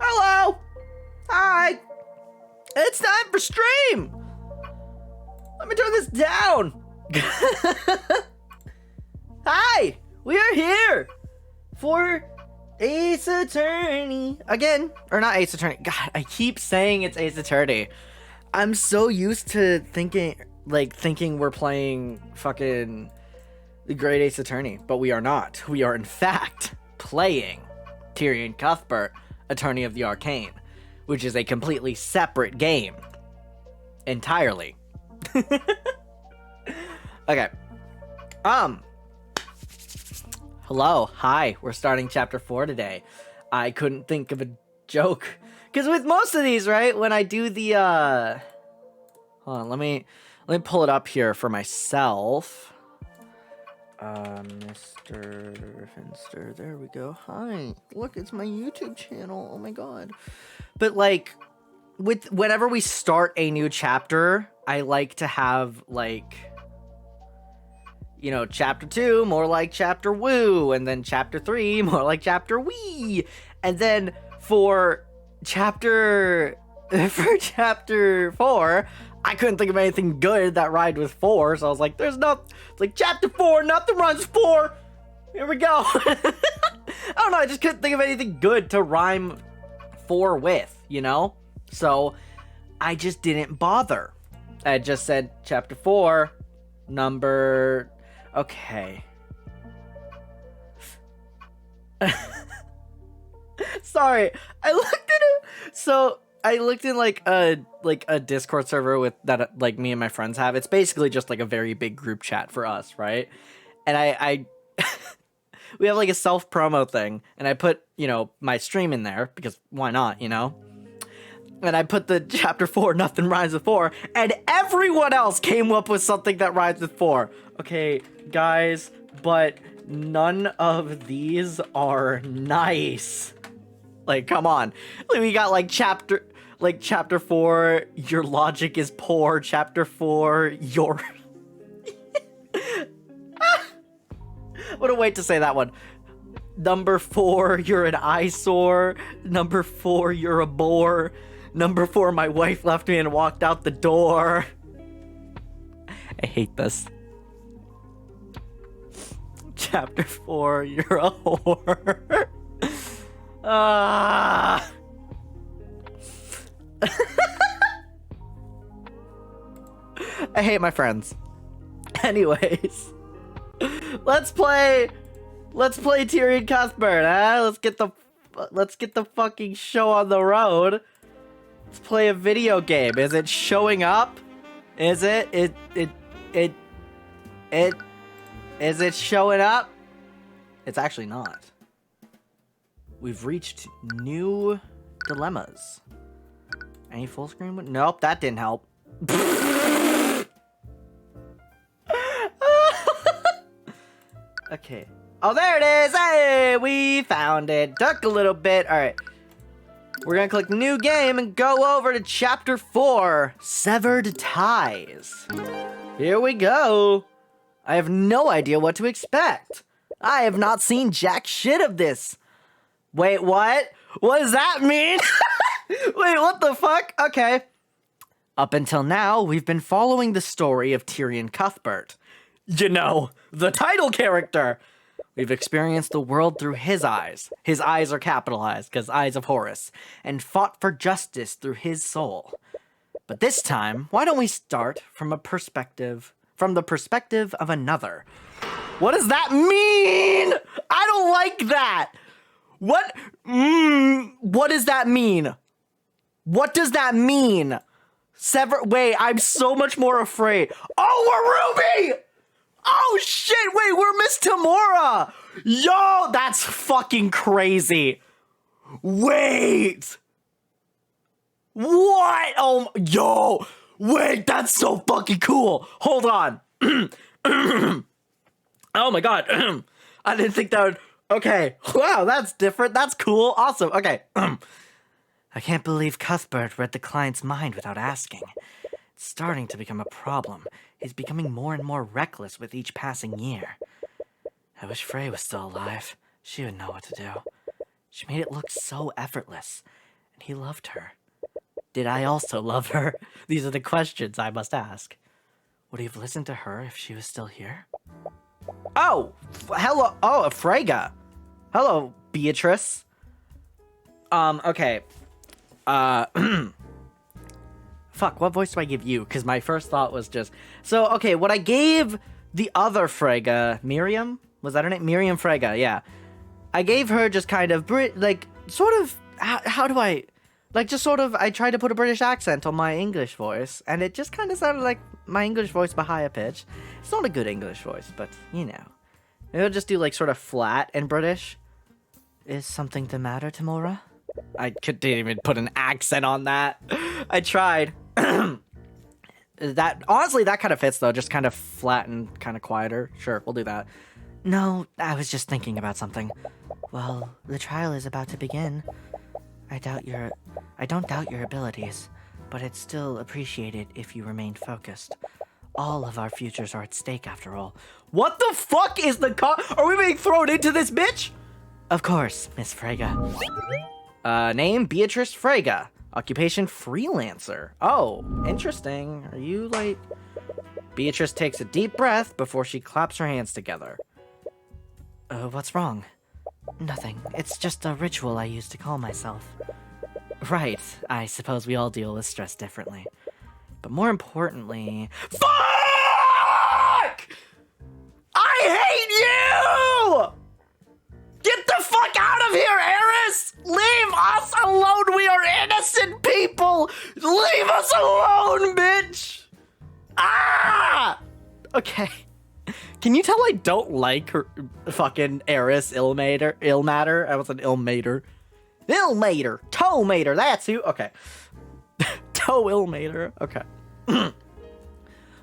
Hello! Hi! It's time for stream! Let me turn this down! Hi! We are here for Ace Attorney again, or not Ace Attorney. God, I keep saying it's Ace Attorney. I'm so used to thinking we're playing fucking the Great Ace Attorney, but we are not. We are in fact playing Tyrion Cuthbert, Attorney of the Arcane, which is a completely separate game entirely. Okay. Hello, hi, we're starting chapter 4 today. I couldn't think of a joke. Because with most of these, right, when I do the, hold on, let me pull it up here for myself. Mr. Finster, there we go. Hi, look, it's my YouTube channel, oh my god. But, like, whenever we start a new chapter, I like to have, like, you know, chapter 2, more like chapter woo, and then chapter 3, more like chapter wee. And then for chapter 4, I couldn't think of anything good that rhymed with 4, so I was like, there's no, it's like chapter 4, nothing rhymes 4. Here we go. I don't know, I just couldn't think of anything good to rhyme 4 with, you know? So I just didn't bother. I just said chapter 4, number... Okay. Sorry, I looked in like a Discord server with that like me and my friends have. It's basically just like a very big group chat for us, right? And I we have like a self promo thing, and I put, you know, my stream in there because why not, you know? And I put the chapter 4, nothing rhymes with 4, and everyone else came up with something that rhymes with 4. Okay, guys, but none of these are nice. Like, come on. Like, we got like chapter 4, your logic is poor. Chapter 4, your... What a way to say that one. Number 4, you're an eyesore. Number 4, you're a bore. Number 4, my wife left me and walked out the door. I hate this. Chapter 4, you're a whore. I hate my friends. Anyways, let's play Tyrion Cuthbert, huh? Let's get the fucking show on the road. Let's play a video game. Is it showing up? Is it? Is it showing up? It's actually not. We've reached new dilemmas. Any full screen? Nope, that didn't help. Okay. Oh, there it is! Hey, we found it. Took a little bit. All right. We're gonna click new game and go over to chapter 4, Severed Ties. Here we go. I have no idea what to expect. I have not seen jack shit of this. Wait, what? What does that mean? Wait, what the fuck? Okay. Up until now, we've been following the story of Tyrion Cuthbert. You know, the title character. We've experienced the world through his eyes. His eyes are capitalized, because eyes of Horus. And fought for justice through his soul. But this time, why don't we start from the perspective of another? What does that mean? I don't like that. What? What does that mean? What does that mean? Wait, I'm so much more afraid. Oh, we're Ruby! Oh shit, wait, we're Miss Tamora! Yo, that's fucking crazy. Wait. What? Oh, yo. Wait, that's so fucking cool. Hold on. Oh my god. I didn't think that would... Okay. Wow, that's different. That's cool. Awesome. Okay. I can't believe Cuthbert read the client's mind without asking. It's starting to become a problem. He's becoming more and more reckless with each passing year. I wish Frey was still alive. She would know what to do. She made it look so effortless. And he loved her. Did I also love her? These are the questions I must ask. Would he have listened to her if she was still here? Oh! Hello! Oh, Freyga! Hello, Beatrice. Okay. Fuck, what voice do I give you? Because my first thought was just... So, okay, what I gave the other Freyga... Miriam? Was that her name? Miriam Freyga, yeah. I gave her just kind of... like, sort of... How do I... Like, just sort of... I tried to put a British accent on my English voice, and it just kind of sounded like my English voice but higher pitch. It's not a good English voice, but, you know. Maybe I'll just do, like, sort of flat and British. Is something the matter, Tamora? I didn't even put an accent on that. I tried. That honestly, that kind of fits though. Just kind of flat and kind of quieter. Sure, we'll do that. No, I was just thinking about something. Well, the trial is about to begin. I don't doubt your abilities, but it's still appreciated if you remain focused. All of our futures are at stake after all. What the fuck is the Are we being thrown into this bitch? Of course, Miss Freyga. Name, Beatrice Freyga. Occupation, freelancer. Oh, interesting. Are you, like... Beatrice takes a deep breath before she claps her hands together. What's wrong? Nothing. It's just a ritual I use to calm myself. Right. I suppose we all deal with stress differently. But more importantly... Fuck! I hate you! Get the fuck out of here, Eris! Leave us alone! We are innocent people! Leave us alone, bitch! Ah! Okay. Can you tell I don't like her fucking Eris Ilmater? I was an Ilmater. Ilmater! Toemater! That's who. Okay. Toe Ilmater. Okay.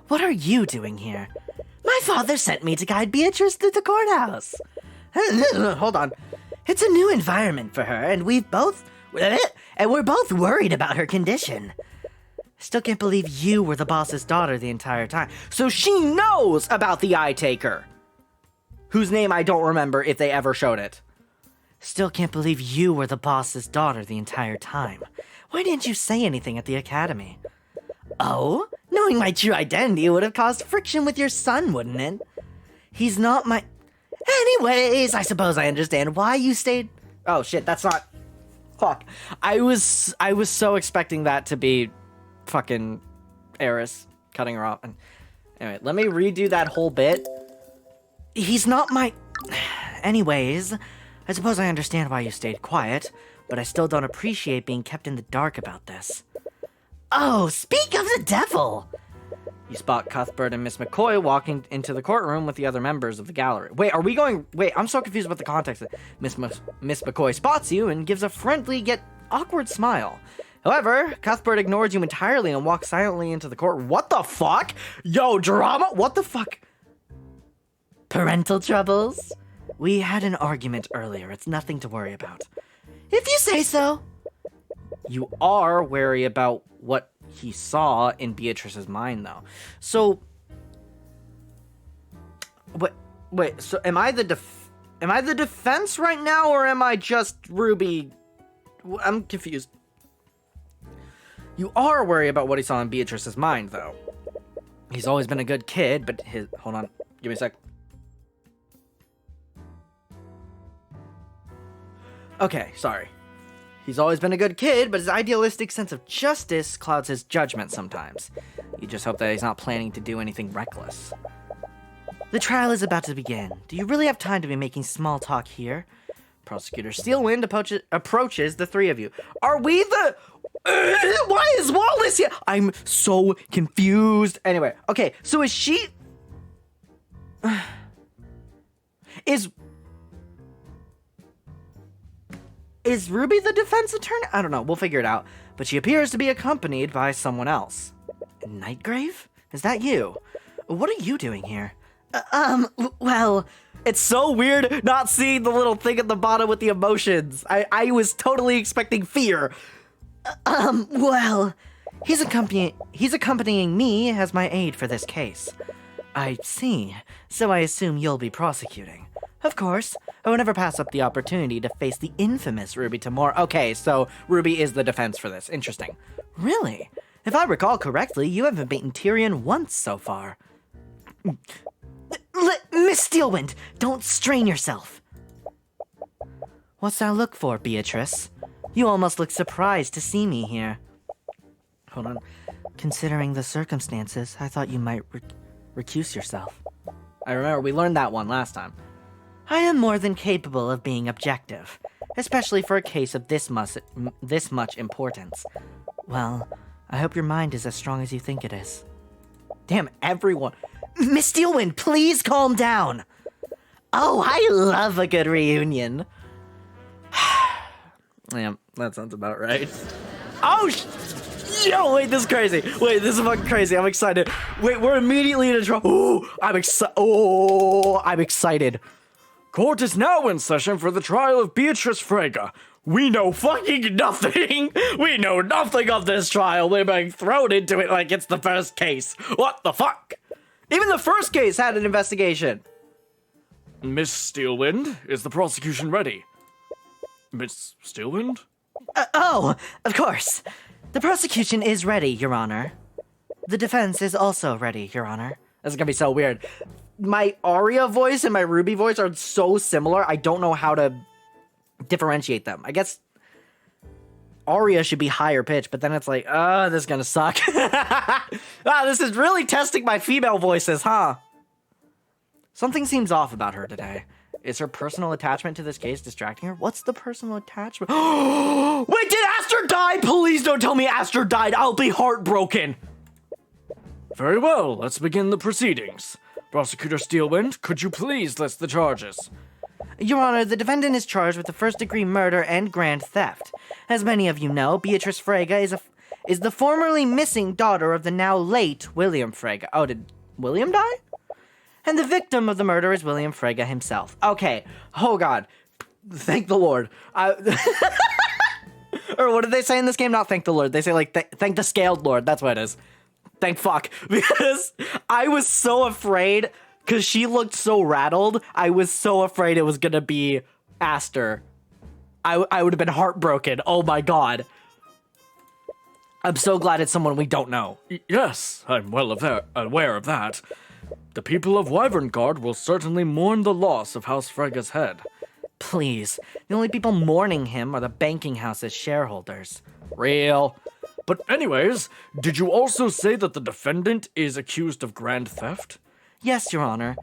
What are you doing here? My father sent me to guide Beatrice through the courthouse. Hold on. It's a new environment for her, and we're both worried about her condition. Still can't believe you were the boss's daughter the entire time. So she knows about the Eye Taker, whose name I don't remember if they ever showed it. Still can't believe you were the boss's daughter the entire time. Why didn't you say anything at the academy? Oh, knowing my true identity would have caused friction with your son, wouldn't it? He's not my... Anyways, I suppose I understand why you stayed... Oh, shit, that's not... Fuck. I was so expecting that to be fucking Eris cutting her off. Anyway, let me redo that whole bit. He's not my... Anyways, I suppose I understand why you stayed quiet, but I still don't appreciate being kept in the dark about this. Oh, speak of the devil! You spot Cuthbert and Miss McCoy walking into the courtroom with the other members of the gallery. Wait, are we going... Wait, I'm so confused about the context. Miss McCoy spots you and gives a friendly yet awkward smile. However, Cuthbert ignores you entirely and walks silently into the courtroom. What the fuck? Yo, drama? What the fuck? Parental troubles? We had an argument earlier. It's nothing to worry about. If you say so. You are wary about what he saw in Beatrice's mind, though. So, wait. So, am I the defense right now, or am I just Ruby? I'm confused. You are worried about what he saw in Beatrice's mind, though. He's always been a good kid, but his... Hold on. Give me a sec. Okay, sorry. He's always been a good kid, but his idealistic sense of justice clouds his judgment sometimes. You just hope that he's not planning to do anything reckless. The trial is about to begin. Do you really have time to be making small talk here? Prosecutor Steelwind approaches the three of you. Are we the... why is Wallace here? I'm so confused. Anyway, okay, so is she... Is Ruby the defense attorney? I don't know, we'll figure it out. But she appears to be accompanied by someone else. Nightgrave? Is that you? What are you doing here? Well... It's so weird not seeing the little thing at the bottom with the emotions. I was totally expecting fear. Well... He's accompanying me as my aide for this case. I see. So I assume you'll be prosecuting. Of course. I would never pass up the opportunity to face the infamous Ruby Tamora. Okay, so Ruby is the defense for this. Interesting. Really? If I recall correctly, you haven't beaten Tyrion once so far. Miss Steelwind, don't strain yourself. What's that look for, Beatrice? You almost look surprised to see me here. Hold on. Considering the circumstances, I thought you might recuse yourself. I remember we learned that one last time. I am more than capable of being objective, especially for a case of this much importance. Well, I hope your mind is as strong as you think it is. Damn, everyone. Miss Steelwind, please calm down. Oh, I love a good reunion. Yeah, that sounds about right. Oh, yo, wait, this is crazy. Wait, this is fucking crazy. I'm excited. Wait, we're immediately in a trial. I'm excited. Court is now in session for the trial of Beatrice Frege. We know fucking nothing. We know nothing of this trial. We're being thrown into it like it's the first case. What the fuck? Even the first case had an investigation. Miss Steelwind, is the prosecution ready? Miss Steelwind? Of course. The prosecution is ready, Your Honor. The defense is also ready, Your Honor. This is gonna be so weird. My Arya voice and my Ruby voice are so similar, I don't know how to differentiate them. I guess Arya should be higher pitched, but then it's like, this is gonna suck. This is really testing my female voices, huh? Something seems off about her today. Is her personal attachment to this case distracting her? What's the personal attachment? Wait, did Aster die? Please don't tell me Aster died. I'll be heartbroken. Very well, let's begin the proceedings. Prosecutor Steelwind, could you please list the charges? Your Honor, the defendant is charged with the first-degree murder and grand theft. As many of you know, Beatrice Frege is the formerly missing daughter of the now late William Frege. Oh, did William die? And the victim of the murder is William Frege himself. Okay. Oh, God. Thank the Lord. Or what did they say in this game? Not thank the Lord. They say, like, thank the scaled Lord. That's what it is. Thank fuck. Because I was so afraid, because she looked so rattled, I was so afraid it was gonna be Aster. I would have been heartbroken. Oh, my God. I'm so glad it's someone we don't know. Yes, I'm well aware of that. The people of Wyverngard will certainly mourn the loss of House Frege's head. Please, the only people mourning him are the banking house's shareholders. Real. But anyways, did you also say that the defendant is accused of grand theft? Yes, Your Honor.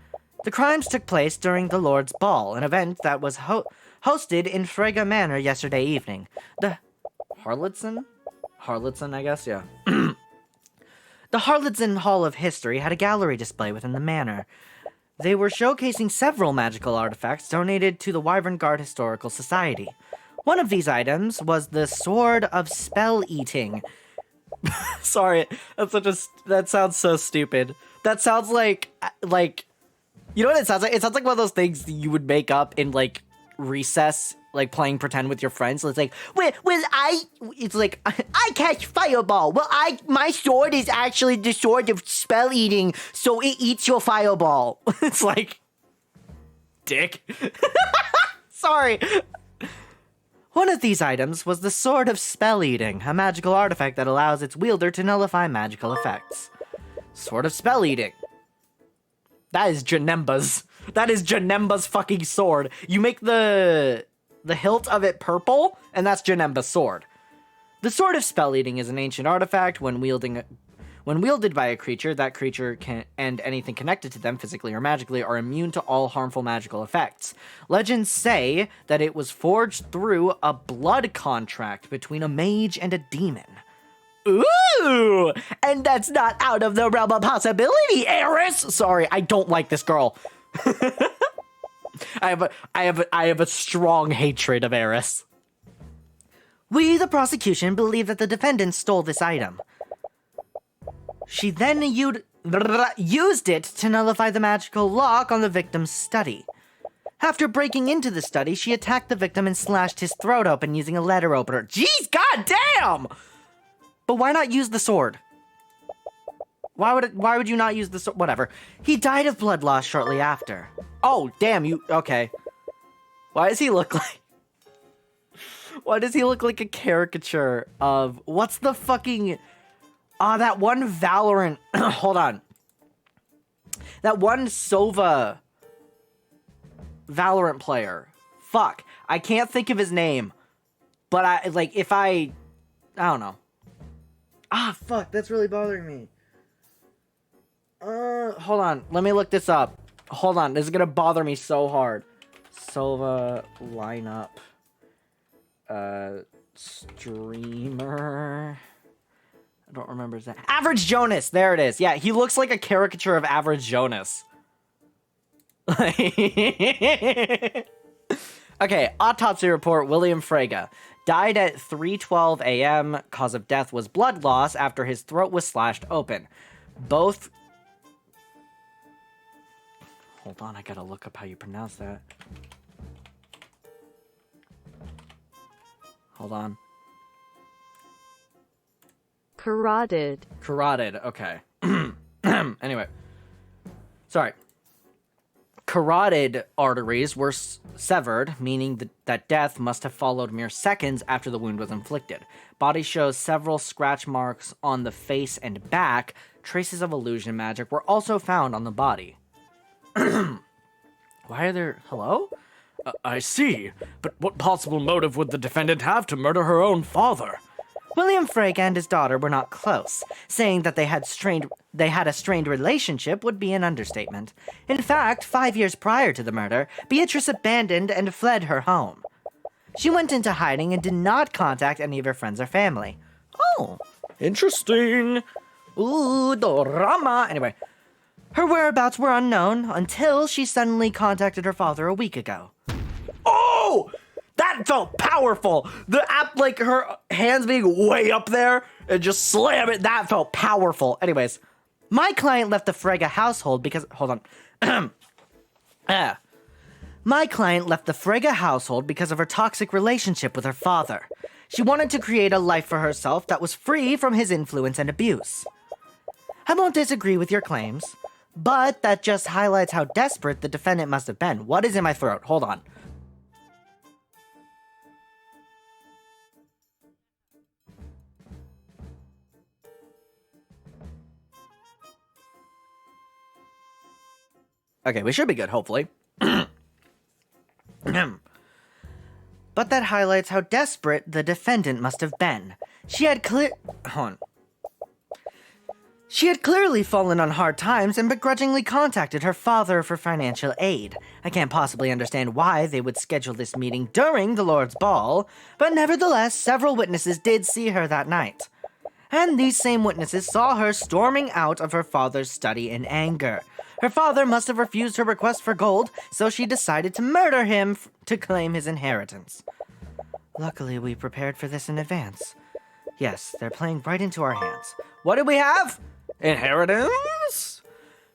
The crimes took place during the Lord's Ball, an event that was hosted in Frege Manor yesterday evening. The Harlotson, I guess, yeah. The Harlotson Hall of History had a gallery display within the manor. They were showcasing several magical artifacts donated to the Wyverngard Historical Society. One of these items was the Sword of Spell Eating. Sorry, that sounds so stupid. That sounds like, you know what it sounds like? It sounds like one of those things you would make up in, like, recess, like, playing pretend with your friends. So it's like, it's like, I catch fireball. Well, my sword is actually the sword of spell eating, so it eats your fireball. It's like, dick. Sorry. One of these items was the Sword of Spell Eating, a magical artifact that allows its wielder to nullify magical effects. Sword of Spell Eating. That is Janemba's. That is Janemba's fucking sword. You make the hilt of it purple, and that's Janemba's sword. The Sword of Spell Eating is an ancient artifact. When wielded by a creature, that creature and anything connected to them, physically or magically, are immune to all harmful magical effects. Legends say that it was forged through a blood contract between a mage and a demon. Ooh! And that's not out of the realm of possibility, Eris! Sorry, I don't like this girl. I have a strong hatred of Eris. We, the prosecution, believe that the defendant stole this item. She then used it to nullify the magical lock on the victim's study. After breaking into the study, she attacked the victim and slashed his throat open using a letter opener. Jeez, goddamn! But why not use the sword? Why would you not use the sword? Whatever. He died of blood loss shortly after. Oh, damn, okay. Why does he look like... Why does he look like a caricature of... What's the fucking... that one Valorant... Hold on. That one Sova Valorant player. fuck. I can't think of his name. But I don't know. Ah, fuck, that's really bothering me. Hold on. Let me look this up. Hold on. This is gonna bother me so hard. Sova lineup. Streamer. I don't remember his name. Average Jonas. There it is. Yeah, he looks like a caricature of Average Jonas. Okay, autopsy report. William Frege died at 3:12 a.m. Cause of death was blood loss after his throat was slashed open. Both... Hold on, I gotta look up how you pronounce that. Hold on. Carotid. Carotid, okay. Anyway. Sorry. Carotid arteries were severed, meaning that death must have followed mere seconds after the wound was inflicted. Body shows several scratch marks on the face and back. Traces of illusion magic were also found on the body. Why are there... Hello? I see. But what possible motive would the defendant have to murder her own father? William Frege and his daughter were not close. Saying that they had a strained relationship would be an understatement. In fact, 5 years prior to the murder, Beatrice abandoned and fled her home. She went into hiding and did not contact any of her friends or family. Oh. Interesting. Ooh, drama. Anyway, her whereabouts were unknown until she suddenly contacted her father a week ago. Oh! That felt powerful! The app, like, her hands being way up there and just slam it, that felt powerful. Anyways, my client left the Frege household because... Hold on. My client left the Frege household because of her toxic relationship with her father. She wanted to create a life for herself that was free from his influence and abuse. I won't disagree with your claims, but that just highlights how desperate the defendant must have been. What is in my throat? Hold on. Okay, we should be good, hopefully. But that highlights how desperate the defendant must have been. She had clearly fallen on hard times and begrudgingly contacted her father for financial aid. I can't possibly understand why they would schedule this meeting during the Lord's Ball, but nevertheless, several witnesses did see her that night. And these same witnesses saw her storming out of her father's study in anger. Her father must have refused her request for gold, so she decided to murder him to claim his inheritance. Luckily, we prepared for this in advance. Yes, they're playing right into our hands. What do we have? Inheritance?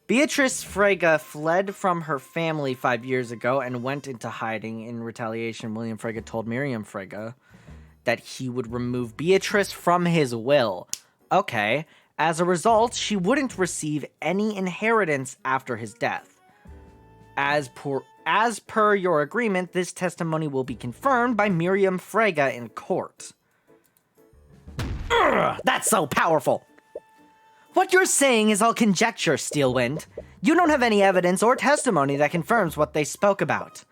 Beatrice Frege fled from her family 5 years ago and went into hiding. In retaliation, William Frege told Miriam Frege that he would remove Beatrice from his will. Okay. As a result, she wouldn't receive any inheritance after his death. As per your agreement, this testimony will be confirmed by Miriam Frege in court. Urgh, that's so powerful! What you're saying is all conjecture, Steelwind. You don't have any evidence or testimony that confirms what they spoke about.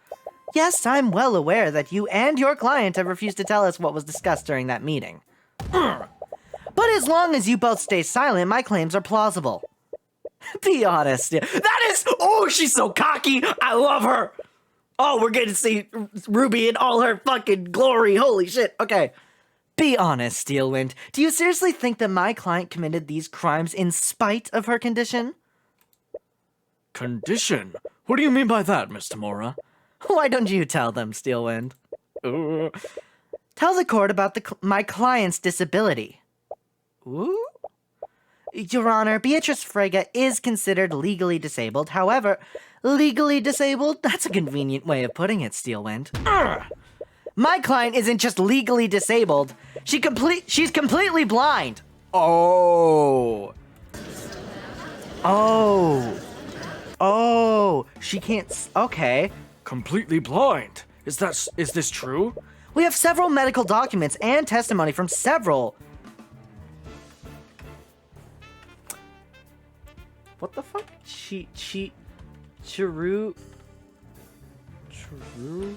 Yes, I'm well aware that you and your client have refused to tell us what was discussed during that meeting. Urgh. But as long as you both stay silent, my claims are plausible. Be honest. That is... Oh, she's so cocky. I love her. Oh, we're getting to see Ruby in all her fucking glory. Holy shit. Okay. Be honest, Steelwind. Do you seriously think that my client committed these crimes in spite of her condition? Condition? What do you mean by that, Miss Tamora? Why don't you tell them, Steelwind? Tell the court about my client's disability. Ooh? Your Honor, Beatrice Frege is considered legally disabled. However, legally disabled? That's a convenient way of putting it, Steelwind. My client isn't just legally disabled. She's completely blind. Oh. Oh, she can't... Okay. Completely blind. Is this true? We have several medical documents and testimony from several... What the fuck? True.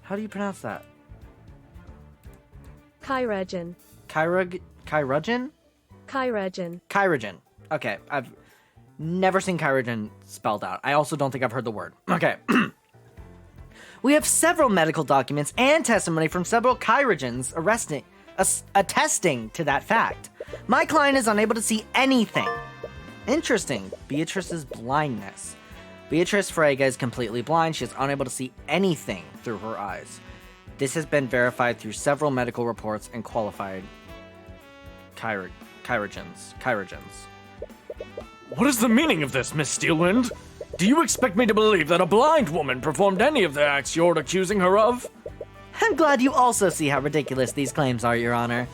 How do you pronounce that? Kyrogen. Kyrogen? Kyrogen. Kyrogen. Okay, I've never seen Kyrogen spelled out. I also don't think I've heard the word. Okay. We have several medical documents and testimony from several Kyrogens attesting to that fact. My client is unable to see anything. Interesting. Beatrice's blindness. Beatrice Frege is completely blind. She is unable to see anything through her eyes. This has been verified through several medical reports and qualified Kyrogens. What is the meaning of this, Miss Steelwind? Do you expect me to believe that a blind woman performed any of the acts you're accusing her of? I'm glad you also see how ridiculous these claims are, Your Honor.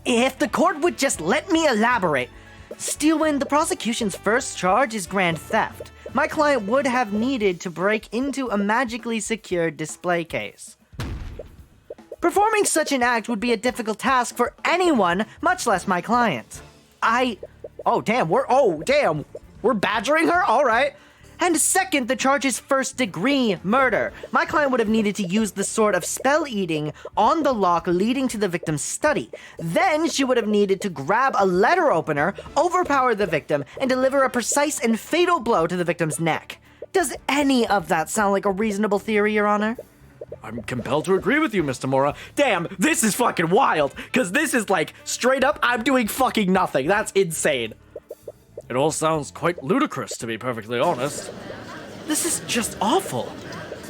If the court would just let me elaborate. Steelwind, the prosecution's first charge is grand theft. My client would have needed to break into a magically secured display case. Performing such an act would be a difficult task for anyone, much less my client. Oh damn, we're badgering her? Alright. And second, the charge is first-degree murder. My client would have needed to use the sword of spell-eating on the lock leading to the victim's study. Then she would have needed to grab a letter opener, overpower the victim, and deliver a precise and fatal blow to the victim's neck. Does any of that sound like a reasonable theory, Your Honor? I'm compelled to agree with you, Mr. Mora. Damn, this is fucking wild, because this is like, straight up, I'm doing fucking nothing. That's insane. It all sounds quite ludicrous, to be perfectly honest. This is just awful.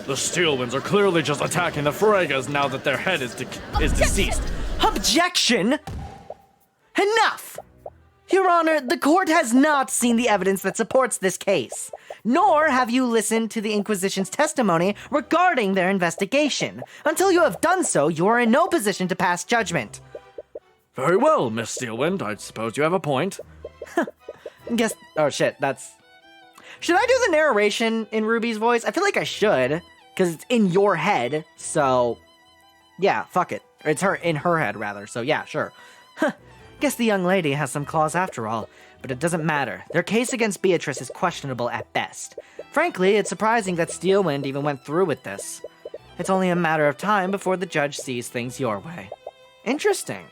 The Steelwinds are clearly just attacking the Fregas now that their head is deceased. Objection! Enough! Your Honor, the court has not seen the evidence that supports this case, nor have you listened to the Inquisition's testimony regarding their investigation. Until you have done so, you are in no position to pass judgment. Very well, Miss Steelwind. I suppose you have a point. Oh shit, Should I do the narration in Ruby's voice? I feel like I should, because it's in your head, so... Yeah, fuck it. It's in her head, rather, so yeah, sure. Guess the young lady has some claws after all, but it doesn't matter. Their case against Beatrice is questionable at best. Frankly, it's surprising that Steelwind even went through with this. It's only a matter of time before the judge sees things your way. Interesting.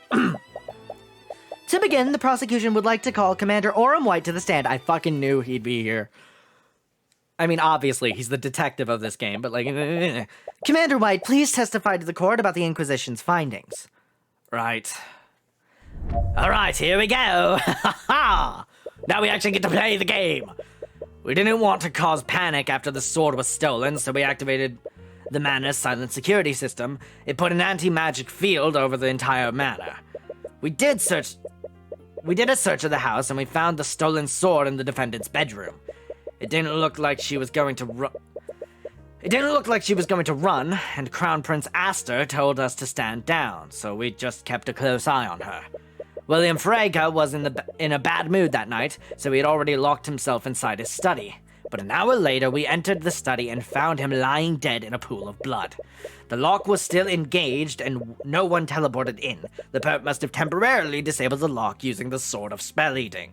To begin, the prosecution would like to call Commander Orem White to the stand. I fucking knew he'd be here. I mean, obviously, he's the detective of this game, but like... Commander White, please testify to the court about the Inquisition's findings. Right. Alright, here we go. Now we actually get to play the game. We didn't want to cause panic after the sword was stolen, so we activated the manor's silent security system. It put an anti-magic field over the entire manor. We did a search of the house, and we found the stolen sword in the defendant's bedroom. It didn't look like she was going to run, and Crown Prince Aster told us to stand down, so we just kept a close eye on her. William Frege was in a bad mood that night, so he had already locked himself inside his study. But an hour later, we entered the study and found him lying dead in a pool of blood. The lock was still engaged and no one teleported in. The perp must have temporarily disabled the lock using the sword of spell eating.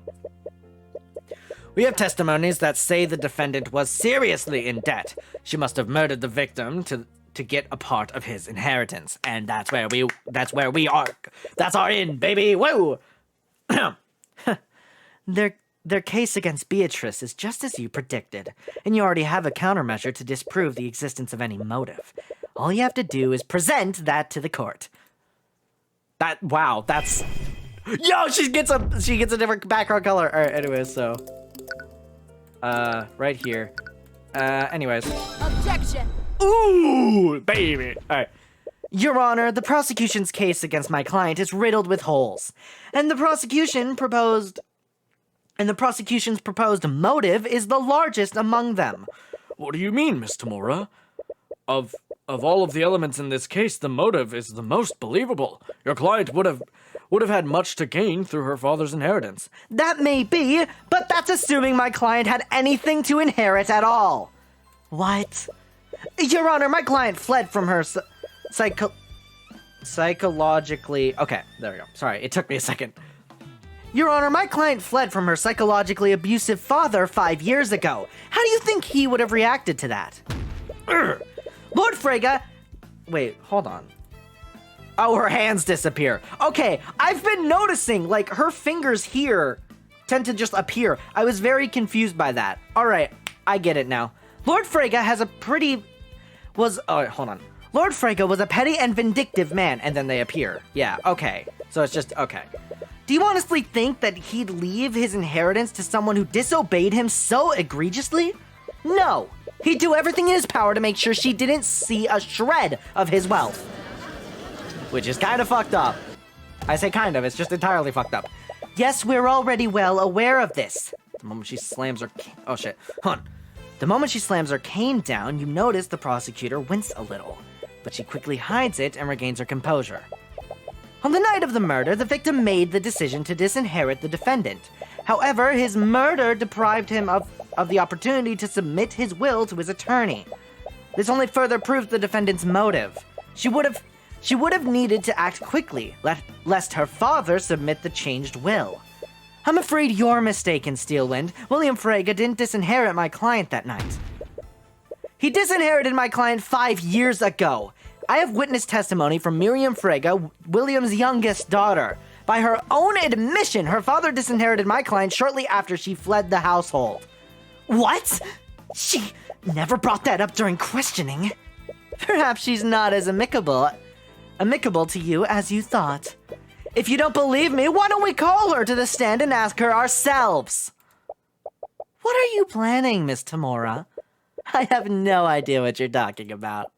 We have testimonies that say the defendant was seriously in debt. She must have murdered the victim to get a part of his inheritance. And that's where we are. That's our in, baby. Whoa! Their case against Beatrice is just as you predicted, and you already have a countermeasure to disprove the existence of any motive. All you have to do is present that to the court. That's... Yo, she gets a different background color. Alright, anyways, so... right here. Anyways. Objection! Ooh, baby! Alright. Your Honor, the prosecution's case against my client is riddled with holes, and the prosecution's proposed motive is the largest among them. What do you mean, Mr. Mora? Of all of the elements in this case, the motive is the most believable. Your client would have had much to gain through her father's inheritance. That may be, but that's assuming my client had anything to inherit at all. What? Your Honor, my client fled from her psychologically... Okay, there we go. Sorry, it took me a second. Your Honor, my client fled from her psychologically abusive father 5 years ago. How do you think he would have reacted to that? Urgh. Lord Frege... Wait, hold on. Oh, her hands disappear. Okay, I've been noticing, like, her fingers here tend to just appear. I was very confused by that. All right, I get it now. Lord Frege has a pretty... Oh, hold on. Lord Frege was a petty and vindictive man, and then they appear. Yeah, okay. So it's just, okay. Do you honestly think that he'd leave his inheritance to someone who disobeyed him so egregiously? No. He'd do everything in his power to make sure she didn't see a shred of his wealth. Which is kind of fucked up. I say kind of, it's just entirely fucked up. Yes, we're already well aware of this. The moment she slams her... Oh, shit. Hold on. The moment she slams her cane down, you notice the prosecutor wince a little. But she quickly hides it and regains her composure. On the night of the murder, the victim made the decision to disinherit the defendant. However, his murder deprived him of the opportunity to submit his will to his attorney. This only further proves the defendant's motive. She would have needed to act quickly, lest her father submit the changed will. I'm afraid you're mistaken, Steelwind. William Frege didn't disinherit my client that night. He disinherited my client 5 years ago. I have witnessed testimony from Miriam Frege, William's youngest daughter. By her own admission, her father disinherited my client shortly after she fled the household. What? She never brought that up during questioning. Perhaps she's not as amicable to you as you thought. If you don't believe me, why don't we call her to the stand and ask her ourselves? What are you planning, Miss Tamora? I have no idea what you're talking about.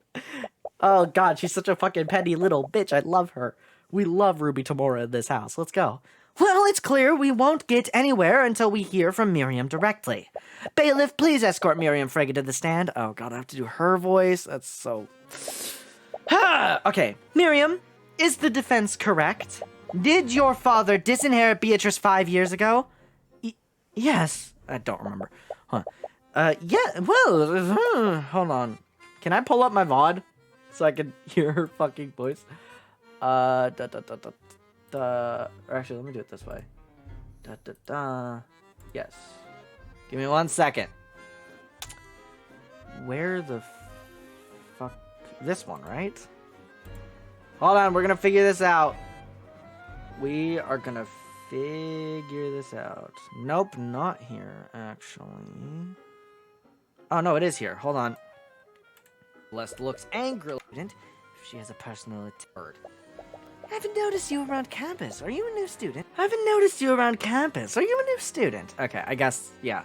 Oh god, she's such a fucking petty little bitch. I love her. We love Ruby Tamora in this house. Let's go. Well, it's clear we won't get anywhere until we hear from Miriam directly. Bailiff, please escort Miriam Frege to the stand. Oh god, I have to do her voice. That's so... Okay, Miriam, is the defense correct? Did your father disinherit Beatrice 5 years ago? Yes. I don't remember. Huh. Yeah, well, hold on. Can I pull up my VOD so I can hear her fucking voice? Actually, let me do it this way. Yes. Give me 1 second. Where the fuck? This one, right? Hold on, we're gonna figure this out. We are gonna figure this out. Nope, not here, actually. Oh, no, it is here. Hold on. Celeste looks angry. If she has a personal bird. I haven't noticed you around campus. Are you a new student? I haven't noticed you around campus. Are you a new student? Okay, I guess, yeah.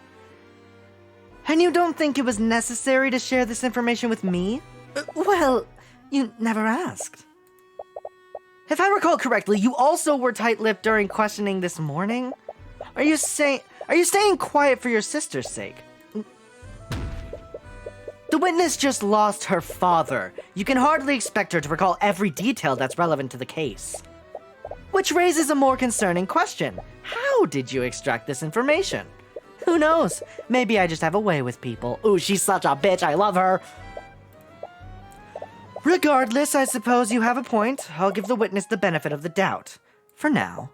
And you don't think it was necessary to share this information with me? Well, you never asked. If I recall correctly, you also were tight-lipped during questioning this morning? Are you staying quiet for your sister's sake? The witness just lost her father. You can hardly expect her to recall every detail that's relevant to the case. Which raises a more concerning question. How did you extract this information? Who knows? Maybe I just have a way with people. Ooh, she's such a bitch. I love her. Regardless, I suppose you have a point. I'll give the witness the benefit of the doubt. For now.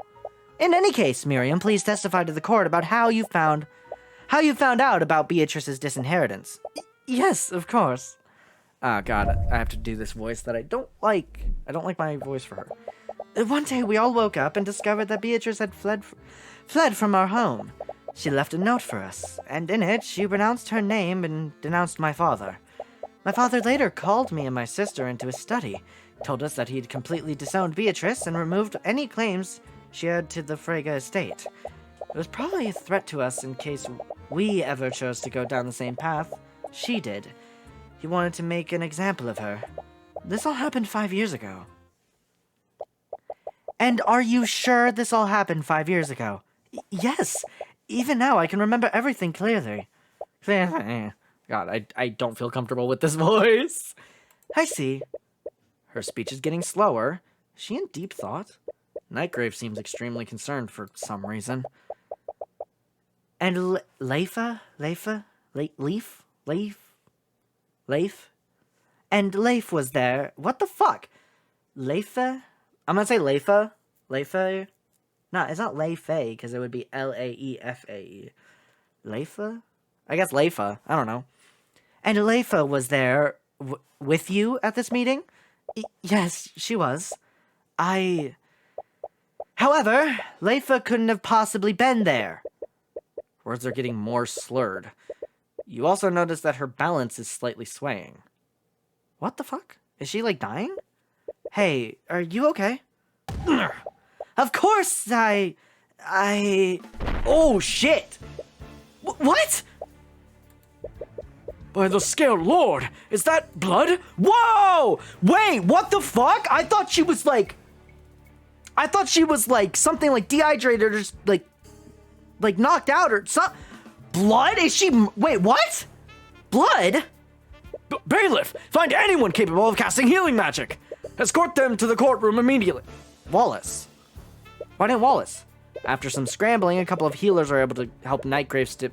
In any case, Miriam, please testify to the court about how you found out about Beatrice's disinheritance. Yes, of course. Oh god, I have to do this voice that I don't like. I don't like my voice for her. One day we all woke up and discovered that Beatrice had fled from our home. She left a note for us, and in it she renounced her name and denounced my father. My father later called me and my sister into his study, told us that he'd completely disowned Beatrice and removed any claims she had to the Frege estate. It was probably a threat to us in case we ever chose to go down the same path she did. He wanted to make an example of her. This all happened 5 years ago. And are you sure this all happened 5 years ago? Yes. Even now, I can remember everything clearly. God, I don't feel comfortable with this voice. I see. Her speech is getting slower. Is she in deep thought? Nightgrave seems extremely concerned for some reason. And Leif? And Leif was there. What the fuck? Leifa? I'm gonna say Leifa. No, it's not Leifa, because it would be Laefa. Leifa? I guess Leifa. I don't know. And Leifa was there with you at this meeting? Yes, she was. However, Leifa couldn't have possibly been there. Words are getting more slurred. You also notice that her balance is slightly swaying. What the fuck? Is she, like, dying? Hey, are you okay? Of course Oh, shit! What? By the scaled lord, is that blood? Whoa! Wait, what the fuck? I thought she was like something like dehydrated or just like knocked out or something. Blood? Is she? Wait, what? Blood? Bailiff, find anyone capable of casting healing magic. Escort them to the courtroom immediately. Wallace. Why didn't Wallace? After some scrambling, a couple of healers are able to help Nightgrave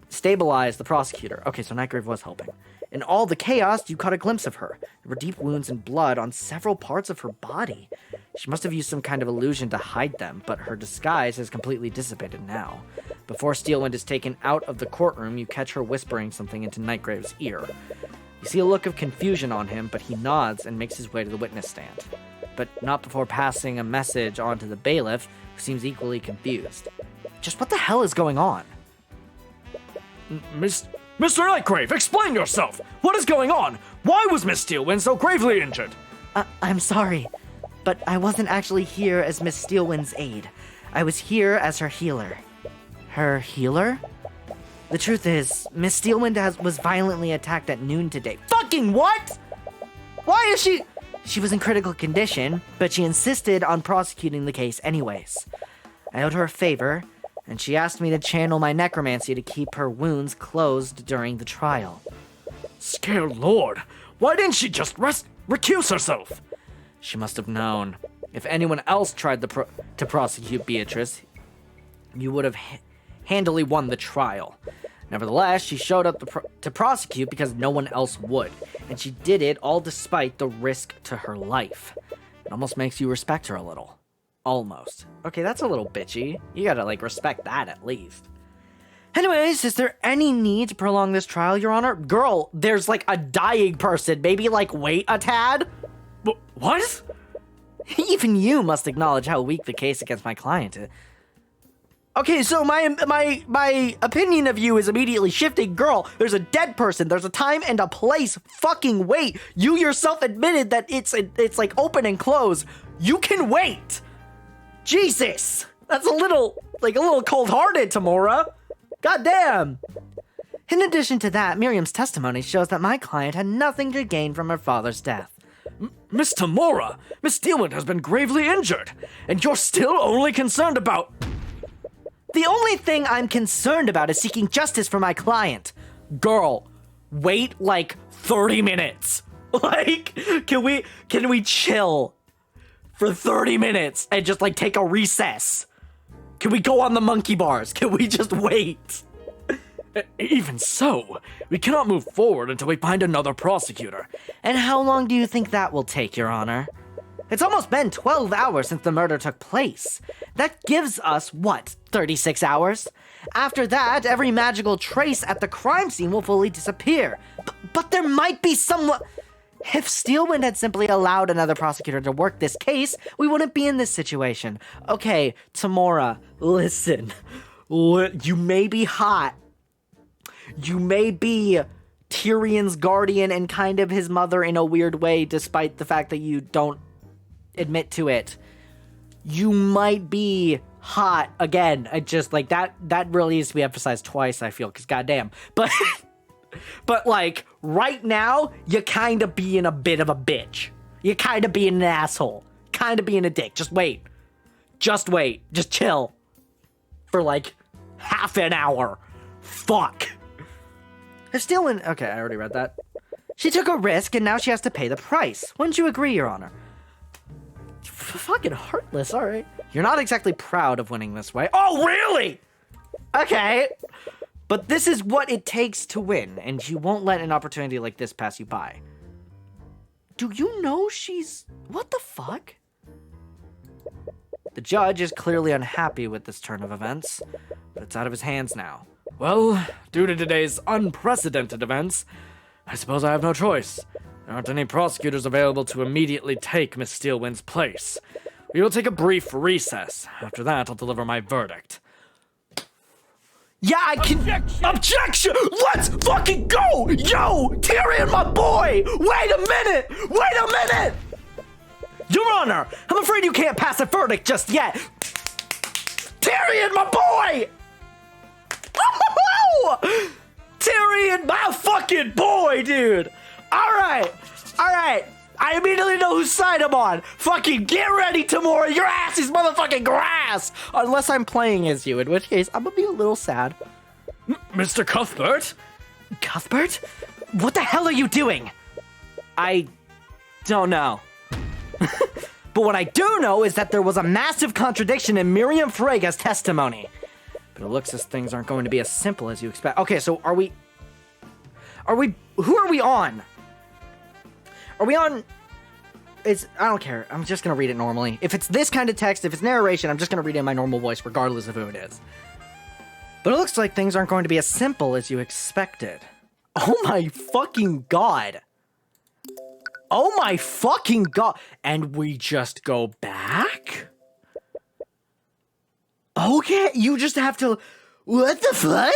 stabilize the prosecutor. Okay, so Nightgrave was helping. In all the chaos, you caught a glimpse of her. There were deep wounds and blood on several parts of her body. She must have used some kind of illusion to hide them, but her disguise has completely dissipated now. Before Steelwind is taken out of the courtroom, you catch her whispering something into Nightgrave's ear. You see a look of confusion on him, but he nods and makes his way to the witness stand. But not before passing a message on to the bailiff, who seems equally confused. Just what the hell is going on? Mr. Nightgrave, explain yourself! What is going on? Why was Miss Steelwind so gravely injured? I'm sorry, but I wasn't actually here as Miss Steelwind's aide. I was here as her healer. Her healer? The truth is, Miss Steelwind was violently attacked at noon today. Fucking what? Why is she... She was in critical condition, but she insisted on prosecuting the case anyways. I owed her a favor, and she asked me to channel my necromancy to keep her wounds closed during the trial. Scared lord, why didn't she just recuse herself? She must have known. If anyone else tried to prosecute Beatrice, you would have handily won the trial. Nevertheless, she showed up to prosecute because no one else would, and she did it all despite the risk to her life. It almost makes you respect her a little. Almost. Okay, that's a little bitchy. You gotta, respect that at least. Anyways, is there any need to prolong this trial, Your Honor? Girl, there's, a dying person. Maybe, wait a tad? What? Even you must acknowledge how weak the case against my client is. Okay, so my opinion of you is immediately shifting. Girl, there's a dead person. There's a time and a place. Fucking wait. You yourself admitted that it's open and close. You can wait. Jesus. That's a little cold-hearted, Tamora. Goddamn. In addition to that, Miriam's testimony shows that my client had nothing to gain from her father's death. Miss Tamora, Miss Steelwind has been gravely injured, and you're still only concerned about... The only thing I'm concerned about is seeking justice for my client. Girl, wait 30 minutes. Can we chill for 30 minutes and just take a recess? Can we go on the monkey bars? Can we just wait? Even so, we cannot move forward until we find another prosecutor. And how long do you think that will take, Your Honor? It's almost been 12 hours since the murder took place. That gives us, 36 hours? After that, every magical trace at the crime scene will fully disappear. But there might be someone... If Steelwind had simply allowed another prosecutor to work this case, we wouldn't be in this situation. Okay, Tamora, listen. You may be hot. You may be Tyrion's guardian and kind of his mother in a weird way, despite the fact that you don't admit to it. You might be hot again. I just that really needs to be emphasized twice, I feel, because goddamn. But right now, you're kind of being a bit of a bitch. You're kind of being an asshole. Kind of being a dick. Just wait. Just chill. For half an hour. Fuck. If Steelwind... Okay, I already read that. She took a risk and now she has to pay the price. Wouldn't you agree, Your Honor? Fucking heartless, alright. You're not exactly proud of winning this way. Oh, really? Okay. But this is what it takes to win, and you won't let an opportunity like this pass you by. Do you know she's... What the fuck? The judge is clearly unhappy with this turn of events, but it's out of his hands now. Well, due to today's unprecedented events, I suppose I have no choice. There aren't any prosecutors available to immediately take Miss Steelwind's place. We will take a brief recess. After that, I'll deliver my verdict. Yeah, I can. Objection! Let's fucking go! Yo, Tyrion, my boy! Wait a minute! Wait a minute! Your Honor, I'm afraid you can't pass a verdict just yet. Tyrion, my boy! Tyrion, my fucking boy, dude! Alright. I immediately know whose side I'm on. Fucking get ready, Tamora. Your ass is motherfucking grass. Unless I'm playing as you, in which case I'm gonna be a little sad. Mr. Cuthbert? Cuthbert? What the hell are you doing? I don't know. But what I do know is that there was a massive contradiction in Miriam Frega's testimony. But it looks as things aren't going to be as simple as you expect. Okay, so who are we on? Are we on... I don't care. I'm just gonna read it normally. If it's this kind of text, if it's narration, I'm just gonna read it in my normal voice, regardless of who it is. But it looks like things aren't going to be as simple as you expected. Oh my fucking god. Oh my fucking god. And we just go back? Okay, you just have to... What the fuck?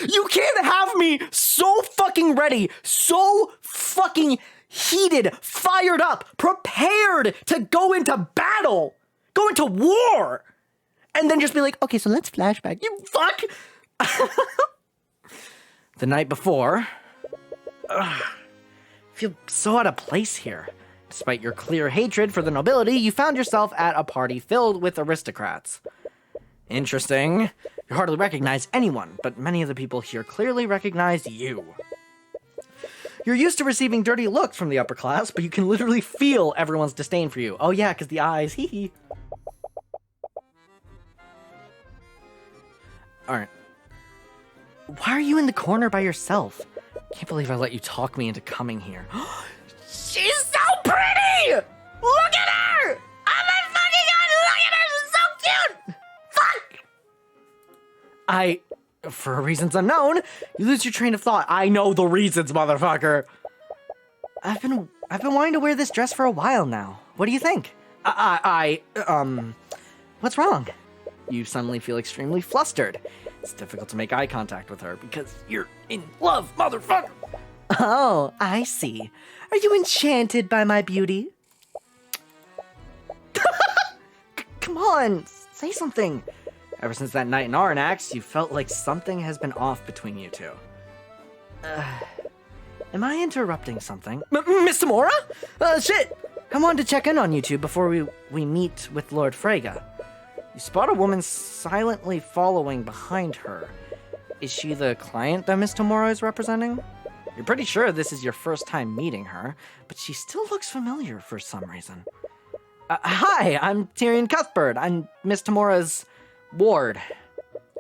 You can't have me so fucking ready, so fucking heated, fired up, prepared to go into battle, go into war, and then just be like, okay, so let's flashback. You fuck! The night before, I feel so out of place here. Despite your clear hatred for the nobility, you found yourself at a party filled with aristocrats. Interesting. You hardly recognize anyone, but many of the people here clearly recognize you. You're used to receiving dirty looks from the upper class, but you can literally feel everyone's disdain for you. Oh yeah, because the eyes, hee hee. Alright. Why are you in the corner by yourself? Can't believe I let you talk me into coming here. She's so pretty! Look at her! Oh my fucking god, look at her! She's so cute! Fuck! For reasons unknown, you lose your train of thought. I know the reasons, motherfucker. I've been wanting to wear this dress for a while now. What do you think? What's wrong? You suddenly feel extremely flustered. It's difficult to make eye contact with her because you're in love, motherfucker. Oh, I see. Are you enchanted by my beauty? Come on, say something. Ever since that night in Arnax, you felt like something has been off between you two. Am I interrupting something? Miss Tamora? Shit! I wanted to check in on you two before we meet with Lord Frega. You spot a woman silently following behind her. Is she the client that Miss Tamora is representing? You're pretty sure this is your first time meeting her, but she still looks familiar for some reason. Hi, I'm Tyrion Cuthbert. I'm Miss Tamora's ward.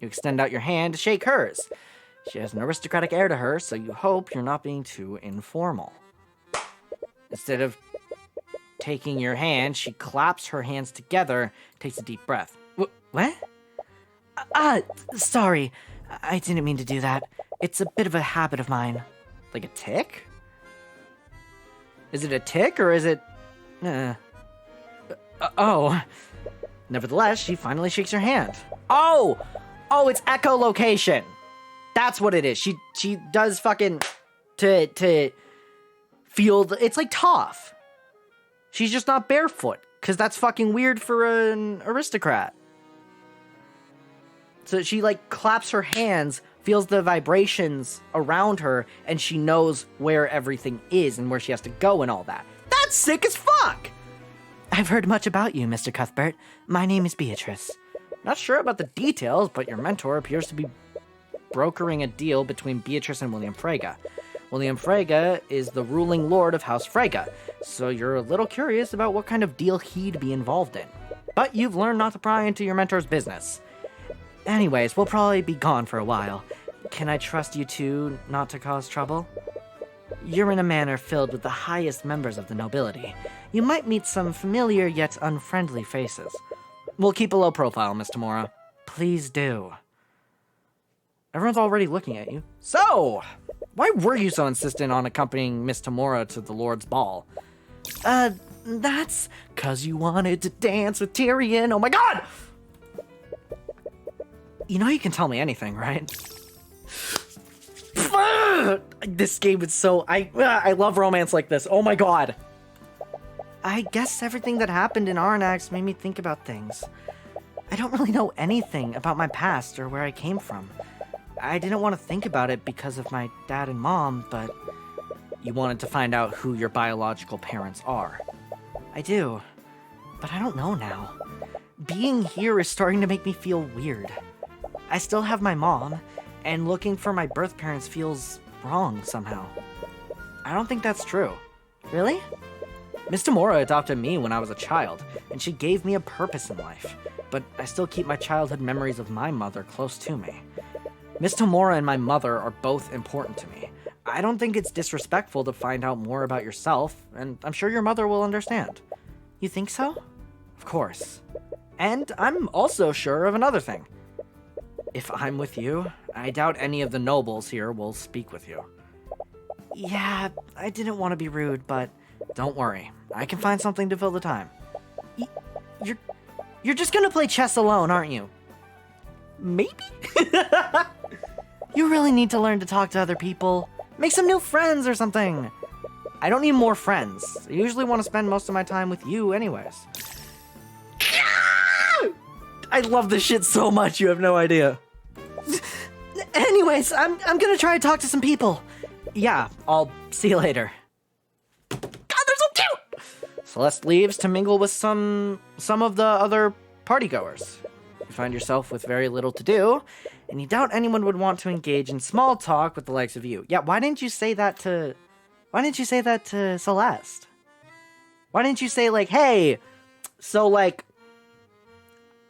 You extend out your hand to shake hers. She has an aristocratic air to her, so you hope you're not being too informal. Instead of taking your hand, she claps her hands together, takes a deep breath. What? Sorry. I didn't mean to do that. It's a bit of a habit of mine. Like a tick? Is it a tick, or is it... oh. Nevertheless, she finally shakes her hand. Oh! Oh, it's echolocation. That's what it is. She does fucking... To feel... It's like Toph. She's just not barefoot, because that's fucking weird for an aristocrat. So she, like, claps her hands, feels the vibrations around her, and she knows where everything is and where she has to go and all that. That's sick as fuck! I've heard much about you, Mr. Cuthbert. My name is Beatrice. Not sure about the details, but your mentor appears to be brokering a deal between Beatrice and William Frega. William Frega is the ruling lord of House Frega, so you're a little curious about what kind of deal he'd be involved in. But you've learned not to pry into your mentor's business. Anyways, we'll probably be gone for a while. Can I trust you two not to cause trouble? You're in a manor filled with the highest members of the nobility. You might meet some familiar yet unfriendly faces. We'll keep a low profile, Miss Tamora. Please do. Everyone's already looking at you. So, why were you so insistent on accompanying Miss Tamora to the Lord's ball? That's 'cause you wanted to dance with Tyrion. Oh my god! You know you can tell me anything, right? This game is so... I love romance like this. Oh my god. I guess everything that happened in Arnax made me think about things. I don't really know anything about my past or where I came from. I didn't want to think about it because of my dad and mom, but you wanted to find out who your biological parents are. I do, but I don't know now. Being here is starting to make me feel weird. I still have my mom, and looking for my birth parents feels wrong somehow. I don't think that's true. Really? Miss Tamora adopted me when I was a child, and she gave me a purpose in life, but I still keep my childhood memories of my mother close to me. Miss Tamora and my mother are both important to me. I don't think it's disrespectful to find out more about yourself, and I'm sure your mother will understand. You think so? Of course. And I'm also sure of another thing. If I'm with you, I doubt any of the nobles here will speak with you. Yeah, I didn't want to be rude, but don't worry. I can find something to fill the time. You're just gonna play chess alone, aren't you? Maybe? You really need to learn to talk to other people. Make some new friends or something. I don't need more friends. I usually want to spend most of my time with you anyways. I love this shit so much, you have no idea. Anyways, I'm gonna try to talk to some people. Yeah, I'll see you later. God, they're so cute! Celeste leaves to mingle with some of the other partygoers. You find yourself with very little to do, and you doubt anyone would want to engage in small talk with the likes of you. Yeah, why didn't you say that to Celeste? Why didn't you say, like, hey, so, like,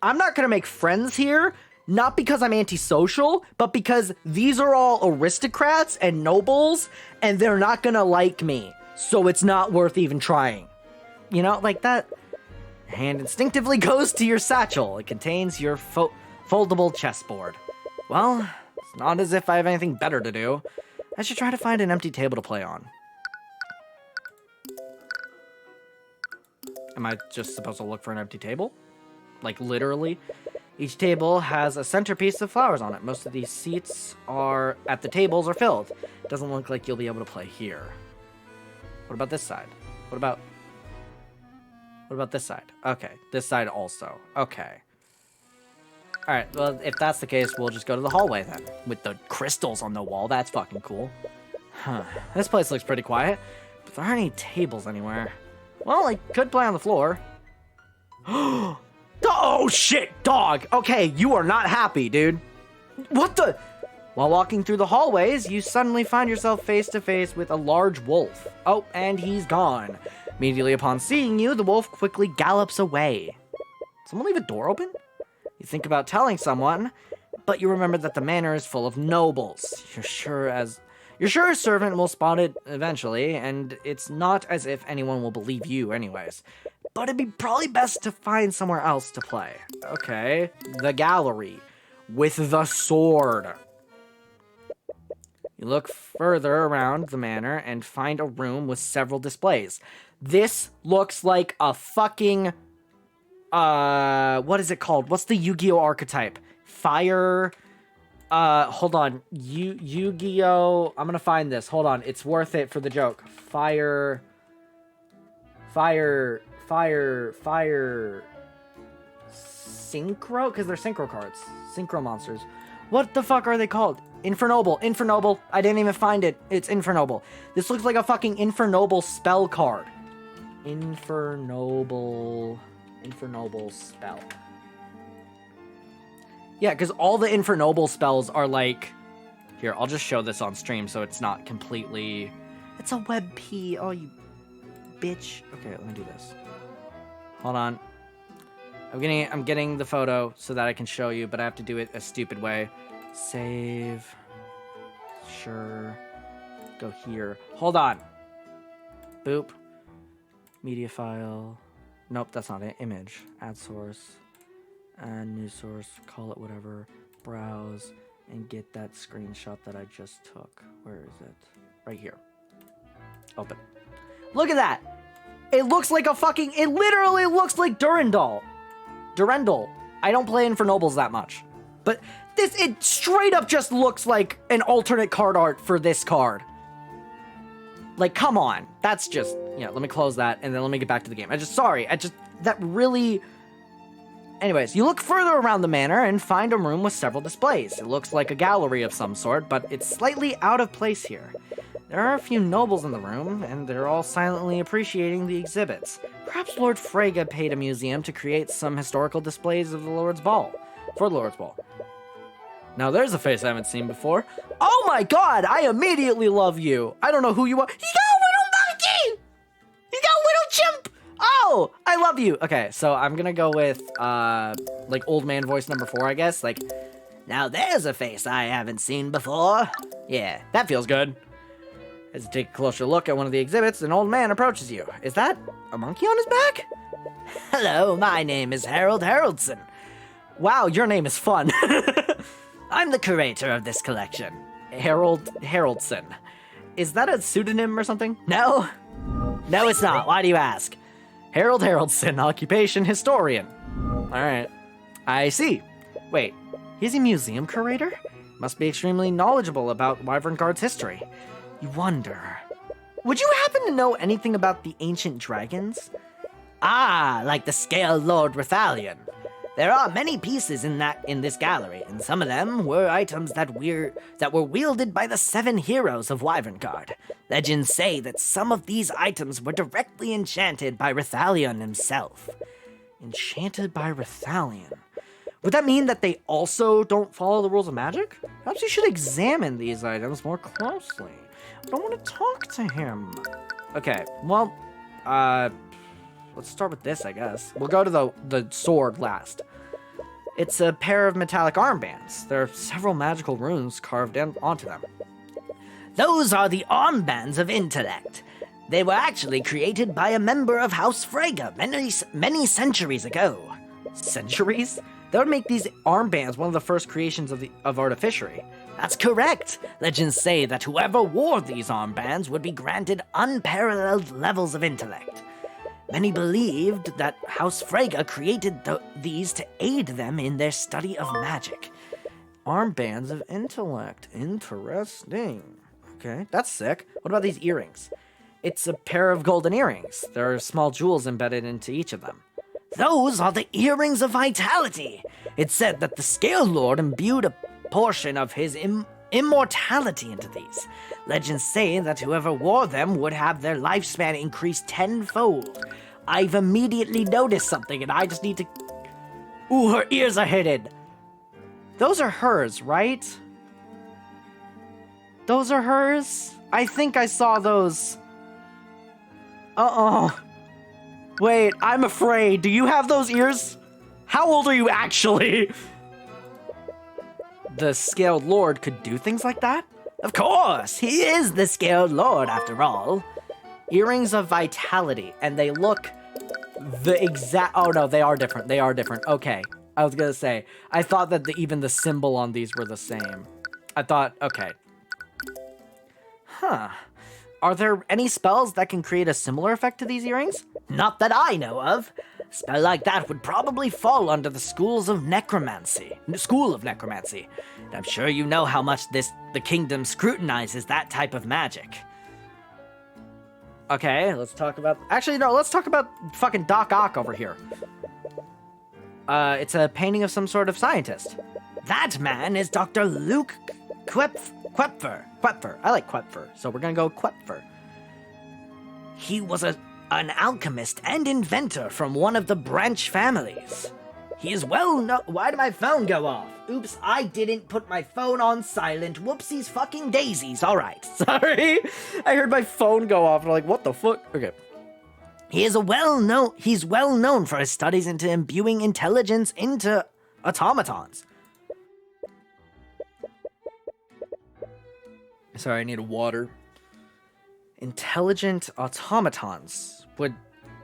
I'm not gonna make friends here, not because I'm antisocial, but because these are all aristocrats and nobles, and they're not gonna like me, so it's not worth even trying. You know, like that. Hand instinctively goes to your satchel. It contains your foldable chessboard. Well, it's not as if I have anything better to do. I should try to find an empty table to play on. Am I just supposed to look for an empty table? Like, literally? Each table has a centerpiece of flowers on it. Most of these seats at the tables are filled. It doesn't look like you'll be able to play here. What about this side? What about this side? Okay, this side also. Okay. Alright, well, if that's the case, we'll just go to the hallway then. With the crystals on the wall, that's fucking cool. Huh, this place looks pretty quiet, but there aren't any tables anywhere. Well, I could play on the floor. Oh shit, dog! Okay, you are not happy, dude. What the? While walking through the hallways, you suddenly find yourself face to face with a large wolf. Oh, and he's gone. Immediately upon seeing you, the wolf quickly gallops away. Someone leave a door open? You think about telling someone, but you remember that the manor is full of nobles. You're sure a servant will spot it eventually, and it's not as if anyone will believe you anyways. But it'd be probably best to find somewhere else to play. Okay, the gallery with the sword. You look further around the manor and find a room with several displays. This looks like a fucking, what is it called? What's the Yu-Gi-Oh archetype? Fire, hold on. Yu-Gi-Oh, I'm gonna find this. Hold on, it's worth it for the joke. Fire, synchro? Because they're synchro cards. Synchro monsters. What the fuck are they called? Infernoble. I didn't even find it. It's Infernoble. This looks like a fucking Infernoble spell card. Infernoble spell. Yeah, because all the Infernoble spells are like... Here, I'll just show this on stream so it's not completely... It's a web P. Oh, you bitch. Okay, let me do this. Hold on. I'm getting the photo so that I can show you, but I have to do it a stupid way. Save. Sure. go here. Hold on. Boop. Media file. Nope, that's not it. Image. Add source. Add new source. Call it whatever. Browse. And get that screenshot that I just took. Where is it? Right here. Open. Look at that! It looks like a fucking... It literally looks like Durandal. I don't play Infernobles that much. But this... It straight up just looks like an alternate card art for this card. Like, come on. That's just... Yeah, let me close that, and then let me get back to the game. That really... Anyways, you look further around the manor and find a room with several displays. It looks like a gallery of some sort, but it's slightly out of place here. There are a few nobles in the room, and they're all silently appreciating the exhibits. Perhaps Lord Frege paid a museum to create some historical displays of the Lord's Ball. For the Lord's Ball. Now there's a face I haven't seen before. Oh my god, I immediately love you. I don't know who you are. You got a little monkey! You got a little chimp! Oh, I love you. Okay, so I'm gonna go with, like, old man voice number 4, I guess. Like, now there's a face I haven't seen before. Yeah, that feels good. As you take a closer look at one of the exhibits, an old man approaches you. Is that a monkey on his back? Hello, my name is Harold Haroldson. Wow, your name is fun. I'm the curator of this collection. Harold Haroldson. Is that a pseudonym or something? No? No, it's not. Why do you ask? Harold Haroldson, occupation historian. Alright. I see. Wait, he's a museum curator? Must be extremely knowledgeable about Wyvern Guard's history. You wonder... Would you happen to know anything about the ancient dragons? Ah, like the Scale Lord Rithalion. There are many pieces in this gallery, and some of them were items that were wielded by the 7 heroes of Wyverngard. Legends say that some of these items were directly enchanted by Rithalion himself. Enchanted by Rithalion. Would that mean that they also don't follow the rules of magic? Perhaps you should examine these items more closely. I don't want to talk to him. Okay, well, let's start with this, I guess. We'll go to the sword last. It's a pair of metallic armbands. There are several magical runes carved onto them. Those are the armbands of intellect. They were actually created by a member of House Frege many centuries ago. Centuries? That would make these armbands one of the first creations of artificery. That's correct. Legends say that whoever wore these armbands would be granted unparalleled levels of intellect. Many believed that House Frege created these to aid them in their study of magic. Armbands of intellect. Interesting. Okay, that's sick. What about these earrings? It's a pair of golden earrings. There are small jewels embedded into each of them. Those are the earrings of vitality. It's said that the Scale Lord imbued a portion of his immortality into these. Legends say that whoever wore them would have their lifespan increased tenfold. I've immediately noticed something, and I just need to... Ooh, her ears are hidden. Those are hers, right? Those are hers? I think I saw those. Uh-oh. Wait, I'm afraid. Do you have those ears? How old are you actually? The Scaled Lord could do things like that? Of course! He is the Scaled Lord, after all. Earrings of vitality, and they look the exact... Oh, no, they are different. They are different. Okay. I was gonna say, I thought that even the symbol on these were the same. I thought, okay. Huh. Are there any spells that can create a similar effect to these earrings? Not that I know of. A spell like that would probably fall under the School of Necromancy. And I'm sure you know how much the kingdom scrutinizes that type of magic. Okay, let's talk about... Actually, no, let's talk about fucking Doc Ock over here. It's a painting of some sort of scientist. That man is Dr. Luke Cuthbert. I like Cuthbert, so we're gonna go Cuthbert. He was an alchemist and inventor from one of the branch families. He is well known... Why did my phone go off? Oops, I didn't put my phone on silent. Whoopsies fucking daisies. Alright, sorry. I heard my phone go off and I'm like, what the fuck? Okay. He's well known for his studies into imbuing intelligence into automatons. Sorry, I need water. Intelligent automatons. Would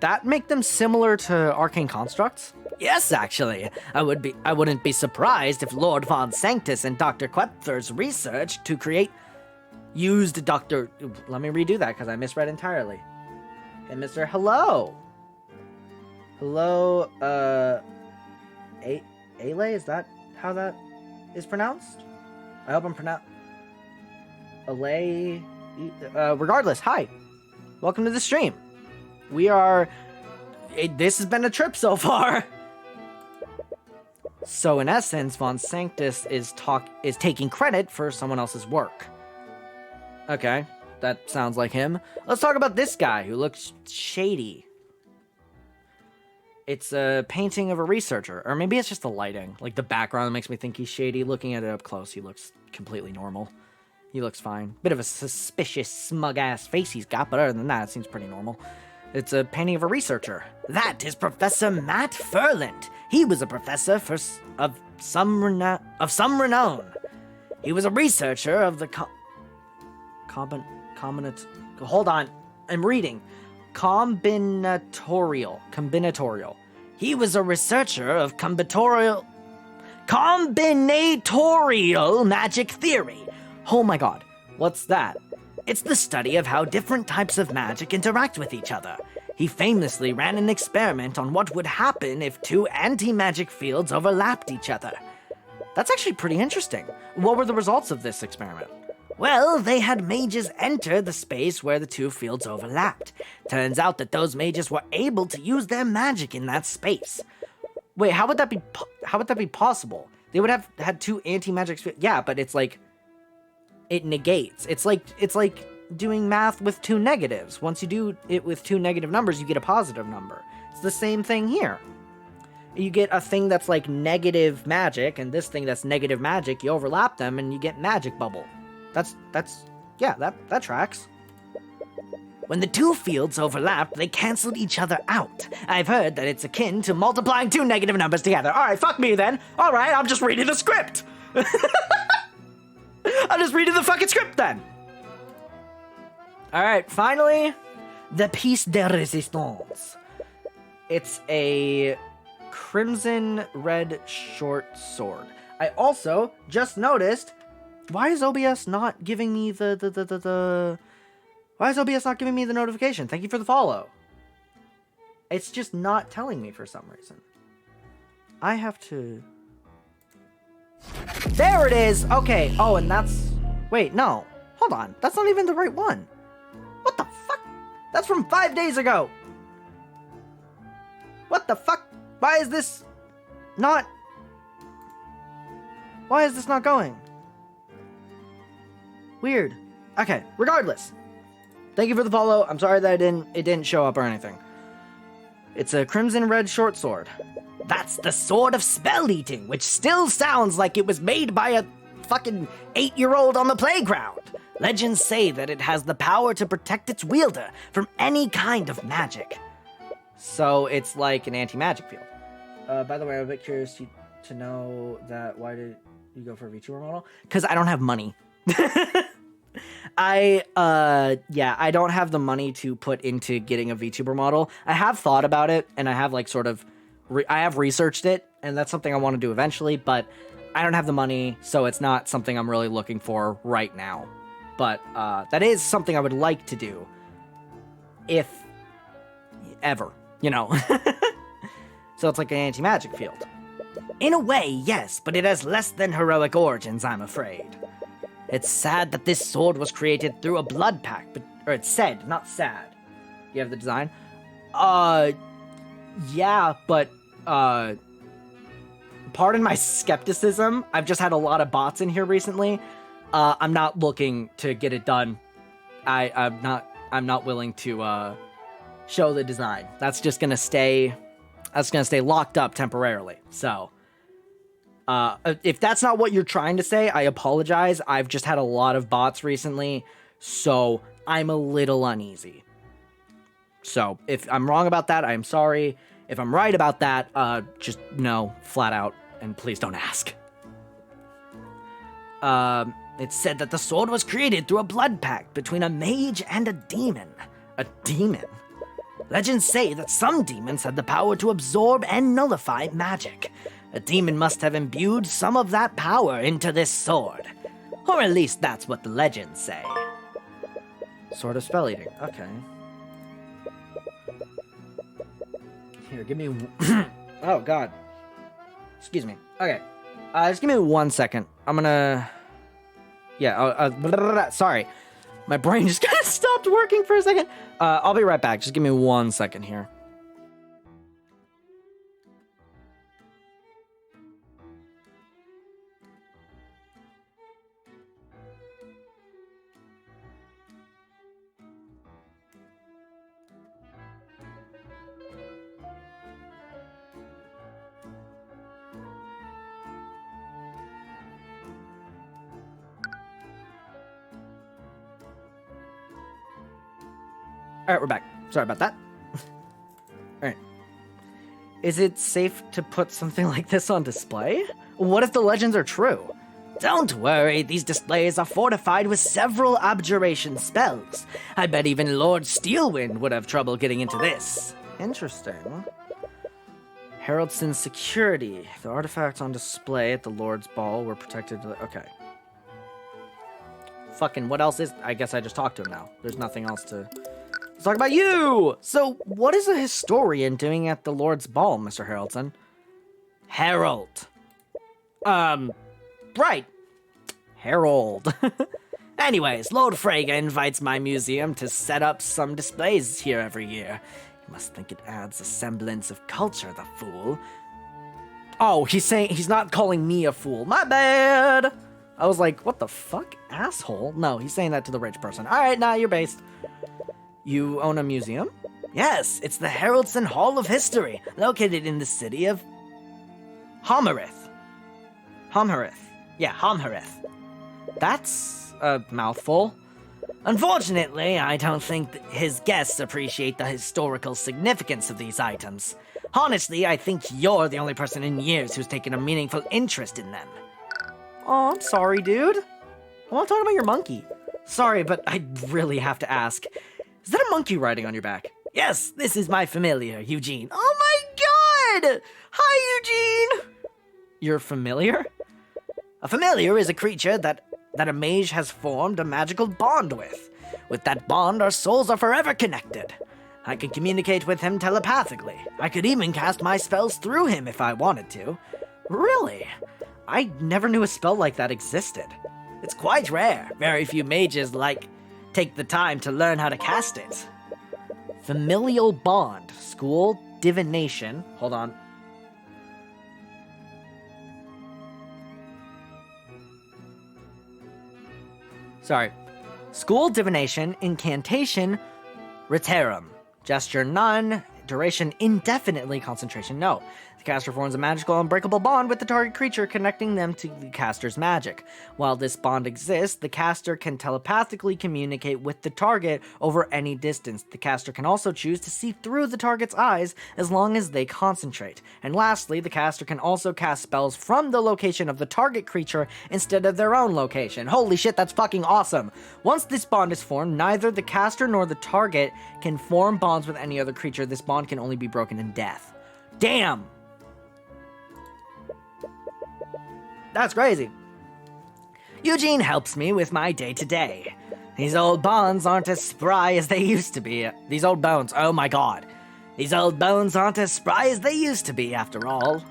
that make them similar to arcane constructs? Yes, actually. I wouldn't be surprised if Lord Von Sanctus and Dr. Quether's research to create Used Dr. Let me redo that because I misread entirely. Hey, Mr. Hello. Hello, Ale, is that how that is pronounced? I hope I'm pronounced. Ale. Regardless, hi. Welcome to the stream. This has been a trip so far. So in essence, Von Sanctus is taking credit for someone else's work. Okay, that sounds like him. Let's talk about this guy who looks shady. It's a painting of a researcher, or maybe it's just the lighting. Like the background makes me think he's shady. Looking at it up close, he looks completely normal. He looks fine. Bit of a suspicious, smug-ass face he's got, but other than that, it seems pretty normal. It's a painting of a researcher. That is Professor Matt Furland. He was a professor of some renown. He was a researcher of the Hold on, I'm reading. Combinatorial. He was a researcher of combinatorial magic theory. Oh my god, what's that? It's the study of how different types of magic interact with each other. He famously ran an experiment on what would happen if two anti-magic fields overlapped each other. That's actually pretty interesting. What were the results of this experiment? Well, they had mages enter the space where the two fields overlapped. Turns out that those mages were able to use their magic in that space. Wait, how would that be possible? They would have had two anti-magic fields. Yeah, but it's like it negates. It's like doing math with two negatives. Once you do it with two negative numbers, you get a positive number. It's the same thing here. You get a thing that's like negative magic and this thing that's negative magic, you overlap them and you get magic bubble. That tracks. When the two fields overlapped, they canceled each other out. I've heard that it's akin to multiplying two negative numbers together. Alright, fuck me then. Alright, I'm just reading the script. I'm just reading the fucking script then. Alright, finally, the piece de resistance. It's a crimson red short sword. I also just noticed, why is OBS not giving me why is OBS not giving me the notification? Thank you for the follow. It's just not telling me for some reason. I have to... There it is! Okay, oh, and that's... Wait, no. Hold on, that's not even the right one. What the fuck? That's from 5 days ago! What the fuck? Why is this not going? Weird. Okay, regardless. Thank you for the follow. I'm sorry that it didn't show up or anything. It's a crimson red short sword. That's the sword of spell eating, which still sounds like it was made by a fucking 8-year-old on the playground. Legends say that it has the power to protect its wielder from any kind of magic. So it's like an anti-magic field. By the way, I'm a bit curious to know that why did you go for a VTuber model? Because I don't have money. I don't have the money to put into getting a VTuber model. I have thought about it, and I have like sort of, I have researched it, and that's something I want to do eventually, but I don't have the money, so it's not something I'm really looking for right now. But that is something I would like to do, if ever, you know. So it's like an anti-magic field. In a way, yes, but it has less than heroic origins, I'm afraid. It's sad that this sword was created through a blood pact, Or it's said, not sad. You have the design? Yeah, but, pardon my skepticism. I've just had a lot of bots in here recently. I'm not looking to get it done. I'm not willing to, show the design. That's gonna stay locked up temporarily. So, if that's not what you're trying to say, I apologize. I've just had a lot of bots recently, so I'm a little uneasy. So, if I'm wrong about that, I'm sorry. If I'm right about that, just no, flat out, and please don't ask. It's said that the sword was created through a blood pact between a mage and a demon. A demon? Legends say that some demons had the power to absorb and nullify magic. A demon must have imbued some of that power into this sword. Or at least that's what the legends say. Sword of spell eating. Okay. Here, give me. Oh God. Excuse me. Okay. Just give me 1 second. I'm gonna. Yeah. Sorry, my brain just kind of stopped working for a second. I'll be right back. Just give me 1 second here. All right, we're back. Sorry about that. All right. Is it safe to put something like this on display? What if the legends are true? Don't worry, these displays are fortified with several abjuration spells. I bet even Lord Steelwind would have trouble getting into this. Interesting. Heraldson's security. The artifacts on display at the Lord's Ball were protected. Okay. Fucking what else is... I guess I just talked to him now. There's nothing else to... Let's talk about you! So, what is a historian doing at the Lord's Ball, Mr. Haraldson? Herald. Right. Herald. Anyways, Lord Frege invites my museum to set up some displays here every year. You must think it adds a semblance of culture, the fool. Oh, he's not calling me a fool. My bad! I was like, what the fuck? Asshole? No, he's saying that to the rich person. Alright, nah, you're based. You own a museum? Yes, it's the Heraldson Hall of History, located in the city of Homerith. Yeah, Homherith. That's a mouthful. Unfortunately, I don't think that his guests appreciate the historical significance of these items. Honestly, I think you're the only person in years who's taken a meaningful interest in them. Oh, I'm sorry, dude. I want to talk about your monkey. Sorry, but I really have to ask. Is that a monkey riding on your back? Yes, this is my familiar, Eugene. Oh my god! Hi, Eugene! You're familiar? A familiar is a creature that a mage has formed a magical bond with. With that bond, our souls are forever connected. I could communicate with him telepathically. I could even cast my spells through him if I wanted to. Really? I never knew a spell like that existed. It's quite rare. Very few mages take the time to learn how to cast it. Familial bond. School divination. Hold on. Sorry. School divination, incantation, reterum. Gesture none, duration indefinitely, concentration no. The caster forms a magical unbreakable bond with the target creature, connecting them to the caster's magic. While this bond exists, the caster can telepathically communicate with the target over any distance. The caster can also choose to see through the target's eyes as long as they concentrate. And lastly, the caster can also cast spells from the location of the target creature instead of their own location. Holy shit, that's fucking awesome! Once this bond is formed, neither the caster nor the target can form bonds with any other creature. This bond can only be broken in death. Damn! That's crazy. Eugene helps me with my day-to-day. These old bonds aren't as spry as they used to be. These old bones, oh my god. These old bones aren't as spry as they used to be, after all.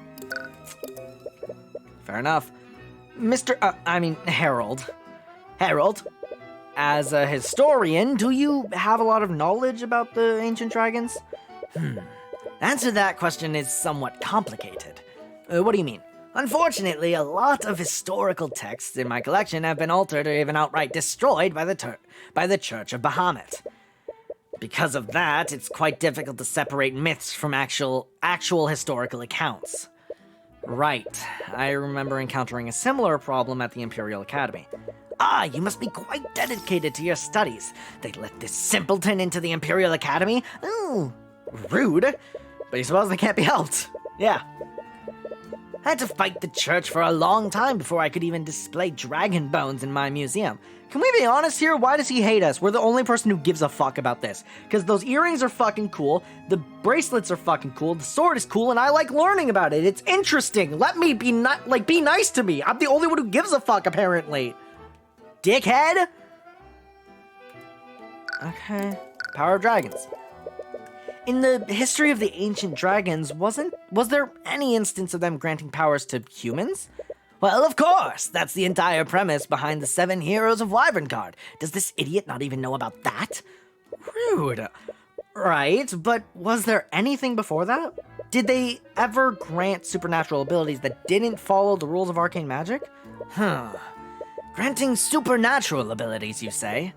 Fair enough. Harold. Harold, as a historian, do you have a lot of knowledge about the ancient dragons? Answer that question is somewhat complicated. What do you mean? Unfortunately, a lot of historical texts in my collection have been altered or even outright destroyed by the Church of Bahamut. Because of that, it's quite difficult to separate myths from actual historical accounts. Right. I remember encountering a similar problem at the Imperial Academy. Ah, you must be quite dedicated to your studies. They let this simpleton into the Imperial Academy? Ooh, rude. But you suppose they can't be helped. Yeah. I had to fight the church for a long time before I could even display dragon bones in my museum. Can we be honest here? Why does he hate us? We're the only person who gives a fuck about this. Because those earrings are fucking cool, the bracelets are fucking cool, the sword is cool, and I like learning about it. It's interesting. Let me be be nice to me. I'm the only one who gives a fuck, apparently. Dickhead? Okay. Power of dragons. In the history of the ancient dragons, was there any instance of them granting powers to humans? Well, of course. That's the entire premise behind the 7 Heroes of Wyverngard. Does this idiot not even know about that? Rude. Right, but was there anything before that? Did they ever grant supernatural abilities that didn't follow the rules of arcane magic? Granting supernatural abilities, you say?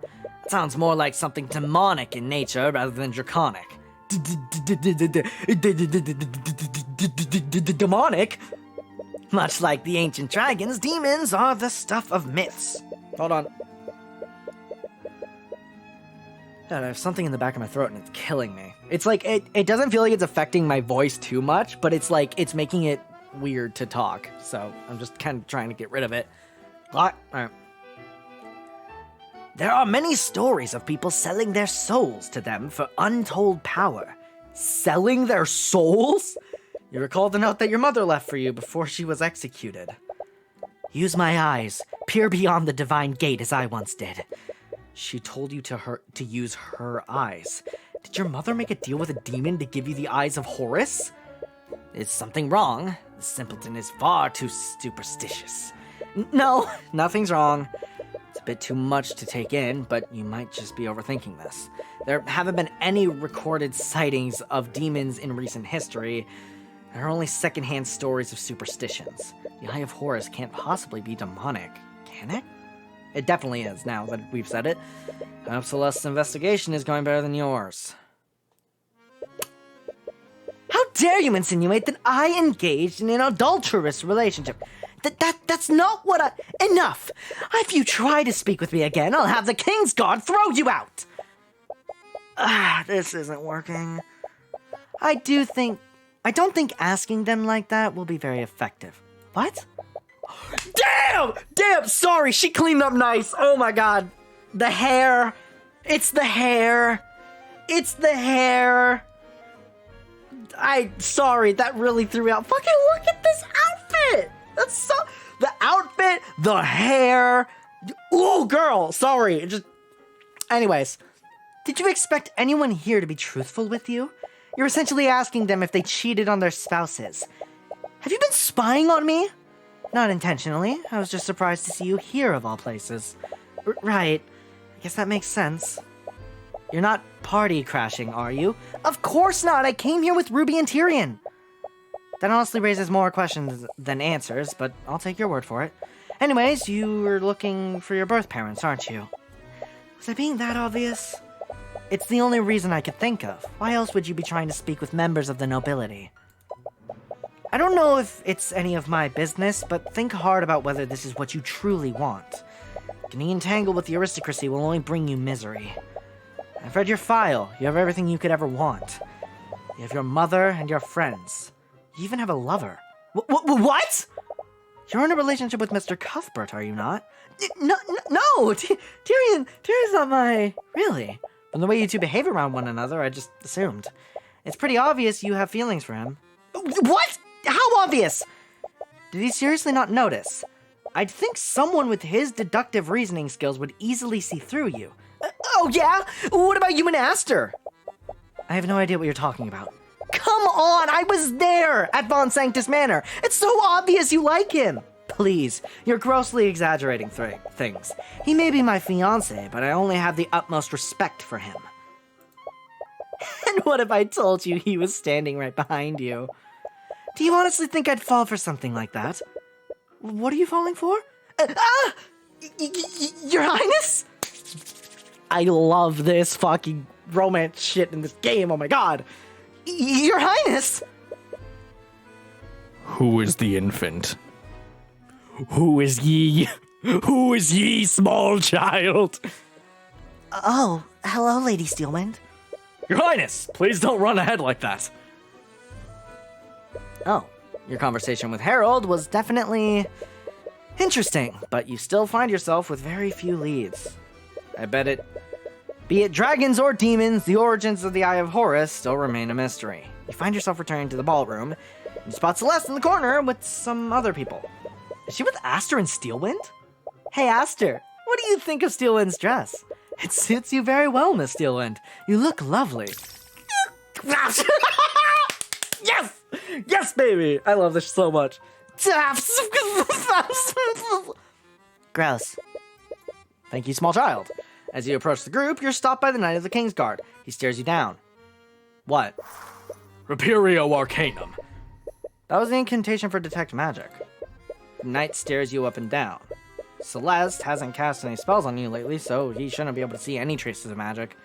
Sounds more like something demonic in nature rather than draconic. Demonic? Much like the ancient dragons, demons are the stuff of myths. Hold on. God, I have something in the back of my throat and it's killing me. It's like, it doesn't feel like it's affecting my voice too much, but it's like, it's making it weird to talk. So I'm just kind of trying to get rid of it. Alright. There are many stories of people selling their souls to them for untold power. Selling their souls? You recall the note that your mother left for you before she was executed. Use my eyes, peer beyond the divine gate as I once did. She told you to use her eyes. Did your mother make a deal with a demon to give you the eyes of Horus? Is something wrong? The simpleton is far too superstitious. No, nothing's wrong. It's a bit too much to take in, but you might just be overthinking this. There haven't been any recorded sightings of demons in recent history. There are only secondhand stories of superstitions. The Eye of Horus can't possibly be demonic, can it? It definitely is, now that we've said it. I hope Celeste's investigation is going better than yours. How dare you insinuate that I engaged in an adulterous relationship? That's not what I... Enough! If you try to speak with me again, I'll have the King's Guard throw you out! This isn't working. I don't think asking them like that will be very effective. What? Damn! Sorry, she cleaned up nice. Oh my god. The hair. It's the hair. Sorry, that really threw me out. Fucking look at this outfit. That's so... The outfit, the hair. Ooh, girl, sorry. Anyways, did you expect anyone here to be truthful with you? You're essentially asking them if they cheated on their spouses. Have you been spying on me? Not intentionally. I was just surprised to see you here, of all places. Right. I guess that makes sense. You're not party crashing, are you? Of course not! I came here with Ruby and Tyrion! That honestly raises more questions than answers, but I'll take your word for it. Anyways, you were looking for your birth parents, aren't you? Was I being that obvious? It's the only reason I could think of. Why else would you be trying to speak with members of the nobility? I don't know if it's any of my business, but think hard about whether this is what you truly want. Getting entangled with the aristocracy will only bring you misery. I've read your file. You have everything you could ever want. You have your mother and your friends. You even have a lover. What? You're in a relationship with Mr. Cuthbert, are you not? No! Tyrion's not my... Really? From the way you two behave around one another, I just assumed. It's pretty obvious you have feelings for him. What? How obvious? Did he seriously not notice? I'd think someone with his deductive reasoning skills would easily see through you. Oh yeah? What about you and Aster? I have no idea what you're talking about. Come on, I was there at Von Sanctus Manor. It's so obvious you like him. Please, you're grossly exaggerating things. He may be my fiancé, but I only have the utmost respect for him. And what if I told you he was standing right behind you? Do you honestly think I'd fall for something like that? What are you falling for? Your Highness? I love this fucking romance shit in this game, oh my god. Your Highness? Who is the infant? Who is ye? Who is ye, small child? Oh, hello, Lady Steelwind. Your Highness, please don't run ahead like that. Oh, Your conversation with Harold was definitely interesting, but you still find yourself with very few leads. Be it dragons or demons, the origins of the Eye of Horus still remain a mystery. You find yourself returning to the ballroom, and you spot Celeste in the corner with some other people. Is she with Aster and Steelwind? Hey, Aster, what do you think of Steelwind's dress? It suits you very well, Miss Steelwind. You look lovely. Yes! Yes, baby! I love this so much. Gross. Thank you, small child. As you approach the group, you're stopped by the Knight of the Kingsguard. He stares you down. What? Reperio Arcanum. That was the incantation for detect magic. The knight stares you up and down. Celeste hasn't cast any spells on you lately, so he shouldn't be able to see any traces of magic.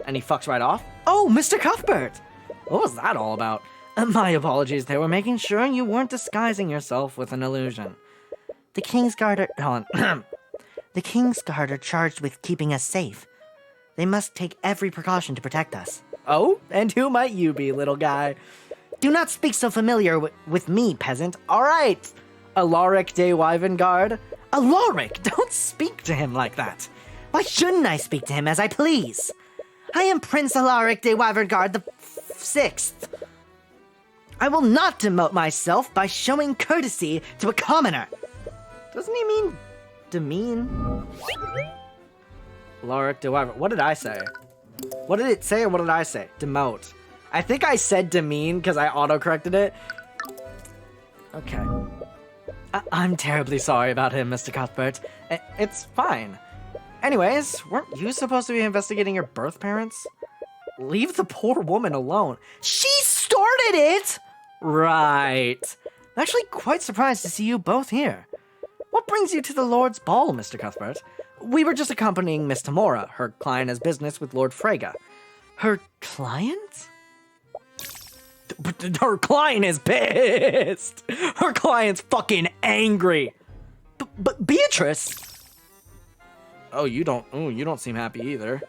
And he fucks right off? Oh, Mr. Cuthbert! What was that all about? My apologies, they were making sure you weren't disguising yourself with an illusion. The Kingsguard are... The Kingsguard are charged with keeping us safe. They must take every precaution to protect us. Oh? And who might you be, little guy? Do not speak so familiar with me, peasant. All right. Alaric de Wyvengard. Alaric! Don't speak to him like that. Why shouldn't I speak to him as I please? I am Prince Alaric de Wyvengard the Sixth. I will not demote myself by showing courtesy to a commoner. Doesn't he mean demean? Alaric de Wyvengard. What did I say? What did it say or what did I say? Demote. I think I said demean because I auto-corrected it. Okay. I'm terribly sorry about him, Mr. Cuthbert. It's fine. Anyways, weren't you supposed to be investigating your birth parents? Leave the poor woman alone. She started it! Right. I'm actually quite surprised to see you both here. What brings you to the Lord's Ball, Mr. Cuthbert? We were just accompanying Miss Tamora. Her client has business with Lord Frege. Her client? But her client is pissed. Her client's fucking angry. But Beatrice. Oh, you don't seem happy either.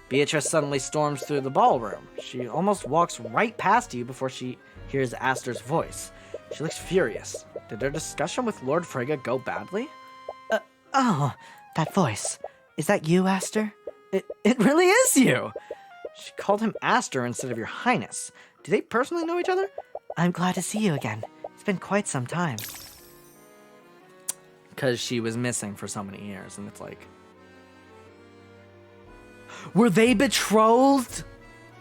Beatrice suddenly storms through the ballroom. She almost walks right past you before she hears Aster's voice. She looks furious. Did their discussion with Lord Frege go badly? Oh, that voice. Is that you, Aster? It really is you. She called him Aster instead of your highness. Do they personally know each other? I'm glad to see you again. It's been quite some time. Because she was missing for so many years, and it's like... Were they betrothed?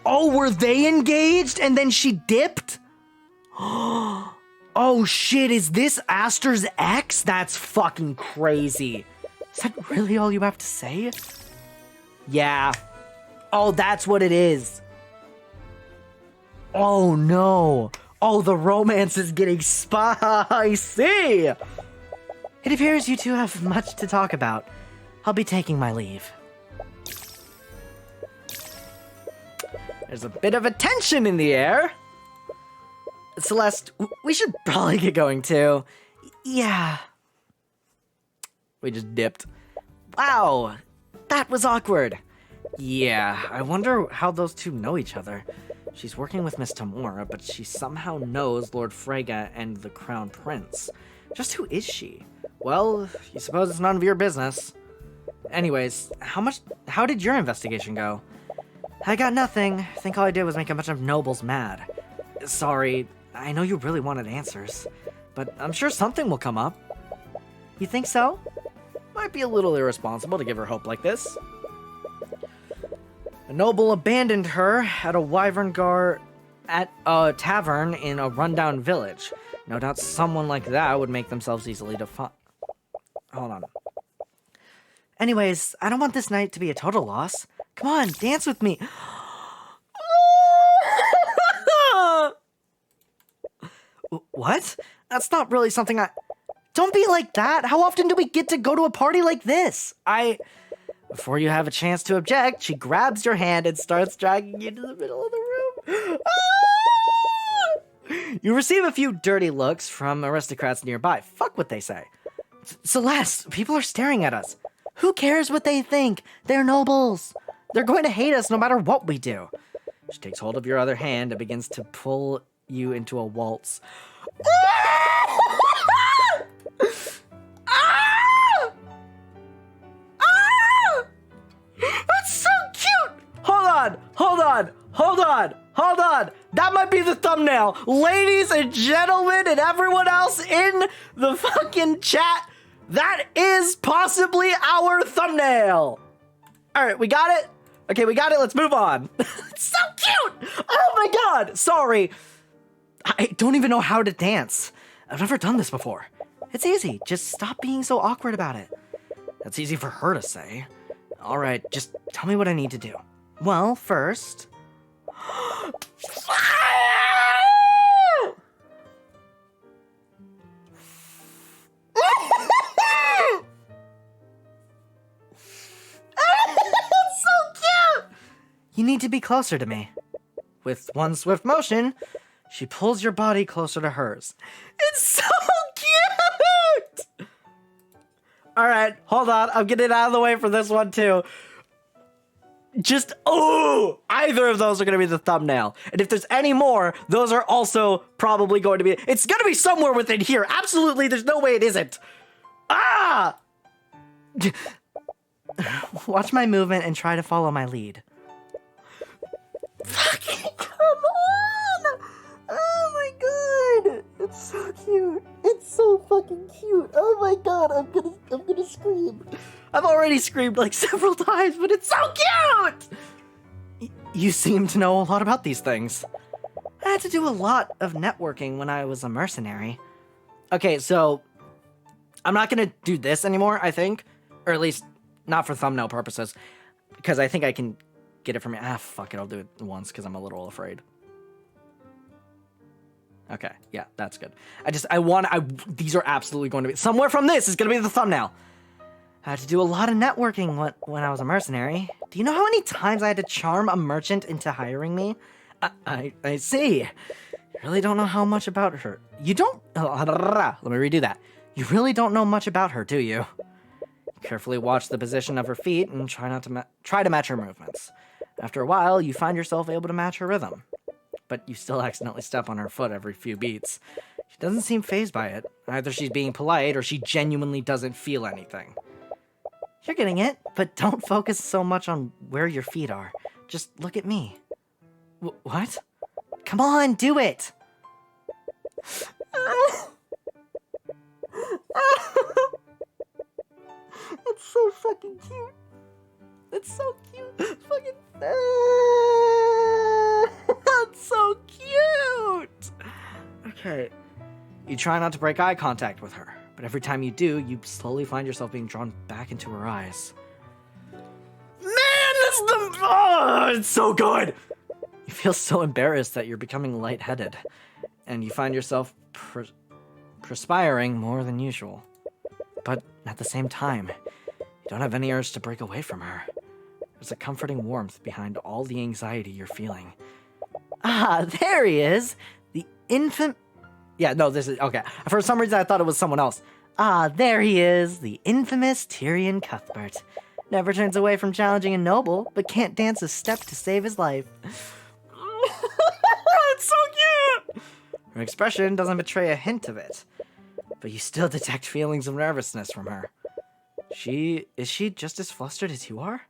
Oh, were they engaged and then she dipped? Oh shit, is this Aster's ex? That's fucking crazy. Is that really all you have to say? Yeah. Oh, that's what it is. Oh no. Oh, the romance is getting spicy. It appears you two have much to talk about. I'll be taking my leave. There's a bit of a tension in the air. Celeste, we should probably get going too. Yeah. We just dipped. Wow, that was awkward. Yeah, I wonder how those two know each other. She's working with Miss Tamora, but she somehow knows Lord Frege and the Crown Prince. Just who is she? Well, you suppose it's none of your business. Anyways, how did your investigation go? I got nothing. I think all I did was make a bunch of nobles mad. Sorry, I know you really wanted answers, but I'm sure something will come up. You think so? Might be a little irresponsible to give her hope like this. A noble abandoned her at a tavern in a rundown village. No doubt someone like that would make themselves easily defined. Hold on. Anyways, I don't want this night to be a total loss. Come on, dance with me. What? That's not really something I... Don't be like that. How often do we get to go to a party like this? Before you have a chance to object, she grabs your hand and starts dragging you to the middle of the room. You receive a few dirty looks from aristocrats nearby. Fuck what they say. Celeste, people are staring at us. Who cares what they think? They're nobles. They're going to hate us no matter what we do. She takes hold of your other hand and begins to pull you into a waltz. That's so cute! Hold on! That might be the thumbnail. Ladies and gentlemen and everyone else in the fucking chat, that is possibly our thumbnail. All right, we got it? Okay, we got it. Let's move on. It's so cute! Oh my god! Sorry. I don't even know how to dance. I've never done this before. It's easy. Just stop being so awkward about it. That's easy for her to say. All right, just tell me what I need to do. Well, first... You need to be closer to me. With one swift motion, she pulls your body closer to hers. It's so cute! All right, hold on. I'm getting out of the way for this one too. Just, oh, either of those are going to be the thumbnail. And if there's any more, those are also probably going to be, it's going to be somewhere within here. Absolutely, there's no way it isn't. Ah! Watch my movement and try to follow my lead. Fucking come on! Oh my god! It's so cute. It's so fucking cute. Oh my god, I'm gonna scream. I've already screamed like several times, but it's so cute! You seem to know a lot about these things. I had to do a lot of networking when I was a mercenary. Okay, so I'm not gonna do this anymore, I think. Or at least not for thumbnail purposes. Because I think I can get it from me. Ah, fuck it, I'll do it once because I'm a little afraid. Okay, yeah, that's good. These are absolutely going to be, somewhere from this is going to be the thumbnail. I had to do a lot of networking when I was a mercenary. Do you know how many times I had to charm a merchant into hiring me? I see. You really don't know how much about her. You don't, let me redo that. You really don't know much about her, do you? Carefully watch the position of her feet and try to match her movements. After a while, you find yourself able to match her rhythm. But you still accidentally step on her foot every few beats. She doesn't seem fazed by it. Either she's being polite or she genuinely doesn't feel anything. You're getting it, but don't focus so much on where your feet are. Just look at me. What? Come on, do it! It's so fucking cute. It's so cute. Fucking. That's so cute. Okay. You try not to break eye contact with her, but every time you do, you slowly find yourself being drawn back into her eyes. Man, that's the. Oh, it's so good. You feel so embarrassed that you're becoming lightheaded, and you find yourself perspiring more than usual. But at the same time, you don't have any urge to break away from her. There's a comforting warmth behind all the anxiety you're feeling. Ah, there he is! The infant... Yeah, no, this is... Okay. For some reason, I thought it was someone else. Ah, there he is, the infamous Tyrion Cuthbert. Never turns away from challenging a noble, but can't dance a step to save his life. It's so cute! Her expression doesn't betray a hint of it, but you still detect feelings of nervousness from her. Is she just as flustered as you are?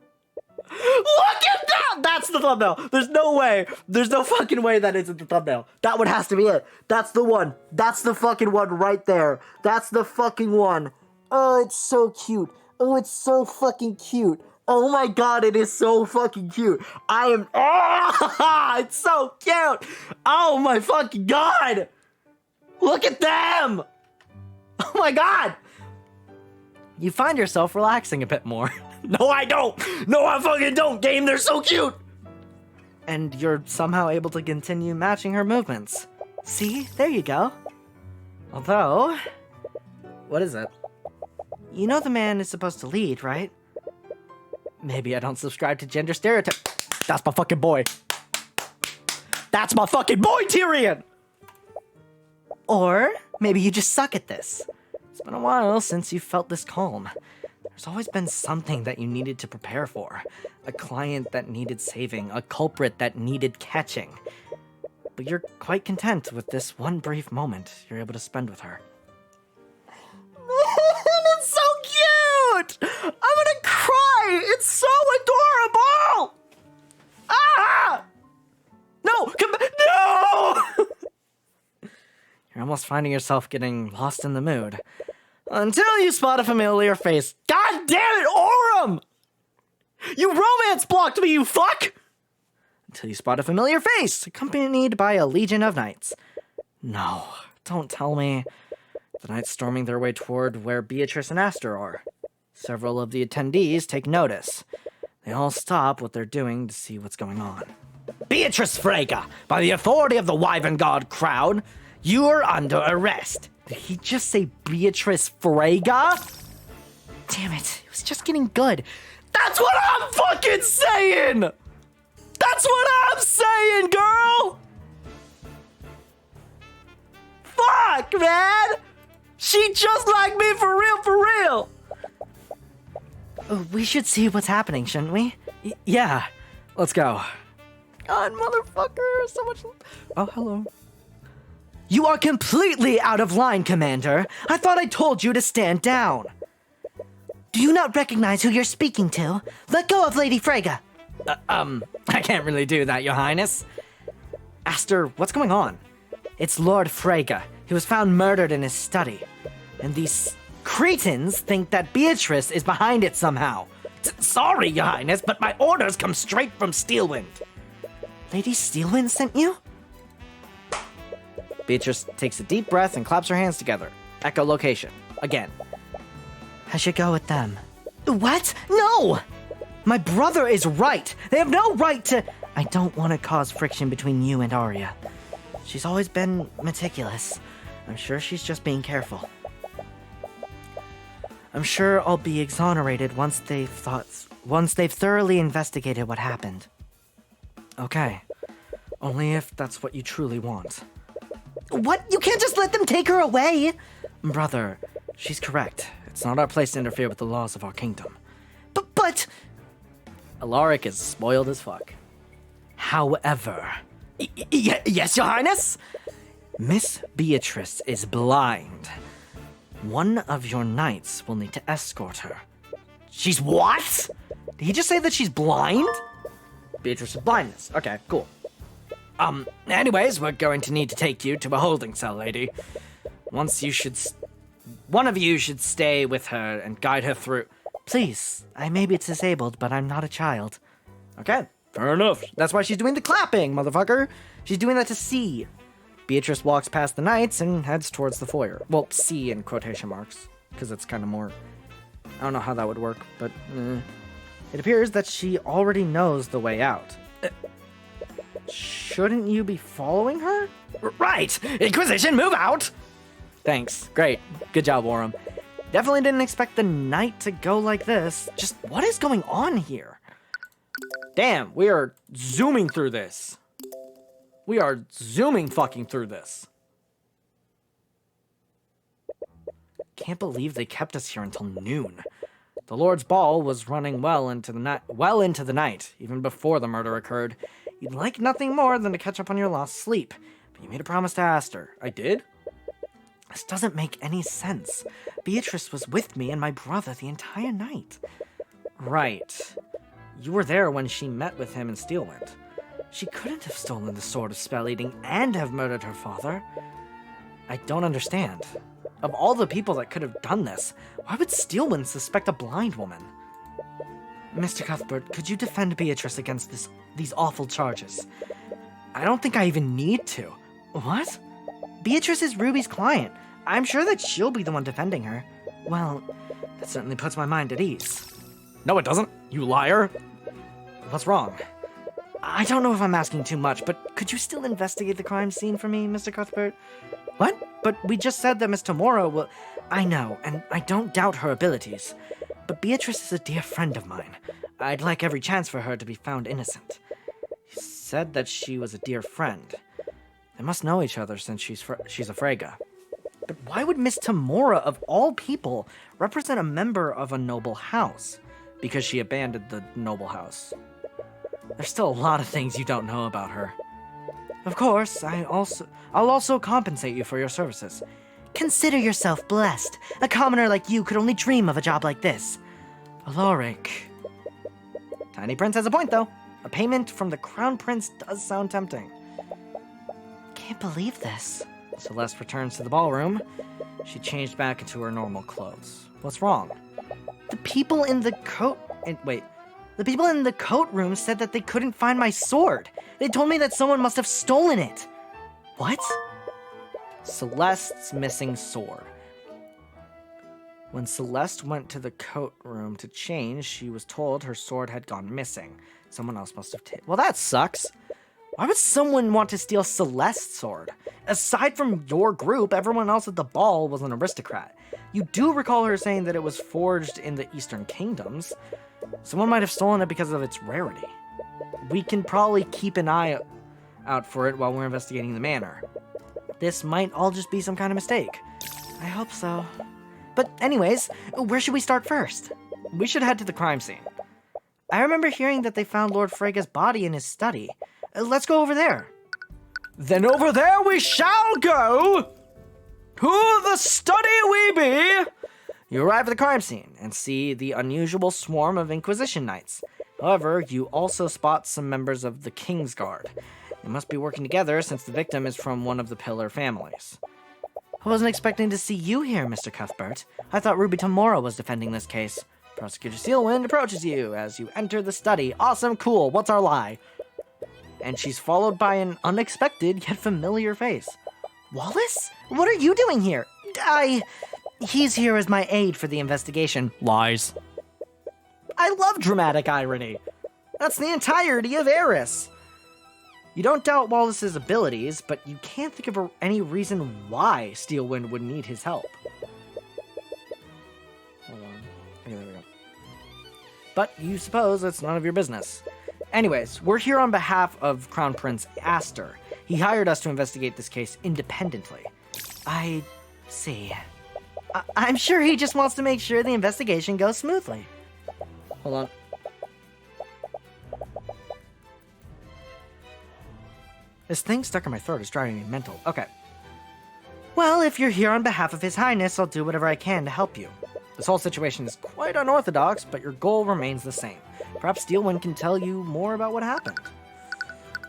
Look at that! That's the thumbnail. There's no way. There's no fucking way that isn't the thumbnail. That one has to be it. That's the one. That's the fucking one right there. That's the fucking one. Oh, it's so cute. Oh, it's so fucking cute. Oh my god, it is so fucking cute. It's so cute. Oh my fucking god. Look at them. Oh my god. You find yourself relaxing a bit more. No, I don't. No, I fucking don't. Game, they're so cute. And you're somehow able to continue matching her movements. See? There you go. Although... What is it? You know the man is supposed to lead, right? Maybe I don't subscribe to gender stereotypes. That's my fucking boy. That's my fucking boy, Tyrion! Or maybe you just suck at this. It's been a while since you felt this calm. There's always been something that you needed to prepare for. A client that needed saving, a culprit that needed catching. but you're quite content with this one brief moment you're able to spend with her. It's so cute! I'm gonna cry! It's so adorable! Ah! No! Come back! No! You're almost finding yourself getting lost in the mood. Until you spot a familiar face. God damn it, Orem! You romance blocked me, you fuck! Until you spot a familiar face, accompanied by a legion of knights. No, don't tell me. The knights storming their way toward where Beatrice and Aster are. Several of the attendees take notice. They all stop what they're doing to see what's going on. Beatrice Frege, by the authority of the Wyvern God crowd, you are under arrest. Did he just say Beatrice Frege? Damn it, it was just getting good. That's what I'm fucking saying! That's what I'm saying, girl! Fuck, man! She just like me for real, for real! We should see what's happening, shouldn't we? Yeah, let's go. God, motherfucker, so much... Oh, hello. You are completely out of line, Commander. I thought I told you to stand down. Do you not recognize who you're speaking to? Let go of Lady Frege. I can't really do that, Your Highness. Aster, what's going on? It's Lord Frege. He was found murdered in his study. And these cretins think that Beatrice is behind it somehow. Sorry, Your Highness, but my orders come straight from Steelwind. Lady Steelwind sent you? Beatrice takes a deep breath and claps her hands together. Echolocation. Again. I should go with them. What? No! My brother is right. They have no right to... I don't want to cause friction between you and Arya. She's always been meticulous. I'm sure she's just being careful. I'm sure I'll be exonerated once they've thoroughly investigated what happened. Okay. Only if that's what you truly want. What? You can't just let them take her away! Brother, she's correct. It's not our place to interfere with the laws of our kingdom. But... Alaric is spoiled as fuck. However... Yes, Your Highness? Miss Beatrice is blind. One of your knights will need to escort her. She's what? Did he just say that she's blind? Beatrice's blindness. Okay, cool. Anyways, we're going to need to take you to a holding cell, lady. One of you should stay with her and guide her through. Please, I may be disabled, but I'm not a child. Okay, fair enough. That's why she's doing the clapping, motherfucker. She's doing that to see. Beatrice walks past the knights and heads towards the foyer. Well, see in quotation marks, because it's kind of more... I don't know how that would work, but... It appears that she already knows the way out. Shouldn't you be following her? Right! Inquisition, move out! Thanks. Great. Good job, Orem. Definitely didn't expect the night to go like this. Just what is going on here? Damn, we are zooming through this. We are zooming fucking through this. Can't believe they kept us here until noon. The Lord's Ball was running well into the night, even before the murder occurred. You'd like nothing more than to catch up on your lost sleep, but you made a promise to Aster. I did? This doesn't make any sense. Beatrice was with me and my brother the entire night. Right. You were there when she met with him in Steelwind. She couldn't have stolen the Sword of Spell Eating and have murdered her father. I don't understand. Of all the people that could have done this, why would Steelwind suspect a blind woman? Mr. Cuthbert, could you defend Beatrice against these awful charges? I don't think I even need to. What? Beatrice is Ruby's client. I'm sure that she'll be the one defending her. Well, that certainly puts my mind at ease. No, it doesn't, you liar. What's wrong? I don't know if I'm asking too much, but could you still investigate the crime scene for me, Mr. Cuthbert? What? But we just said that Miss Tamora will... I know, and I don't doubt her abilities. But Beatrice is a dear friend of mine. I'd like every chance for her to be found innocent. He said that she was a dear friend. They must know each other since she's a Frege. But why would Miss Tamora, of all people, represent a member of a noble house? Because she abandoned the noble house. There's still a lot of things you don't know about her. Of course, I'll also compensate you for your services. Consider yourself blessed. A commoner like you could only dream of a job like this. Alaric. Tiny Prince has a point, though. A payment from the Crown Prince does sound tempting. Can't believe this. Celeste returns to the ballroom. She changed back into her normal clothes. What's wrong? The people in the coat room said that they couldn't find my sword. They told me that someone must have stolen it. What? Celeste's missing sword. When Celeste went to the coat room to change, she was told her sword had gone missing. Someone else must have well, that sucks. Why would someone want to steal Celeste's sword? Aside from your group, everyone else at the ball was an aristocrat. You do recall her saying that it was forged in the Eastern Kingdoms. Someone might have stolen it because of its rarity. We can probably keep an eye out for it while we're investigating the manor. This might all just be some kind of mistake. I hope so. But anyways, where should we start first? We should head to the crime scene. I remember hearing that they found Lord Frega's body in his study. Let's go over there. Then over there we shall go! To the study we be! You arrive at the crime scene and see the unusual swarm of Inquisition Knights. However, you also spot some members of the King's Guard. They must be working together since the victim is from one of the Pillar families. I wasn't expecting to see you here, Mr. Cuthbert. I thought Ruby Tamora was defending this case. Prosecutor Steelwind approaches you as you enter the study. Awesome, cool, what's our lie? And she's followed by an unexpected yet familiar face. Wallace? What are you doing here? He's here as my aide for the investigation. Lies. I love dramatic irony. That's the entirety of Eris. You don't doubt Wallace's abilities, but you can't think of any reason why Steelwind would need his help. Hold on. Okay, there we go. But you suppose it's none of your business. Anyways, we're here on behalf of Crown Prince Aster. He hired us to investigate this case independently. I see. I'm sure he just wants to make sure the investigation goes smoothly. Hold on. This thing stuck in my throat is driving me mental. Okay. Well, if you're here on behalf of His Highness, I'll do whatever I can to help you. This whole situation is quite unorthodox, but your goal remains the same. Perhaps Steelwind can tell you more about what happened.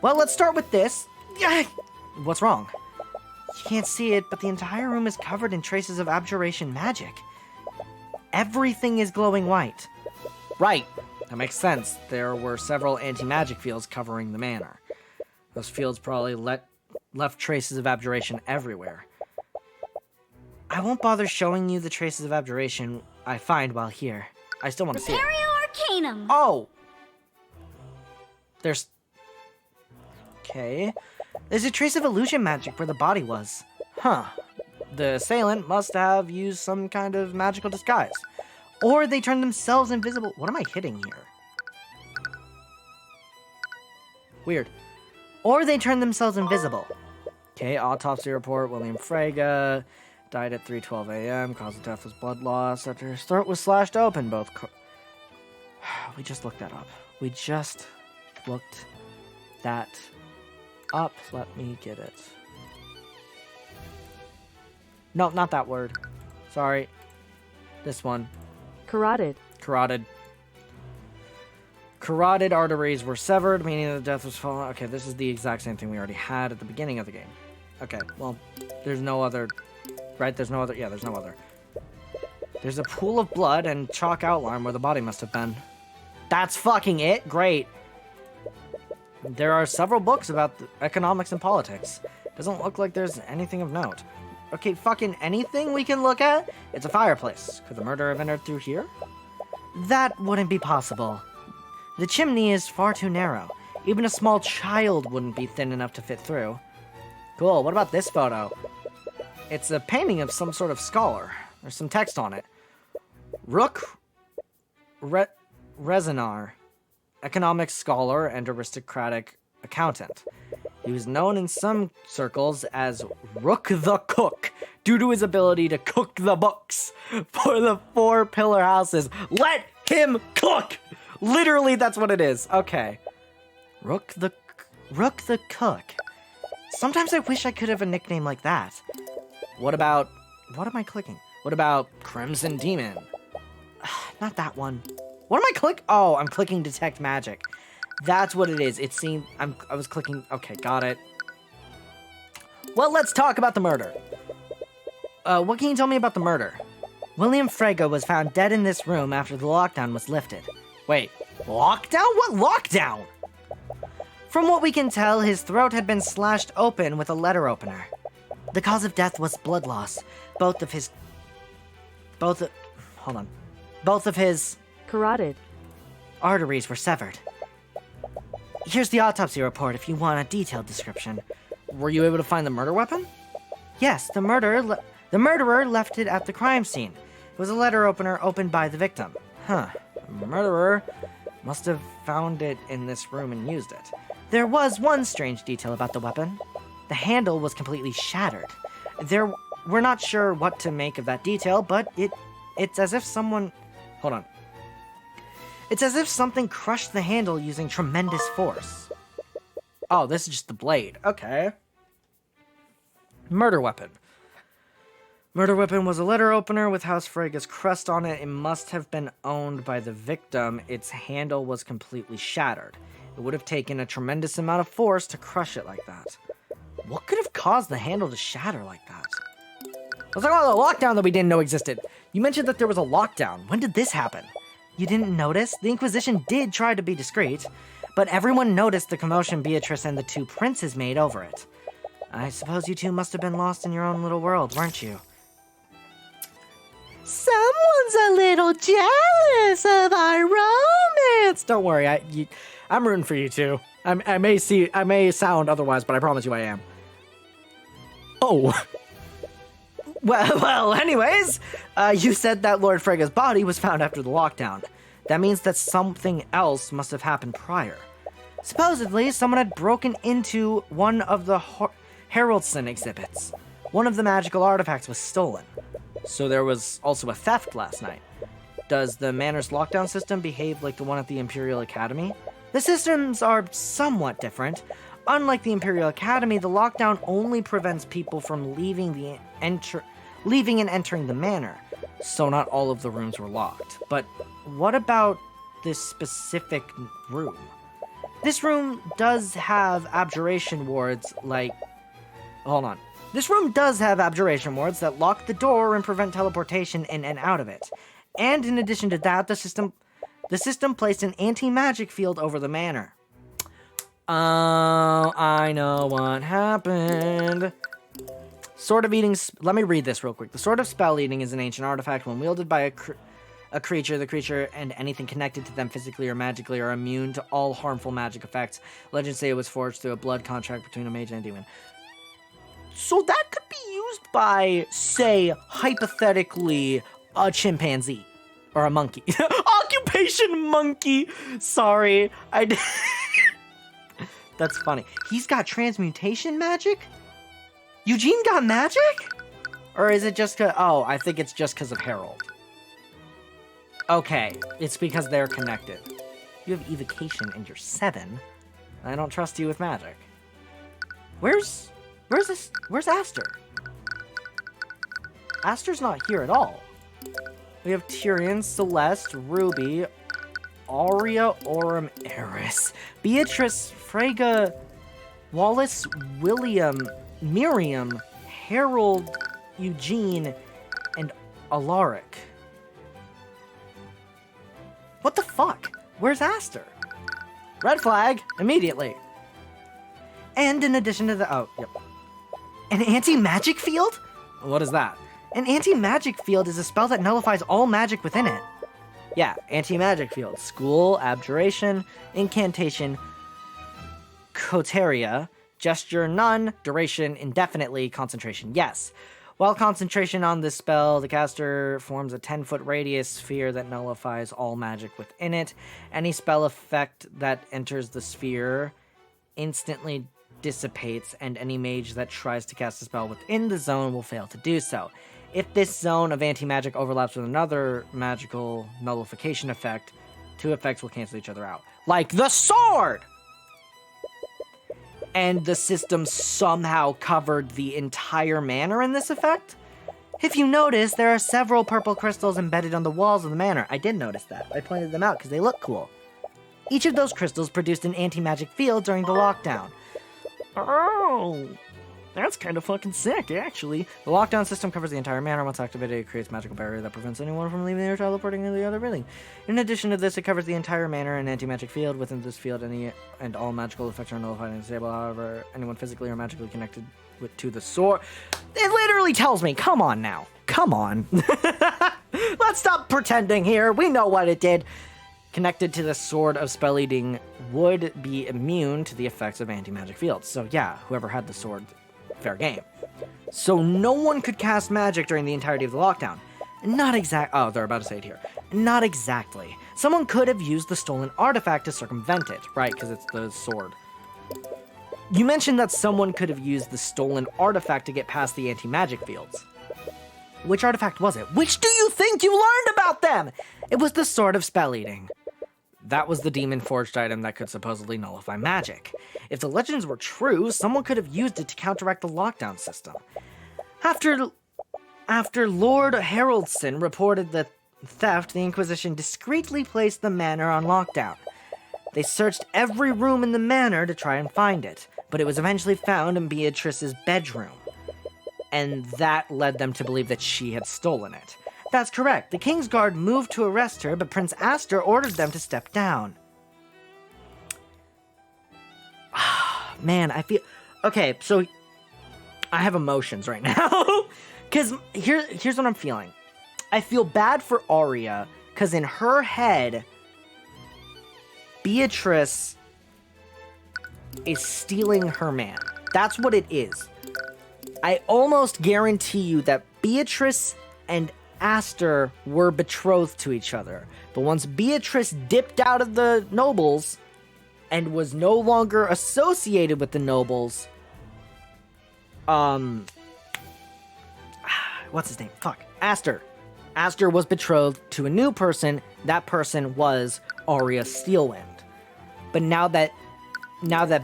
Well, let's start with this. What's wrong? You can't see it, but the entire room is covered in traces of abjuration magic. Everything is glowing white. Right. That makes sense. There were several anti-magic fields covering the manor. Those fields probably left traces of abjuration everywhere. I won't bother showing you the traces of abjuration I find while here. I still want to see it. Arcanum. Oh! There's... Okay. There's a trace of illusion magic where the body was. Huh. The assailant must have used some kind of magical disguise. Or they turned themselves invisible. What am I hitting here? Weird. Or they turned themselves invisible. Okay, autopsy report, William Frega. Died at 3:12 a.m. Cause of death was blood loss. After his throat was slashed open, we just looked that up. We just looked that up. Let me get it. No, not that word. Sorry. This one. Carotid. Carotid. Carotid arteries were severed, meaning the death was fallen. Okay, this is the exact same thing we already had at the beginning of the game. Okay, well, there's no other... Right, there's no other... Yeah, there's no other. There's a pool of blood and chalk outline where the body must have been. That's fucking it? Great. There are several books about economics and politics. Doesn't look like there's anything of note. Okay, fucking anything we can look at? It's a fireplace. Could the murderer have entered through here? That wouldn't be possible. The chimney is far too narrow. Even a small child wouldn't be thin enough to fit through. Cool, what about this photo? It's a painting of some sort of scholar. There's some text on it. Rook Rezinar, economics scholar and aristocratic accountant. He was known in some circles as Rook the Cook, due to his ability to cook the books for the 4 pillar houses. Let him cook! Literally, that's what it is. Okay. Rook the Cook. Sometimes I wish I could have a nickname like that. What about... What am I clicking? What about Crimson Demon? Not that one. What am I clicking? Oh, I'm clicking Detect Magic. That's what it is. It seemed... I was clicking... Okay, got it. Well, let's talk about the murder. What can you tell me about the murder? William Frege was found dead in this room after the lockdown was lifted. Wait, lockdown? What lockdown? From what we can tell, his throat had been slashed open with a letter opener. The cause of death was blood loss. Both of his... Both of his... Carotid. arteries were severed. Here's the autopsy report if you want a detailed description. Were you able to find the murder weapon? Yes, the murderer left it at the crime scene. It was a letter opener opened by the victim. Huh. The murderer must have found it in this room and used it. There was one strange detail about the weapon. The handle was completely shattered. We're not sure what to make of that detail, but it's as if someone... Hold on. It's as if something crushed the handle using tremendous force. Oh, this is just the blade. Okay. Murder weapon. Murder weapon was a letter opener with House Frege's crest on it. It must have been owned by the victim. Its handle was completely shattered. It would have taken a tremendous amount of force to crush it like that. What could have caused the handle to shatter like that? Let's talk about the lockdown that we didn't know existed. You mentioned that there was a lockdown. When did this happen? You didn't notice? The Inquisition did try to be discreet, but everyone noticed the commotion Beatrice and the two princes made over it. I suppose you two must have been lost in your own little world, weren't you? Someone's a little jealous of our romance. Don't worry, I'm rooting for you two. I may sound otherwise, but I promise you I am. Oh. Well, anyways, you said that Lord Frege's body was found after the lockdown. That means that something else must have happened prior. Supposedly, someone had broken into one of the Haraldson exhibits. One of the magical artifacts was stolen. So there was also a theft last night. Does the Manor's lockdown system behave like the one at the Imperial Academy? The systems are somewhat different. Unlike the Imperial Academy, the lockdown only prevents people from leaving and entering the manor, so not all of the rooms were locked. But what about this specific room? This room does have abjuration wards like... Hold on. This room does have abjuration wards that lock the door and prevent teleportation in and out of it. And in addition to that, the system placed an anti-magic field over the manor. Oh, I know what happened. Sword of Eating... Let me read this real quick. The Sword of Spell Eating is an ancient artifact. When wielded by a creature, the creature and anything connected to them physically or magically are immune to all harmful magic effects. Legends say it was forged through a blood contract between a mage and a demon. So that could be used by, say, hypothetically, a chimpanzee. Or a monkey. Occupation monkey! Sorry. That's funny. He's got transmutation magic? Eugene got magic? Or is it just because... Oh, I think it's just because of Harold. Okay, it's because they're connected. You have evocation and you're 7. I don't trust you with magic. Where's Aster? Aster's not here at all. We have Tyrion, Celeste, Ruby, Aurea, Aurum, Eris, Beatrice, Frege, Wallace, William, Miriam, Harold, Eugene, and Alaric. What the fuck? Where's Aster? Red flag, immediately. And in addition to the... Oh, yep. An anti-magic field? What is that? An anti-magic field is a spell that nullifies all magic within it. Yeah, anti-magic field. School, abjuration, incantation, coteria, gesture, none, duration, indefinitely, concentration, yes. While concentration on this spell, the caster forms a 10-foot radius sphere that nullifies all magic within it. Any spell effect that enters the sphere instantly dissipates, and any mage that tries to cast a spell within the zone will fail to do so. If this zone of anti-magic overlaps with another magical nullification effect, 2 effects will cancel each other out. Like the sword! and the system somehow covered the entire manor in this effect. If you notice, there are several purple crystals embedded on the walls of the manor. I did notice that. I pointed them out because they look cool. Each of those crystals produced an anti-magic field during the lockdown. Oh, that's kind of fucking sick, actually. The lockdown system covers the entire manor. Once activated, it creates a magical barrier that prevents anyone from leaving or teleporting to the other building. In addition to this, it covers the entire manor and anti-magic field. Within this field, any and all magical effects are nullified and stable. However, anyone physically or magically connected to the sword... It literally tells me, come on now. Come on. Let's stop pretending here. We know what it did. Connected to the sword of spell eating would be immune to the effects of anti-magic fields. So yeah, whoever had the sword... fair game. So no one could cast magic during the entirety of the lockdown. Oh, they're about to say it here. Not exactly. Someone could have used the stolen artifact to circumvent it, right? Because it's the sword. You mentioned that someone could have used the stolen artifact to get past the anti-magic fields. Which artifact was it? Which do you think you learned about them? It was the Sword of Spell Eating. That was the demon-forged item that could supposedly nullify magic. If the legends were true, someone could have used it to counteract the lockdown system. After Lord Haraldson reported the theft, the Inquisition discreetly placed the manor on lockdown. They searched every room in the manor to try and find it, but it was eventually found in Beatrice's bedroom. And that led them to believe that she had stolen it. That's correct. The King's Guard moved to arrest her, but Prince Aster ordered them to step down. Man, I feel... Okay, so I have emotions right now. Because here's what I'm feeling. I feel bad for Arya, because in her head, Beatrice is stealing her man. That's what it is. I almost guarantee you that Beatrice and Aster were betrothed to each other. But once Beatrice dipped out of the nobles and was no longer associated with the nobles, what's his name? Fuck. Aster. Aster was betrothed to a new person. That person was Arya Steelwind. But now that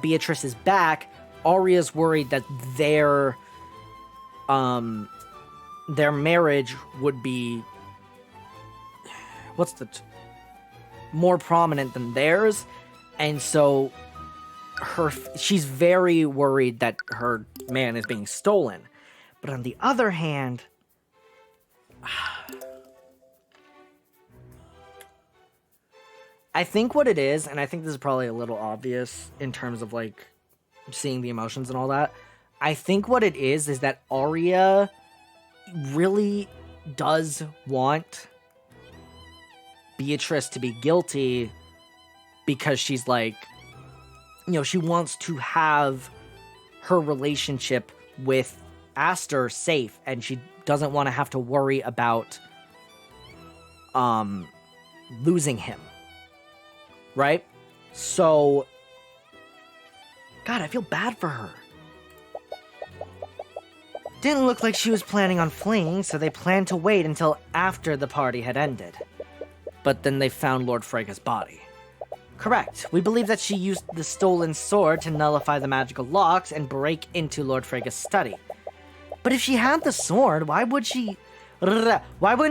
Beatrice is back, Arya's worried that their marriage would be more prominent than theirs, and so she's very worried that her man is being stolen. But on the other hand, I think what it is, and I think this is probably a little obvious in terms of like seeing the emotions and all that, I think what it is that Arya really does want Beatrice to be guilty because she's like, she wants to have her relationship with Aster safe, and she doesn't want to have to worry about losing him. Right? So, God, I feel bad for her. Didn't look like she was planning on fleeing, so they planned to wait until after the party had ended. But then they found Lord Frega's body. Correct. We believe that she used the stolen sword to nullify the magical locks and break into Lord Frega's study. But if she had the sword, why wouldn't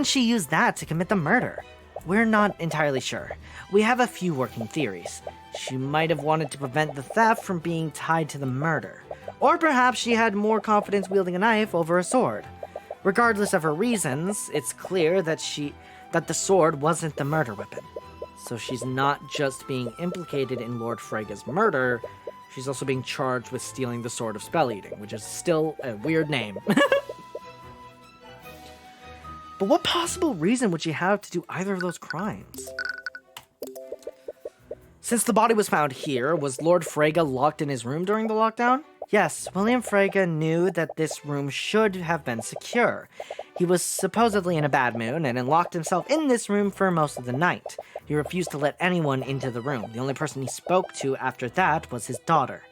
she use that to commit the murder? We're not entirely sure. We have a few working theories. She might have wanted to prevent the theft from being tied to the murder. Or perhaps she had more confidence wielding a knife over a sword. Regardless of her reasons, it's clear that the sword wasn't the murder weapon. So she's not just being implicated in Lord Frega's murder, she's also being charged with stealing the Sword of Spell Eating, which is still a weird name. But what possible reason would she have to do either of those crimes? Since the body was found here, was Lord Frega locked in his room during the lockdown? Yes, William Frega knew that this room should have been secure. He was supposedly in a bad mood and locked himself in this room for most of the night. He refused to let anyone into the room. The only person he spoke to after that was his daughter.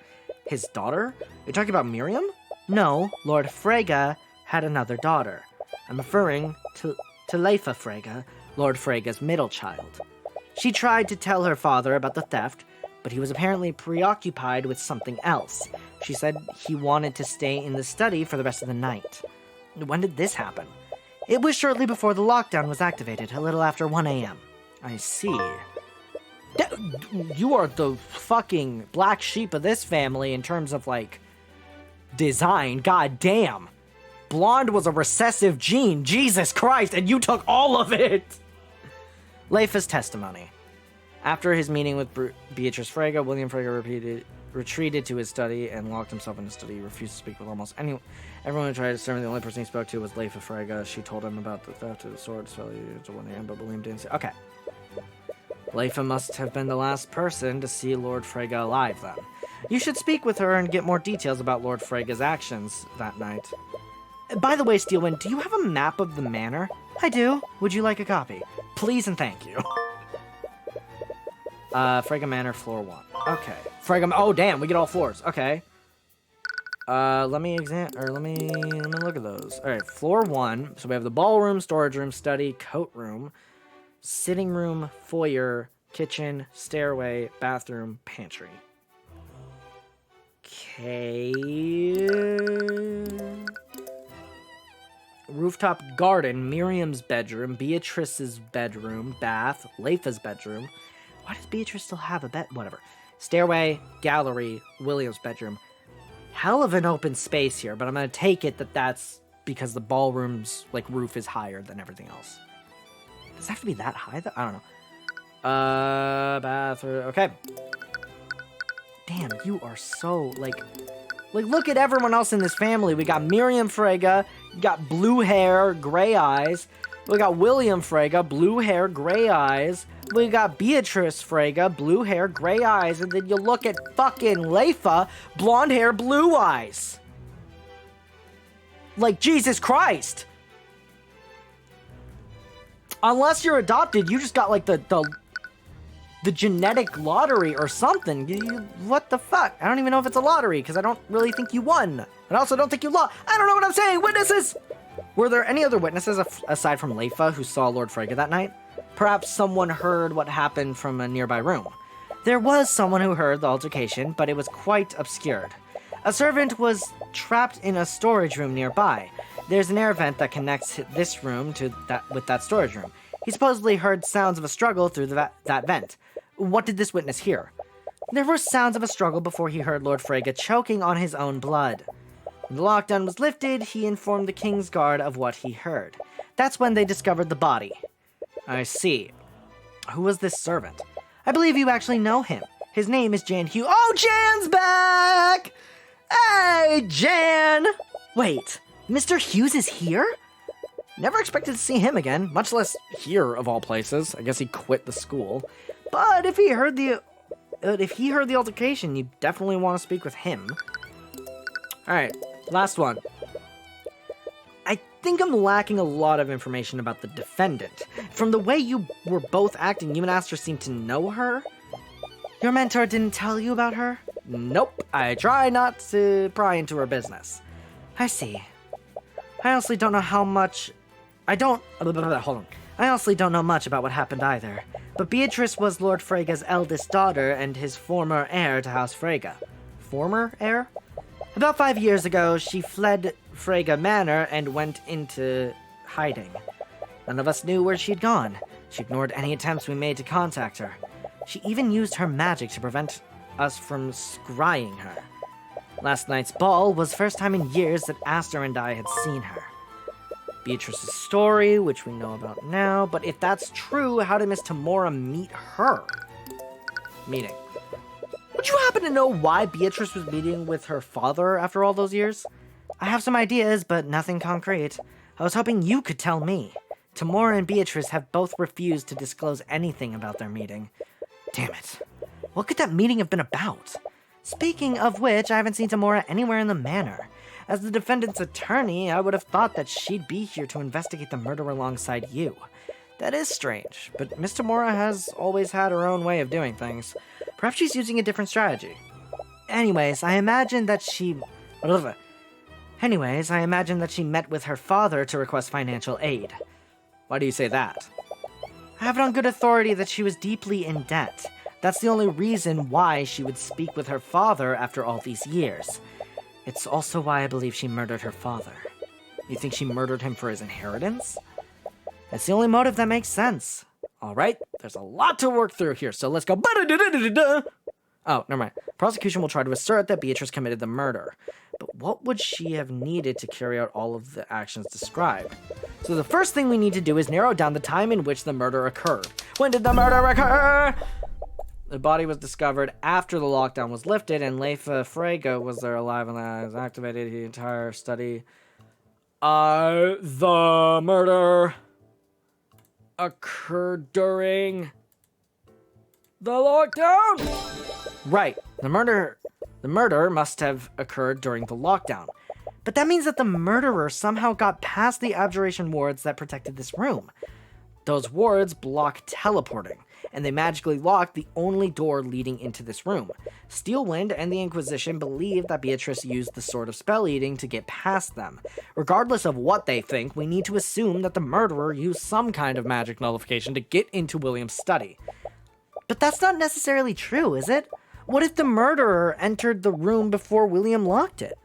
His daughter? You're talking about Miriam? No, Lord Frega had another daughter. I'm referring to Leifa Frega, Lord Frega's middle child. She tried to tell her father about the theft, but he was apparently preoccupied with something else. She said he wanted to stay in the study for the rest of the night. When did this happen? It was shortly before the lockdown was activated, a little after 1 a.m. I see. You are the fucking black sheep of this family in terms of, like, design. God damn. Blonde was a recessive gene. Jesus Christ, and you took all of it! Leifa's testimony. After his meeting with Beatrice Frege, William Frege retreated to his study and locked himself in his study. He refused to speak with almost anyone. Everyone who tried to serve him. The only person he spoke to was Leifa Frege. She told him about the theft of the sword, so he to 1 a.m., but William didn't say. Okay. Leifa must have been the last person to see Lord Frege alive then. You should speak with her and get more details about Lord Frege's actions that night. By the way, Steelwind, do you have a map of the manor? I do. Would you like a copy? Please and thank you. Frege Manor, floor 1. Okay. Oh damn, we get all floors. Okay. Let me look at those. Alright, floor 1. So we have the ballroom, storage room, study, coat room, sitting room, foyer, kitchen, stairway, bathroom, pantry. Okay. Rooftop garden, Miriam's bedroom, Beatrice's bedroom, bath, Leifa's bedroom. Why does Beatrice still have a bed? Whatever. Stairway, gallery, William's bedroom. Hell of an open space here, but I'm going to take it that that's because the ballroom's, like, roof is higher than everything else. Does it have to be that high, though? I don't know. Bathroom. Okay. Damn, you are so, like, look at everyone else in this family. We got Miriam Frege, got blue hair, gray eyes. We got William Frege, blue hair, gray eyes. We got Beatrice Frege, blue hair, gray eyes. And then you look at fucking Leifa, blonde hair, blue eyes. Like, Jesus Christ. Unless you're adopted, you just got, like, the genetic lottery or something. What the fuck? I don't even know if it's a lottery, because I don't really think you won. I also don't think you lost. I don't know what I'm saying. Witnesses! Were there any other witnesses aside from Leifa who saw Lord Frege that night? Perhaps someone heard what happened from a nearby room. There was someone who heard the altercation, but it was quite obscured. A servant was trapped in a storage room nearby. There's an air vent that connects this room to that storage room. He supposedly heard sounds of a struggle through that vent. What did this witness hear? There were sounds of a struggle before he heard Lord Frege choking on his own blood. When the lockdown was lifted, he informed the King's Guard of what he heard. That's when they discovered the body. I see. Who was this servant? I believe you actually know him. His name is Jan Hughes. Oh, Jan's back! Hey, Jan! Wait, Mr. Hughes is here? Never expected to see him again, much less here of all places. I guess he quit the school. But if he heard the altercation, you definitely want to speak with him. Alright, last one. I think I'm lacking a lot of information about the defendant. From the way you were both acting, you and Aster seem to know her. Your mentor didn't tell you about her? Nope, I try not to pry into her business. I see. I honestly don't know how much... hold on. I honestly don't know much about what happened either. But Beatrice was Lord Frege's eldest daughter and his former heir to House Frege. Former heir? About 5 years ago, she fled Frege Manor and went into hiding. None of us knew where she'd gone. She ignored any attempts we made to contact her. She even used her magic to prevent us from scrying her. Last night's ball was the first time in years that Aster and I had seen her. Beatrice's story, which we know about now, but if that's true, how did Miss Tamora meet her? Meeting. Would you happen to know why Beatrice was meeting with her father after all those years? I have some ideas, but nothing concrete. I was hoping you could tell me. Tamora and Beatrice have both refused to disclose anything about their meeting. Damn it. What could that meeting have been about? Speaking of which, I haven't seen Tamora anywhere in the manor. As the defendant's attorney, I would have thought that she'd be here to investigate the murder alongside you. That is strange, but Miss Tamora has always had her own way of doing things. Perhaps she's using a different strategy. Anyways, I imagine that she met with her father to request financial aid. Why do you say that? I have it on good authority that she was deeply in debt. That's the only reason why she would speak with her father after all these years. It's also why I believe she murdered her father. You think she murdered him for his inheritance? It's the only motive that makes sense. All right, there's a lot to work through here, so let's go. Oh, never mind. Prosecution will try to assert that Beatrice committed the murder. But what would she have needed to carry out all of the actions described? So the first thing we need to do is narrow down the time in which the murder occurred. When did the murder occur? The body was discovered after the lockdown was lifted, and Leifa Frege was there alive and was activated the entire study. The murder occurred during the lockdown? Right. The murder must have occurred during the lockdown. But that means that the murderer somehow got past the abjuration wards that protected this room. Those wards block teleporting, and they magically lock the only door leading into this room. Steelwind and the Inquisition believe that Beatrice used the Sword of Spell Eating to get past them. Regardless of what they think, we need to assume that the murderer used some kind of magic nullification to get into William's study. But that's not necessarily true, is it? What if the murderer entered the room before William locked it?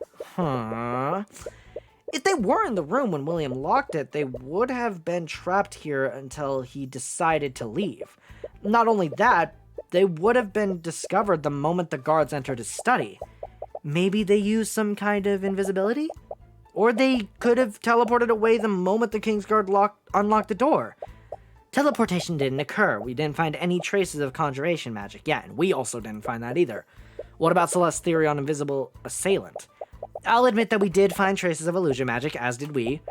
If they were in the room when William locked it, they would have been trapped here until he decided to leave. Not only that, they would have been discovered the moment the guards entered his study. Maybe they used some kind of invisibility? Or they could have teleported away the moment the Kingsguard unlocked the door. Teleportation didn't occur. We didn't find any traces of conjuration magic. Yeah, and we also didn't find that either. What about Celeste's theory on invisible assailant? I'll admit that we did find traces of illusion magic, as did we.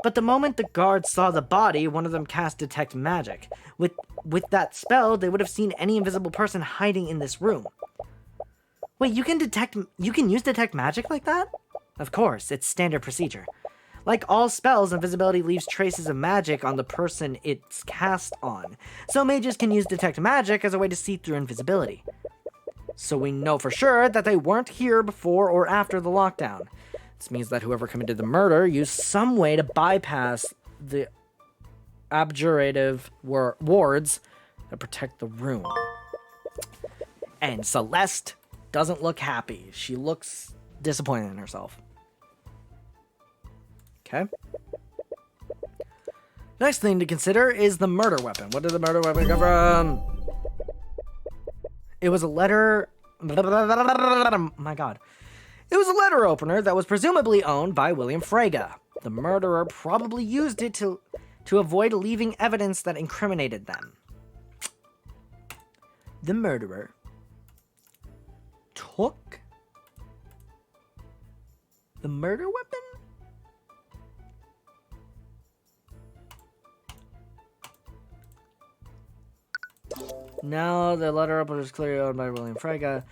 But the moment the guards saw the body, one of them cast Detect Magic. With that spell, they would have seen any invisible person hiding in this room. Wait, you can use Detect Magic like that? Of course, it's standard procedure. Like all spells, invisibility leaves traces of magic on the person it's cast on. So mages can use Detect Magic as a way to see through invisibility. So we know for sure that they weren't here before or after the lockdown. This means that whoever committed the murder used some way to bypass the abjurative wards that protect the room. And Celeste doesn't look happy. She looks disappointed in herself. Okay. Next thing to consider is the murder weapon. What did the murder weapon come from? It was a letter... My god. It was a letter opener that was presumably owned by William Frege. The murderer probably used it to avoid leaving evidence that incriminated them. The murderer took the murder weapon? No, the letter opener is clearly owned by William Frege.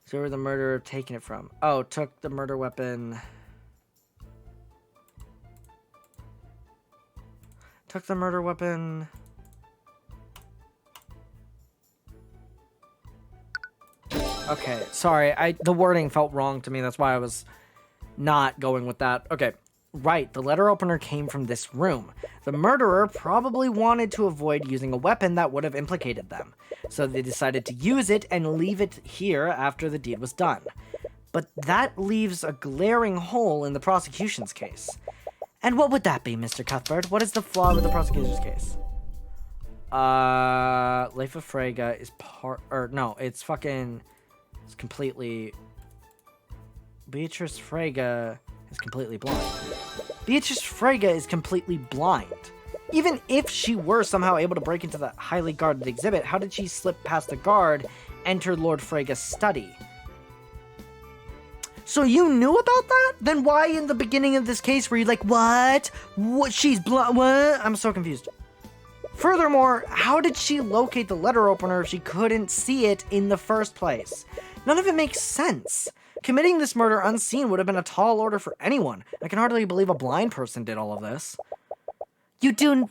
So where the murderer taking it from? Oh, took the murder weapon. Took the murder weapon. Okay, sorry. The wording felt wrong to me. That's why I was not going with that. Okay. Right, the letter opener came from this room. The murderer probably wanted to avoid using a weapon that would have implicated them, so they decided to use it and leave it here after the deed was done. But that leaves a glaring hole in the prosecution's case. And what would that be, Mr. Cuthbert? What is the flaw with the prosecution's case? Leifa Frege is it's completely... Beatrice Frege is completely blind. Beatrice Frege is completely blind. Even if she were somehow able to break into the highly guarded exhibit, how did she slip past the guard, enter Lord Frege's study? So you knew about that? Then why in the beginning of this case were you like, what? What? She's blind? What? I'm so confused. Furthermore, how did she locate the letter opener if she couldn't see it in the first place? None of it makes sense. Committing this murder unseen would have been a tall order for anyone. I can hardly believe a blind person did all of this. You do...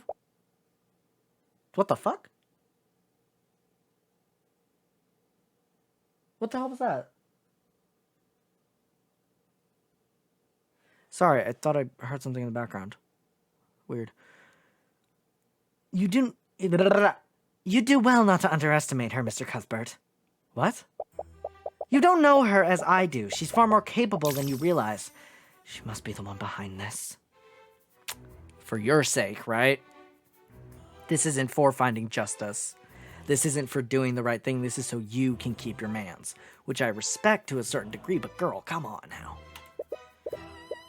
What the fuck? What the hell was that? Sorry, I thought I heard something in the background. Weird. You didn't... You do well not to underestimate her, Mr. Cuthbert. What? You don't know her as I do. She's far more capable than you realize. She must be the one behind this. For your sake, right? This isn't for finding justice. This isn't for doing the right thing. This is so you can keep your mans, which I respect to a certain degree, but girl, come on now.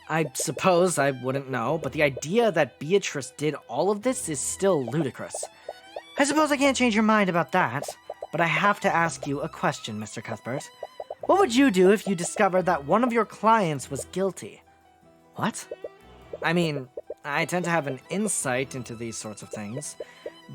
I suppose I wouldn't know, but the idea that Beatrice did all of this is still ludicrous. I suppose I can't change your mind about that, but I have to ask you a question, Mr. Cuthbert. What would you do if you discovered that one of your clients was guilty? What? I mean, I tend to have an insight into these sorts of things.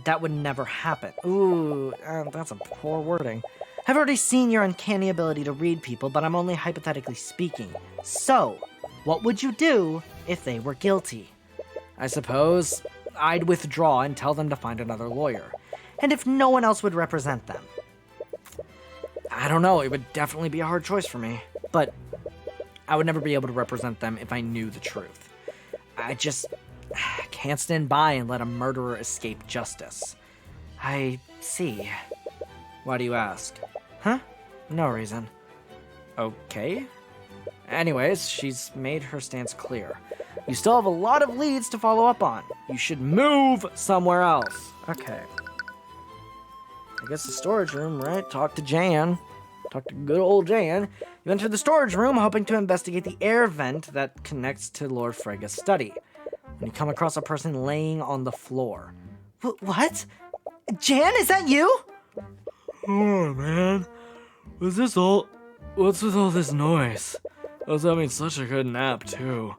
That would never happen. Ooh, that's a poor wording. I've already seen your uncanny ability to read people, but I'm only hypothetically speaking. So, what would you do if they were guilty? I suppose I'd withdraw and tell them to find another lawyer. And if no one else would represent them? I don't know, it would definitely be a hard choice for me. But I would never be able to represent them if I knew the truth. I just can't stand by and let a murderer escape justice. I see. Why do you ask? Huh? No reason. Okay. Anyways, she's made her stance clear. You still have a lot of leads to follow up on. You should move somewhere else. Okay. I guess the storage room, right? Talk to Jan. Talk to good old Jan. You enter the storage room hoping to investigate the air vent that connects to Lord Frega's study. When you come across a person laying on the floor. What? Jan, is that you? Oh, man. Was this all... What's with all this noise? I was having such a good nap, too.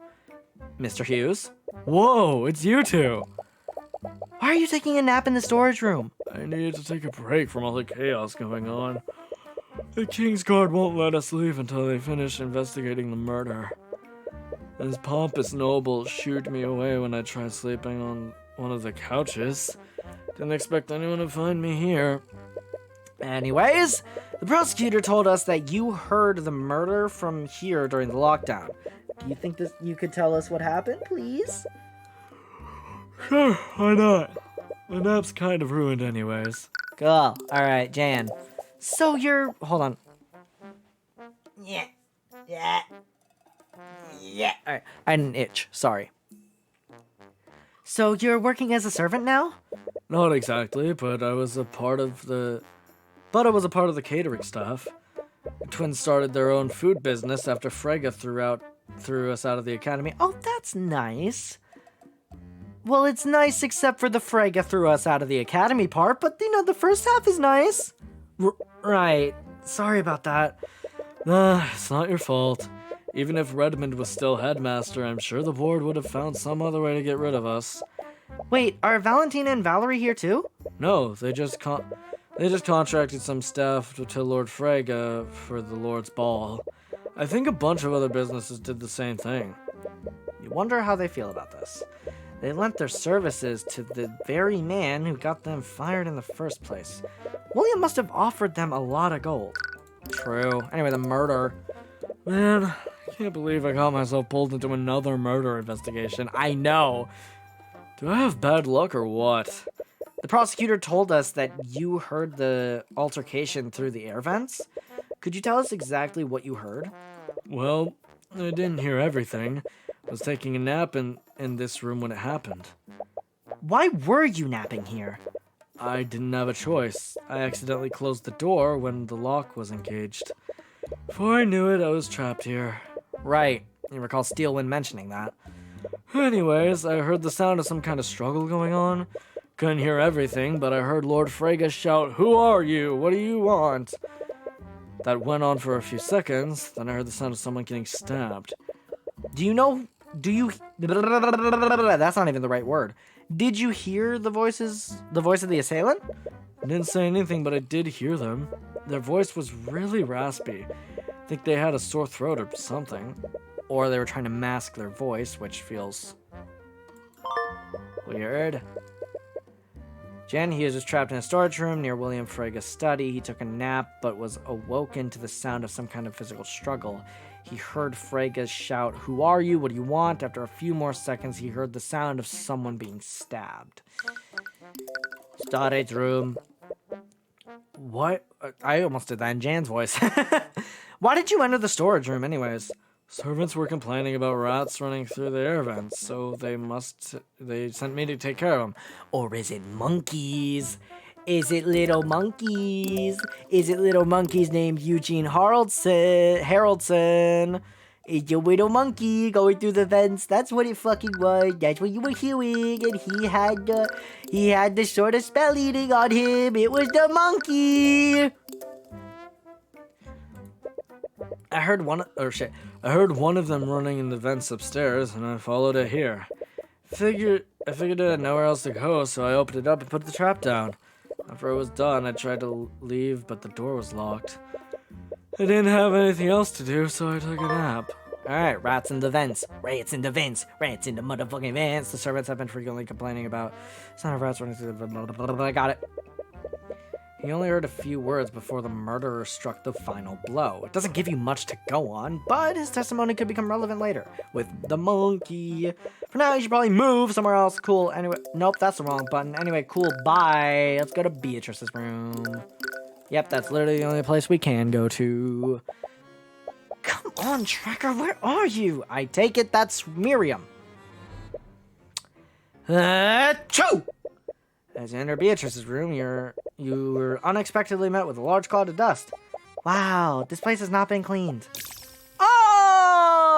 Mr. Hughes? Whoa, it's you two! Why are you taking a nap in the storage room? I needed to take a break from all the chaos going on. The King's Guard won't let us leave until they finish investigating the murder. This pompous noble shooed me away when I tried sleeping on one of the couches. Didn't expect anyone to find me here. Anyways, the prosecutor told us that you heard the murder from here during the lockdown. Do you think you could tell us what happened, please? Sure, why not? My nap's kind of ruined anyways. Cool. Alright, Jan. So you're... Hold on. Yeah. Alright, I had an itch. Sorry. So you're working as a servant now? Not exactly, but I was a part of the catering staff. The twins started their own food business after Frega threw us out of the academy. Oh, that's nice. Well, it's nice except for the Frega threw us out of the academy part, but the first half is nice. Right. Sorry about that. Nah, it's not your fault. Even if Redmond was still headmaster, I'm sure the board would have found some other way to get rid of us. Wait, are Valentina and Valerie here too? No, they just contracted some staff to Lord Frega for the Lord's Ball. I think a bunch of other businesses did the same thing. You wonder how they feel about this. They lent their services to the very man who got them fired in the first place. William must have offered them a lot of gold. True. Anyway, the murder. Man, I can't believe I got myself pulled into another murder investigation. I know. Do I have bad luck or what? The prosecutor told us that you heard the altercation through the air vents. Could you tell us exactly what you heard? Well, I didn't hear everything. I was taking a nap in this room when it happened. Why were you napping here? I didn't have a choice. I accidentally closed the door when the lock was engaged. Before I knew it, I was trapped here. Right. You recall Steelwind mentioning that. Anyways, I heard the sound of some kind of struggle going on. Couldn't hear everything, but I heard Lord Frega shout, "Who are you? What do you want?" That went on for a few seconds, then I heard the sound of someone getting stabbed. That's not even the right word. Did you hear the voice of the assailant? I didn't say anything, but I did hear them. Their voice was really raspy. I think they had a sore throat or something. Or they were trying to mask their voice, which feels weird. Jan Hughes was trapped in a storage room near William Frega's study. He took a nap, but was awoken to the sound of some kind of physical struggle. He heard Frega shout, "Who are you? What do you want?" After a few more seconds, he heard the sound of someone being stabbed. Storage room. What? I almost did that in Jan's voice. Why did you enter the storage room anyways? Servants were complaining about rats running through the air vents, so they sent me to take care of them. Or is it monkeys? Is it little monkeys? Is it little monkeys named Eugene Haroldson? It's your little monkey going through the vents. That's what it fucking was. That's what you were hearing. And he had the sort of spell eating on him. It was the monkey. I heard one of them running in the vents upstairs, and I followed it here. I figured I had nowhere else to go, so I opened it up and put the trap down. After it was done, I tried to leave, but the door was locked. I didn't have anything else to do, so I took a nap. Alright, rats in the vents. Rats in the vents. Rats in the motherfucking vents. The servants have been frequently complaining about sound of rats running through the... I got it. He only heard a few words before the murderer struck the final blow. It doesn't give you much to go on, but his testimony could become relevant later with the monkey. For now, you should probably move somewhere else. Cool. Anyway, nope, that's the wrong button. Anyway, cool. Bye. Let's go to Beatrice's room. Yep, that's literally the only place we can go to. Come on, Tracker, where are you? I take it that's Miriam. Achoo! As you enter Beatrice's room, you were unexpectedly met with a large cloud of dust. Wow, this place has not been cleaned. Oh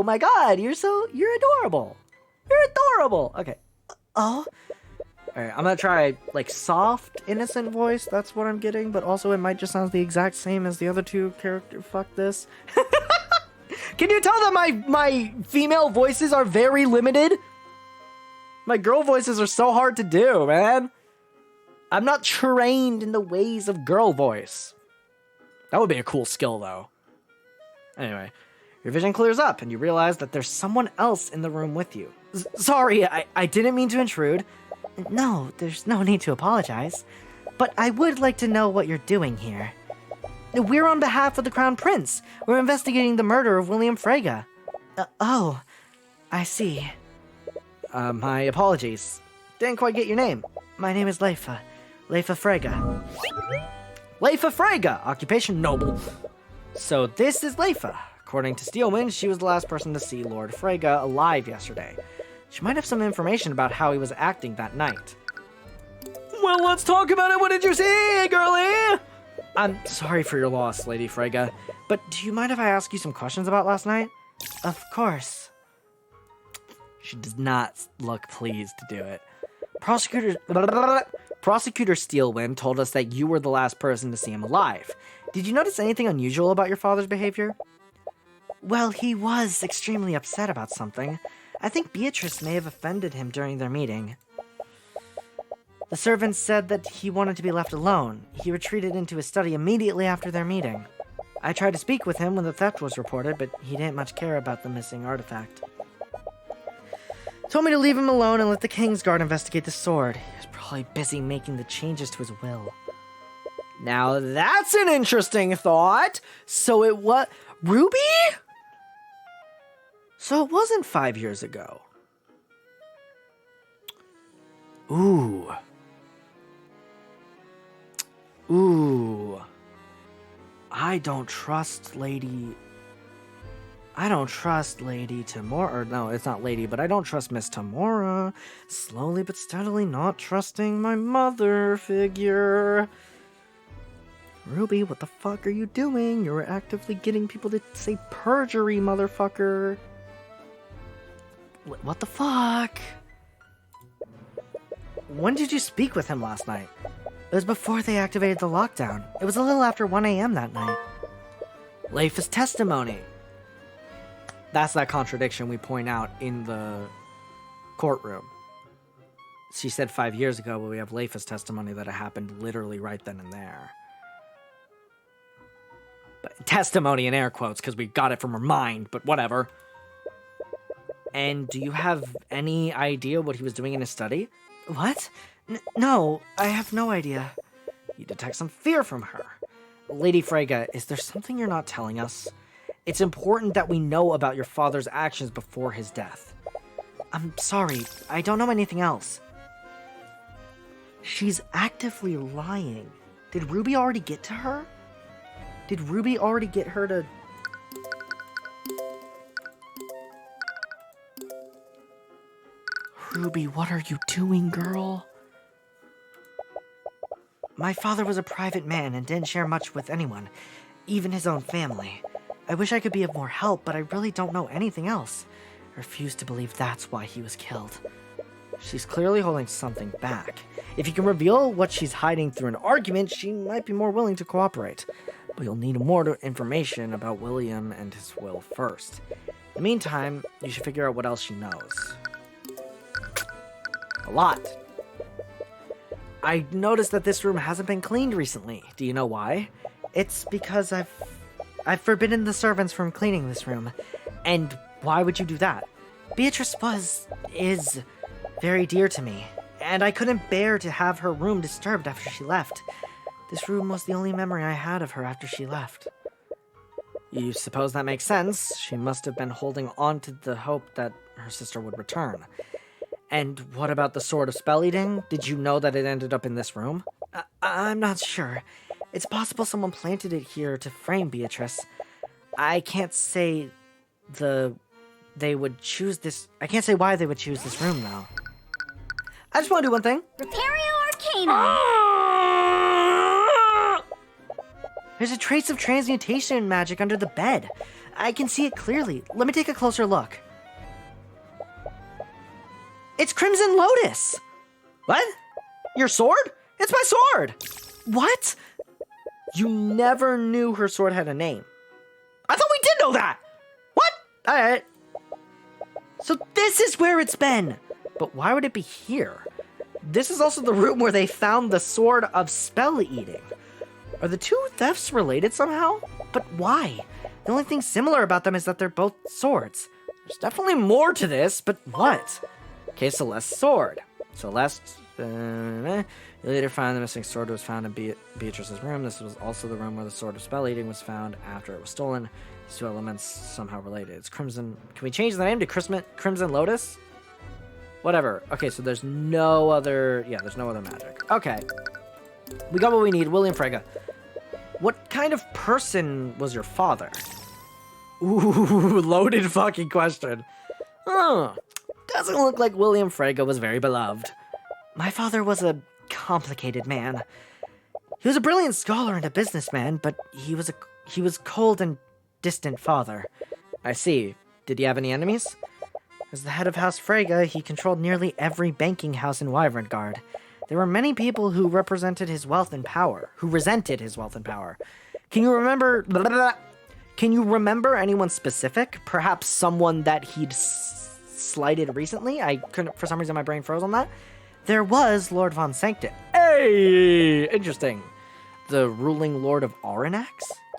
my god, you're adorable. You're adorable. Okay. Oh. Alright, I'm gonna try, like, soft, innocent voice. That's what I'm getting, but also it might just sound the exact same as the other two characters. Fuck this. Can you tell that my female voices are very limited? My girl voices are so hard to do, man. I'm not trained in the ways of girl voice. That would be a cool skill, though. Anyway, your vision clears up, and you realize that there's someone else in the room with you. Sorry, I didn't mean to intrude. No, there's no need to apologize. But I would like to know what you're doing here. We're on behalf of the Crown Prince. We're investigating the murder of William Frege. Oh, I see. My apologies. Didn't quite get your name. My name is Leifa. Leifa Frege. Leifa Frege! Occupation noble. So this is Leifa. According to Steelwind, she was the last person to see Lord Frege alive yesterday. She might have some information about how he was acting that night. Well, let's talk about it. What did you see, girlie? I'm sorry for your loss, Lady Frege, but do you mind if I ask you some questions about last night? Of course. She does not look pleased to do it. Prosecutor Steelwind told us that you were the last person to see him alive. Did you notice anything unusual about your father's behavior? Well, he was extremely upset about something. I think Beatrice may have offended him during their meeting. The servant said that he wanted to be left alone. He retreated into his study immediately after their meeting. I tried to speak with him when the theft was reported, but he didn't much care about the missing artifact. Told me to leave him alone and let the Kingsguard investigate the sword. He was probably busy making the changes to his will. Now that's an interesting thought. So it was... Ruby? So it wasn't 5 years ago. Ooh. I don't trust Lady Tamora. Or no, it's not Lady, but I don't trust Miss Tamora. Slowly but steadily not trusting my mother figure. Ruby, what the fuck are you doing? You're actively getting people to say perjury, motherfucker. What the fuck? When did you speak with him last night? It was before they activated the lockdown. It was a little after 1 a.m. that night. Leifa's testimony. That's that contradiction we point out in the courtroom. She said 5 years ago, but we have Leifa's testimony that it happened literally right then and there. But testimony in air quotes, because we got it from her mind, but whatever. And do you have any idea what he was doing in his study? What? No, I have no idea. You detect some fear from her. Lady Frege, is there something you're not telling us? It's important that we know about your father's actions before his death. I'm sorry, I don't know anything else. She's actively lying. Did Ruby already get to her? Did Ruby already get her to... Ruby, what are you doing, girl? My father was a private man and didn't share much with anyone, even his own family. I wish I could be of more help, but I really don't know anything else. I refuse to believe that's why he was killed. She's clearly holding something back. If you can reveal what she's hiding through an argument, she might be more willing to cooperate. But you'll need more information about William and his will first. In the meantime, you should figure out what else she knows. A lot. I noticed that this room hasn't been cleaned recently. Do you know why? It's because I've forbidden the servants from cleaning this room. And why would you do that? Beatrice is very dear to me, and I couldn't bear to have her room disturbed after she left. This room was the only memory I had of her after she left. You suppose that makes sense? She must have been holding on to the hope that her sister would return. And what about the Sword of Spell Eating? Did you know that it ended up in this room? I'm not sure. It's possible someone planted it here to frame Beatrice. I can't say they would choose this. I can't say why they would choose this room, though. I just want to do one thing. Repario Arcanum! There's a trace of transmutation magic under the bed. I can see it clearly. Let me take a closer look. It's Crimson Lotus! What? Your sword? It's my sword! What? You never knew her sword had a name. I thought we did know that! What? Alright. So this is where it's been. But why would it be here? This is also the room where they found the Sword of Spell Eating. Are the two thefts related somehow? But why? The only thing similar about them is that they're both swords. There's definitely more to this, but what? Okay, Celeste's sword. Celeste, you later find the missing sword was found in Beatrice's room. This was also the room where the Sword of Spell Eating was found after it was stolen. These two elements somehow related. It's Crimson. Can we change the name to Crimson Lotus? Whatever. Okay, so there's no other... Yeah, there's no other magic. Okay. We got what we need. William Frege. What kind of person was your father? Ooh, loaded fucking question. Doesn't look like William Frege was very beloved. My father was a complicated man. He was a brilliant scholar and a businessman, but he was cold and distant father. I see. Did he have any enemies? As the head of House Frege, he controlled nearly every banking house in Wyverngard. There were many people who resented his wealth and power. Can you remember anyone specific? Perhaps someone that he'd slighted recently? I couldn't, for some reason my brain froze on that. There was Lord von Sanctin. Hey! Interesting. The ruling Lord of Arenax?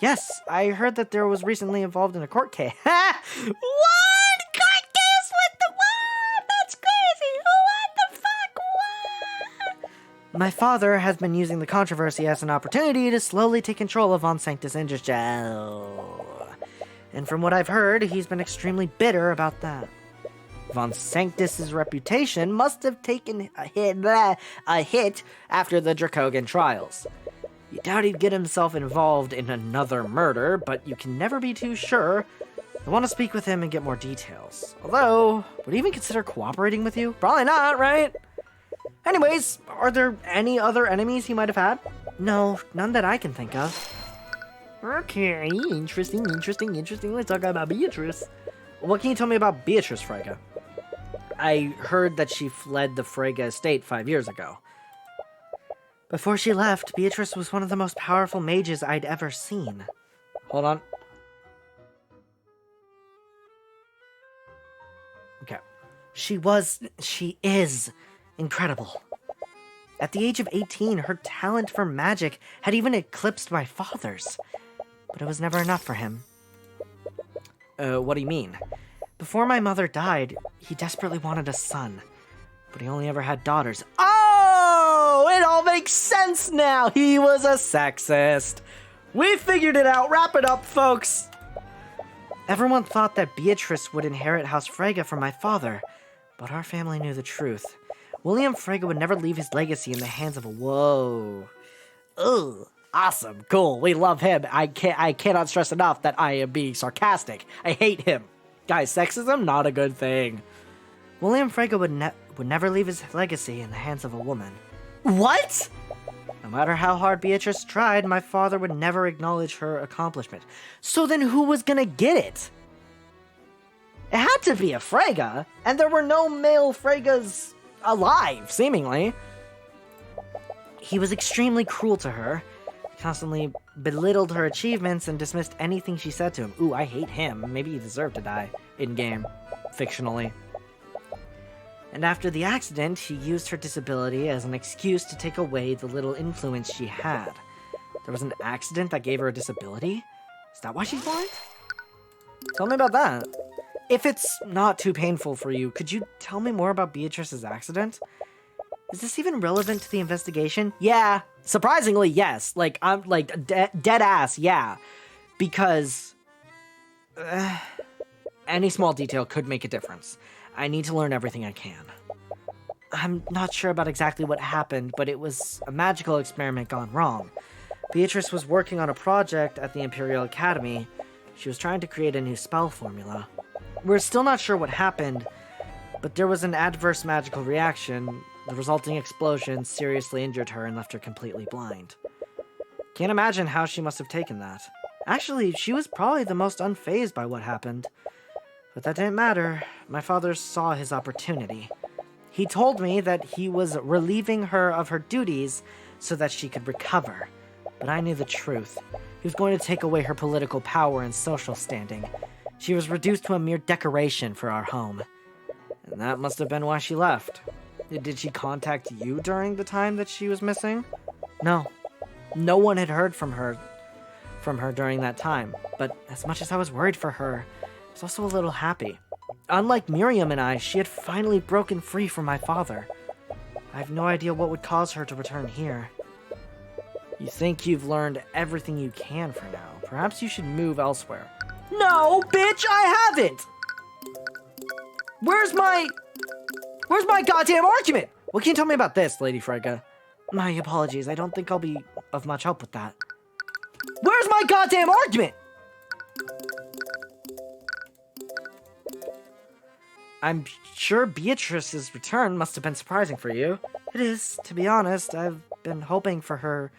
Yes, I heard that there was recently involved in a court case. Ha! What? Court case with the what? That's crazy! What the fuck? What? My father has been using the controversy as an opportunity to slowly take control of von Sanctus Industry. And from what I've heard, he's been extremely bitter about that. Von Sanctus's reputation must have taken a hit after the Dracogan trials. You doubt he'd get himself involved in another murder, but you can never be too sure. I want to speak with him and get more details. Although, would he even consider cooperating with you? Probably not, right? Anyways, are there any other enemies he might have had? No, none that I can think of. Okay, interesting. Let's talk about Beatrice. What can you tell me about Beatrice Frege? I heard that she fled the Frege estate 5 years ago. Before she left, Beatrice was one of the most powerful mages I'd ever seen. Hold on. Okay. She is incredible. At the age of 18, her talent for magic had even eclipsed my father's. But it was never enough for him. What do you mean? Before my mother died, he desperately wanted a son. But he only ever had daughters. Oh! It all makes sense now! He was a sexist. We figured it out. Wrap it up, folks. Everyone thought that Beatrice would inherit House Frege from my father. But our family knew the truth. William Frege would never leave his legacy in the hands of a... Whoa. Ugh. Awesome. Cool. We love him. I cannot stress enough that I am being sarcastic. I hate him. Guys, sexism, not a good thing. William Frege would never leave his legacy in the hands of a woman. What? No matter how hard Beatrice tried, my father would never acknowledge her accomplishment. So then who was gonna get it? It had to be a Frege, and there were no male Fregas alive, seemingly. He was extremely cruel to her, constantly belittled her achievements and dismissed anything she said to him. Ooh, I hate him. Maybe he deserved to die in-game, fictionally. And after the accident, he used her disability as an excuse to take away the little influence she had. There was an accident that gave her a disability? Is that why she's blind? Tell me about that. If it's not too painful for you, could you tell me more about Beatrice's accident? Is this even relevant to the investigation? Yeah, surprisingly, yes. Like, I'm like dead ass, yeah. Because any small detail could make a difference. I need to learn everything I can. I'm not sure about exactly what happened, but it was a magical experiment gone wrong. Beatrice was working on a project at the Imperial Academy. She was trying to create a new spell formula. We're still not sure what happened, but there was an adverse magical reaction. The resulting explosion seriously injured her and left her completely blind. Can't imagine how she must have taken that. Actually, she was probably the most unfazed by what happened. But that didn't matter. My father saw his opportunity. He told me that he was relieving her of her duties so that she could recover. But I knew the truth. He was going to take away her political power and social standing. She was reduced to a mere decoration for our home. And that must have been why she left. Did she contact you during the time that she was missing? No. No one had heard from her during that time. But as much as I was worried for her, I was also a little happy. Unlike Miriam and I, she had finally broken free from my father. I have no idea what would cause her to return here. You think you've learned everything you can for now. Perhaps you should move elsewhere. No, bitch, I haven't! Where's my goddamn argument? What can you tell me about this, Lady Frege? My apologies, I don't think I'll be of much help with that. Where's my goddamn argument? I'm sure Beatrice's return must have been surprising for you. It is, to be honest. I've been hoping for her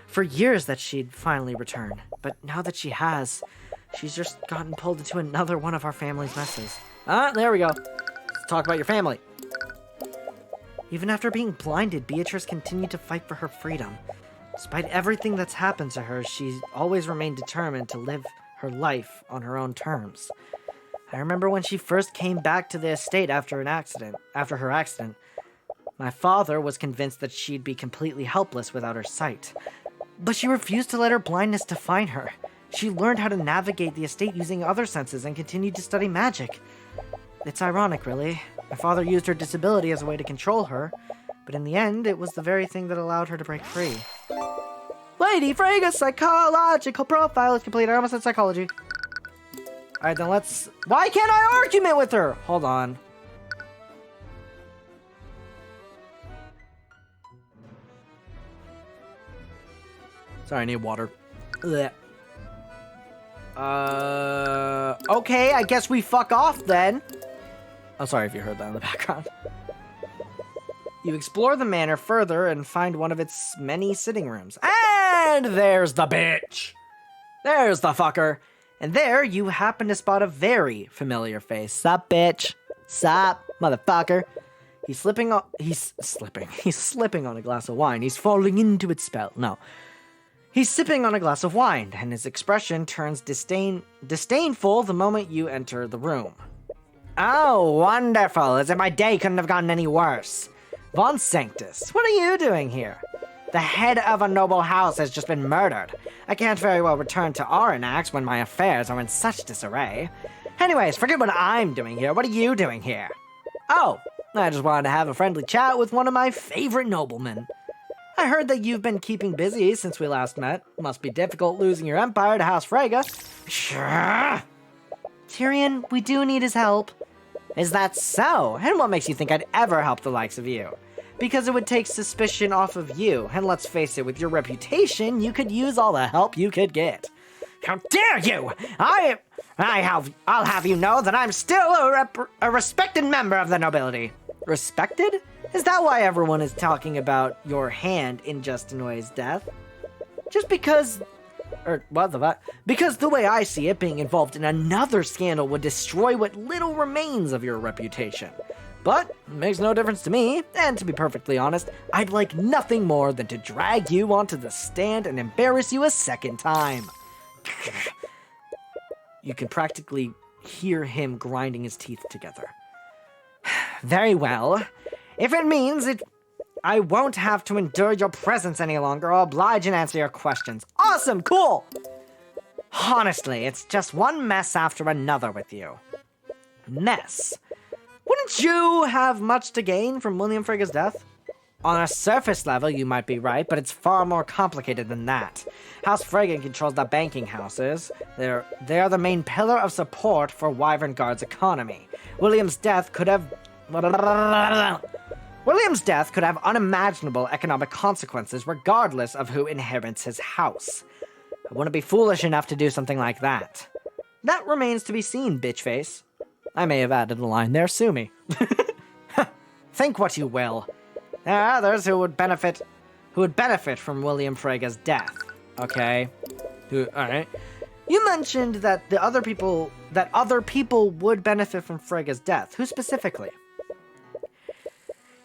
for years that she'd finally return. But now that she has, she's just gotten pulled into another one of our family's messes. There we go. Let's talk about your family. Even after being blinded, Beatrice continued to fight for her freedom. Despite everything that's happened to her, she's always remained determined to live her life on her own terms. I remember when she first came back to the estate after her accident. My father was convinced that she'd be completely helpless without her sight. But she refused to let her blindness define her. She learned how to navigate the estate using other senses and continued to study magic. It's ironic, really. My father used her disability as a way to control her, but in the end, it was the very thing that allowed her to break free. Lady Frege's psychological profile is complete. I almost said psychology. Alright, then let's... Why can't I argument with her? Hold on. Sorry, I need water. Blech. Okay, I guess we fuck off then. I'm sorry if you heard that in the background. You explore the manor further and find one of its many sitting rooms. And there's the bitch! There's the fucker! And there, you happen to spot a very familiar face. Sup, bitch? Sup, motherfucker? He's slipping on a glass of wine. He's falling into its spell. No. He's sipping on a glass of wine, and his expression turns disdainful the moment you enter the room. Oh, wonderful. As if my day couldn't have gotten any worse. Von Sanctus, what are you doing here? The head of a noble house has just been murdered. I can't very well return to Arenax when my affairs are in such disarray. Anyways, forget what I'm doing here. What are you doing here? Oh, I just wanted to have a friendly chat with one of my favorite noblemen. I heard that you've been keeping busy since we last met. Must be difficult losing your empire to House Frege. Sure. Tyrion, we do need his help. Is that so? And what makes you think I'd ever help the likes of you? because it would take suspicion off of you. And let's face it, with your reputation, you could use all the help you could get. How dare you! I'll have you know that I'm still a respected member of the nobility. Respected? Is that why everyone is talking about your hand in Justin Way's death? Just because... Or, what the fuck? Because the way I see it, being involved in another scandal would destroy what little remains of your reputation. But, it makes no difference to me, and to be perfectly honest, I'd like nothing more than to drag you onto the stand and embarrass you a second time. You can practically hear him grinding his teeth together. Very well. If it means I won't have to endure your presence any longer, I'll oblige and answer your questions. Awesome, cool! Honestly, it's just one mess after another with you. Mess? Wouldn't you have much to gain from William Frega's death? On a surface level, you might be right, but it's far more complicated than that. House Frega controls the banking houses. They're the main pillar of support for Wyvern Guard's economy. William's death could have unimaginable economic consequences regardless of who inherits his house. I wouldn't be foolish enough to do something like that. That remains to be seen, bitchface. I may have added a line there, sue me. Think what you will. There are others who would benefit from William Frega's death. Okay? Alright. You mentioned that other people would benefit from Frega's death. Who specifically?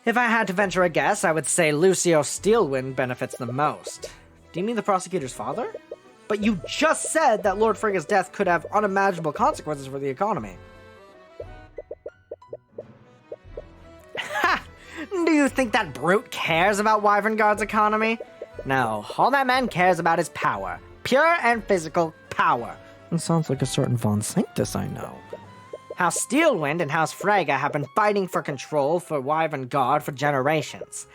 If I had to venture a guess, I would say Lucio Steelwind benefits the most. Do you mean the prosecutor's father? But you just said that Lord Frega's death could have unimaginable consequences for the economy. Ha! Do you think that brute cares about Wyvern Guard's economy? No, all that man cares about is power. Pure and physical power. It sounds like a certain Von Sanctus I know. House Steelwind and House Frega have been fighting for control for Wyvern Guard for generations.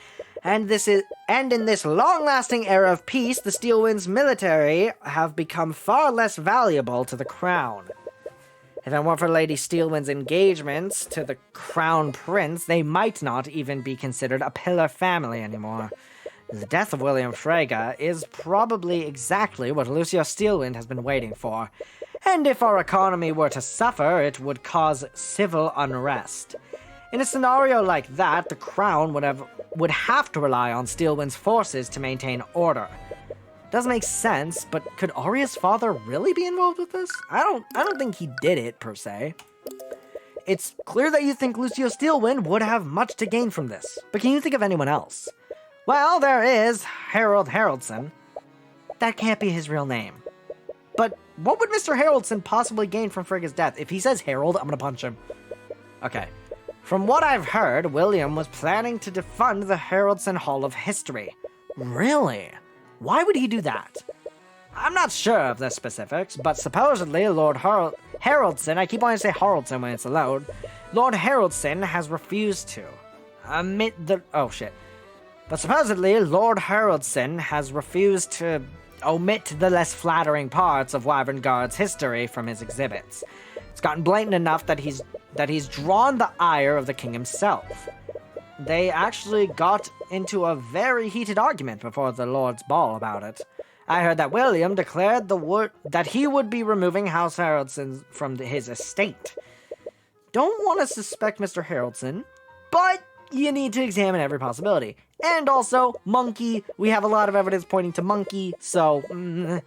And in this long-lasting era of peace, the Steelwind's military have become far less valuable to the crown. If it weren't for Lady Steelwind's engagements to the Crown Prince, they might not even be considered a pillar family anymore. The death of William Frega is probably exactly what Lucio Steelwind has been waiting for. And if our economy were to suffer, it would cause civil unrest. In a scenario like that, the Crown would have to rely on Steelwind's forces to maintain order. Does make sense, but could Arya's father really be involved with this? I don't think he did it, per se. It's clear that you think Lucio Steelwind would have much to gain from this, but can you think of anyone else? Well, there is Harold Haroldson. That can't be his real name. But what would Mr. Haroldson possibly gain from Frega's death? If he says Harold, I'm gonna punch him. Okay. From what I've heard, William was planning to defund the Haroldson Hall of History. Really? Why would he do that? I'm not sure of the specifics, but supposedly Lord Haroldson, I keep wanting to say Haroldson when it's allowed, Lord Haroldson has refused to But supposedly Lord Haroldson has refused to omit the less flattering parts of Wyvern Guard's history from his exhibits. It's gotten blatant enough that he's drawn the ire of the king himself. They actually got into a very heated argument before the Lord's Ball about it. I heard that William declared that he would be removing House Haroldson from his estate. Don't want to suspect Mr. Haroldson, but you need to examine every possibility. And also, Monkey, we have a lot of evidence pointing to Monkey, so...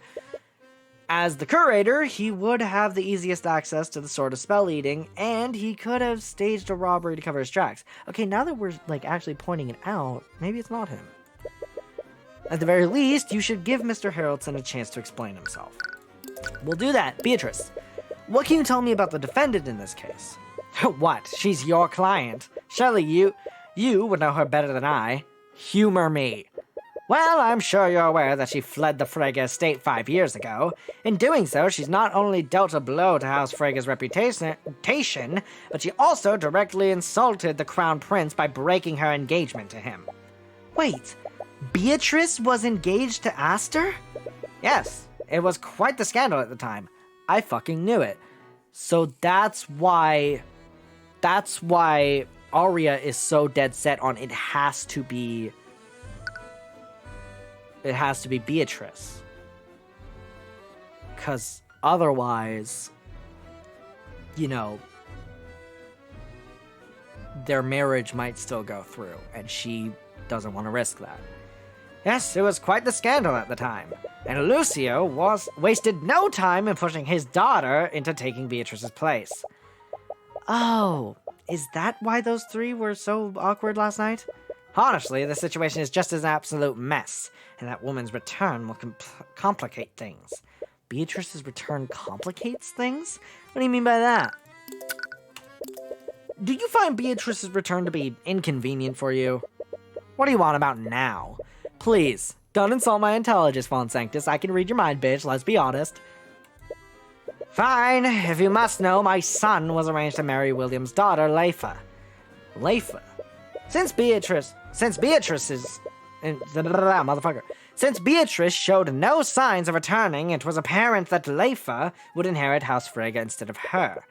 As the curator, he would have the easiest access to the Sword of Spell Eating, and he could have staged a robbery to cover his tracks. Okay, now that we're, actually pointing it out, maybe it's not him. At the very least, you should give Mr. Haroldson a chance to explain himself. We'll do that. Beatrice, what can you tell me about the defendant in this case? What? She's your client. Surely you would know her better than I. Humor me. Well, I'm sure you're aware that she fled the Frega estate 5 years ago. In doing so, she's not only dealt a blow to House Frega's reputation, but she also directly insulted the Crown Prince by breaking her engagement to him. Wait, Beatrice was engaged to Aster? Yes, it was quite the scandal at the time. I fucking knew it. So that's why Arya is so dead set on it has to be Beatrice. Because otherwise, you know, their marriage might still go through, and she doesn't want to risk that. Yes, it was quite the scandal at the time, and Lucio wasted no time in pushing his daughter into taking Beatrice's place. Oh, is that why those three were so awkward last night? Honestly, the situation is just an absolute mess, and that woman's return will complicate things. Beatrice's return complicates things? What do you mean by that? Do you find Beatrice's return to be inconvenient for you? What do you want about now? Please, don't insult my intelligence, Von Sanctus. I can read your mind, bitch, let's be honest. Fine, if you must know, my son was arranged to marry William's daughter, Leifa. Leifa? Since Beatrice showed no signs of returning, it was apparent that Leifa would inherit House Frege instead of her.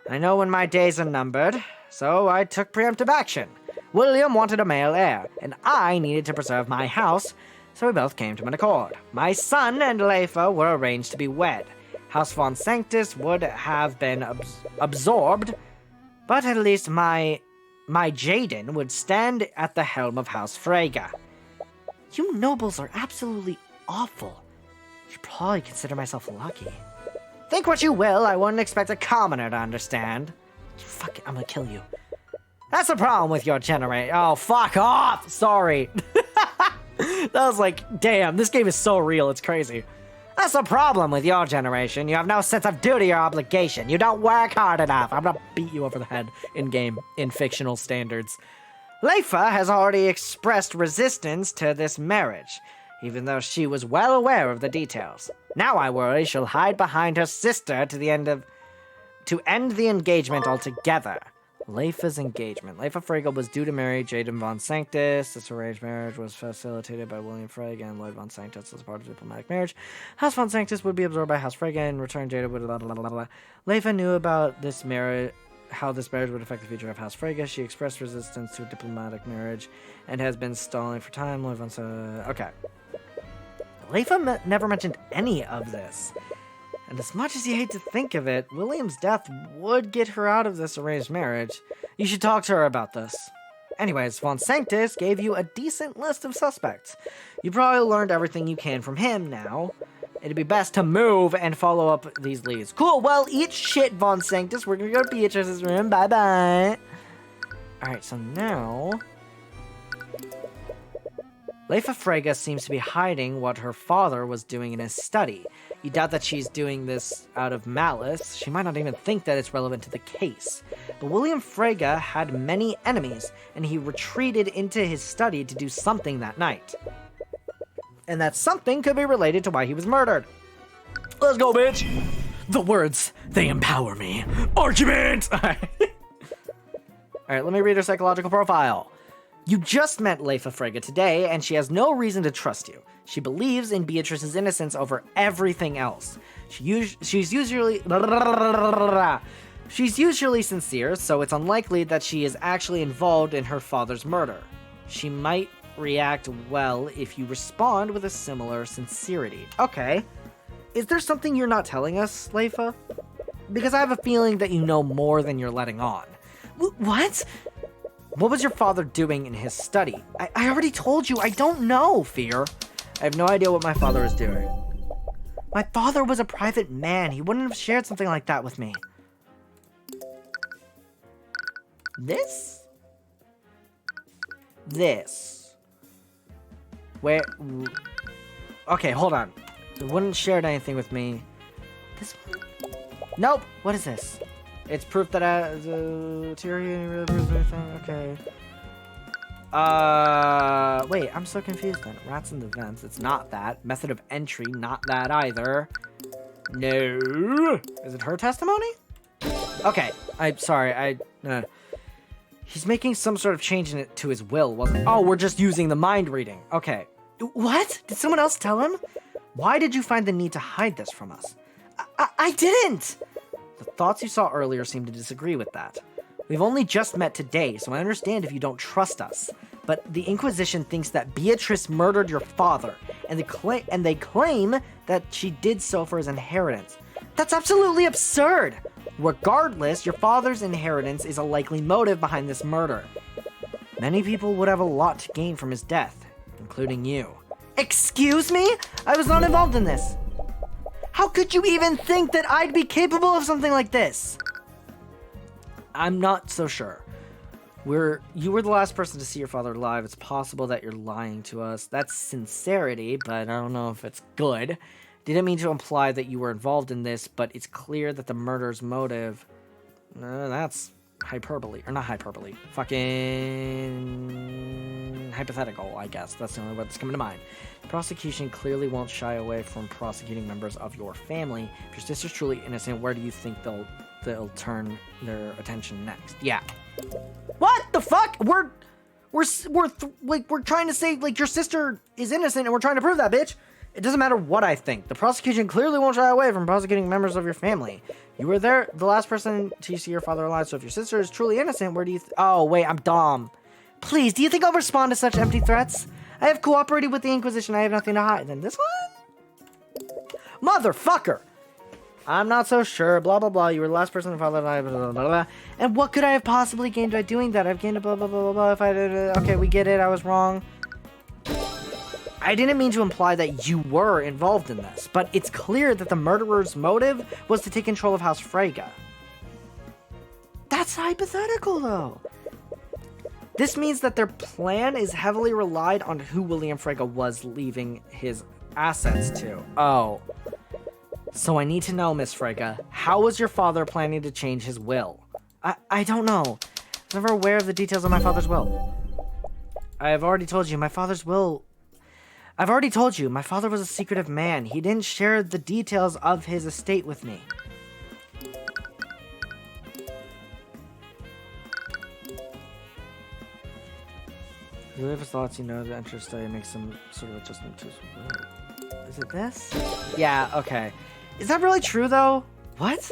I know when my days are numbered, so I took preemptive action. William wanted a male heir, and I needed to preserve my house, so we both came to an accord. My son and Leifa were arranged to be wed. House Von Sanctus would have been absorbed, but at least my Jaden would stand at the helm of House Frege. You nobles are absolutely awful. I should probably consider myself lucky. Think what you will, I wouldn't expect a commoner to understand. Fuck it, I'm gonna kill you. That's the problem with your generation. Oh, fuck off! Sorry. That was like, damn, this game is so real, it's crazy. That's the problem with your generation. You have no sense of duty or obligation. You don't work hard enough. I'm gonna beat you over the head in-game, in fictional standards. Leifa has already expressed resistance to this marriage, even though she was well aware of the details. Now I worry she'll hide behind her sister to end the engagement altogether. Leifa's engagement. Leifa Frege was due to marry Jaden Von Sanctus. This arranged marriage was facilitated by William Frege and Lloyd Von Sanctus as part of the diplomatic marriage. House Von Sanctus would be absorbed by House Frege, and in return Jaden would blah blah blah blah. Leifa knew about this marriage, how this marriage would affect the future of House Frege. She expressed resistance to a diplomatic marriage and has been stalling for time. Lloyd Von Sanctus. Okay. Leifa never mentioned any of this. And as much as you hate to think of it, William's death would get her out of this arranged marriage. You should talk to her about this. Anyways, Von Sanctus gave you a decent list of suspects. You probably learned everything you can from him now. It'd be best to move and follow up these leads. Cool, well, eat shit, Von Sanctus. We're gonna go to Beatrice's room. Bye-bye. Alright, so now... Leifa Frege seems to be hiding what her father was doing in his study. You doubt that she's doing this out of malice. She might not even think that it's relevant to the case. But William Frege had many enemies, and he retreated into his study to do something that night. And that something could be related to why he was murdered. Let's go, bitch! The words, they empower me. Argument! Alright, let me read her psychological profile. You just met Leifa Frege today, and she has no reason to trust you. She believes in Beatrice's innocence over everything else. She's usually sincere, so it's unlikely that she is actually involved in her father's murder. She might react well if you respond with a similar sincerity. Okay. Is there something you're not telling us, Leifa? Because I have a feeling that you know more than you're letting on. What? What was your father doing in his study? I already told you, I don't know, Fear. I have no idea what my father is doing. My father was a private man. He wouldn't have shared something like that with me. This? Where? Okay, hold on. He wouldn't share anything with me. This one? Nope. What is this? It's proof that Tyrion really proves anything. Okay. Wait, I'm so confused then. Rats in the vents. It's not that. Method of entry, not that either. No. Is it her testimony? Okay. I'm sorry. He's making some sort of change in it to his will, wasn't he? Oh, we're just using the mind reading. Okay. What? Did someone else tell him? Why did you find the need to hide this from us? I didn't! The thoughts you saw earlier seem to disagree with that. Why did you find the need to hide this from us? I didn't! The thoughts you saw earlier seem to disagree with that. Why did you find the need to hide this from us? I didn't! The thoughts you saw earlier seem to disagree with that. Why did you find the need to hide this from us? I didn't! We've only just met today, so I understand if you don't trust us. But the Inquisition thinks that Beatrice murdered your father, and they claim that she did so for his inheritance. That's absolutely absurd! Regardless, your father's inheritance is a likely motive behind this murder. Many people would have a lot to gain from his death, including you. Excuse me? I was not involved in this. How could you even think that I'd be capable of something like this? I'm not so sure. You were the last person to see your father alive. It's possible that you're lying to us. That's sincerity, but I don't know if it's good. Didn't mean to imply that you were involved in this, but it's clear that the murder's motive... that's hyperbole. Or not hyperbole. Fucking... hypothetical, I guess. That's the only word that's coming to mind. The prosecution clearly won't shy away from prosecuting members of your family. If your sister's truly innocent, where do you think they'll turn their attention next? Yeah. What the fuck? We're trying to say, like, your sister is innocent and we're trying to prove that, bitch. It doesn't matter what I think. The prosecution clearly won't shy away from prosecuting members of your family. You were there, the last person to see your father alive, so if your sister is truly innocent, where do you oh, wait, I'm dumb. Please, do you think I'll respond to such empty threats? I have cooperated with the Inquisition. I have nothing to hide. Then this one? Motherfucker! I'm not so sure, blah, blah, blah. You were the last person to father alive, blah, blah, blah, blah. And what could I have possibly gained by doing that? I've gained a blah, blah, blah, blah, blah. If I did okay, we get it. I was wrong. I didn't mean to imply that you were involved in this, but it's clear that the murderer's motive was to take control of House Freyga. That's hypothetical, though. This means that their plan is heavily relied on who William Freyga was leaving his assets to. Oh. So I need to know, Miss Freyga, how was your father planning to change his will? I don't know. I was never aware of the details of my father's will. I've already told you, my father was a secretive man. He didn't share the details of his estate with me. You live his thoughts, you know the interest study makes some sort of adjustment to his will. Is it this? Yeah, okay. Is that really true, though? What?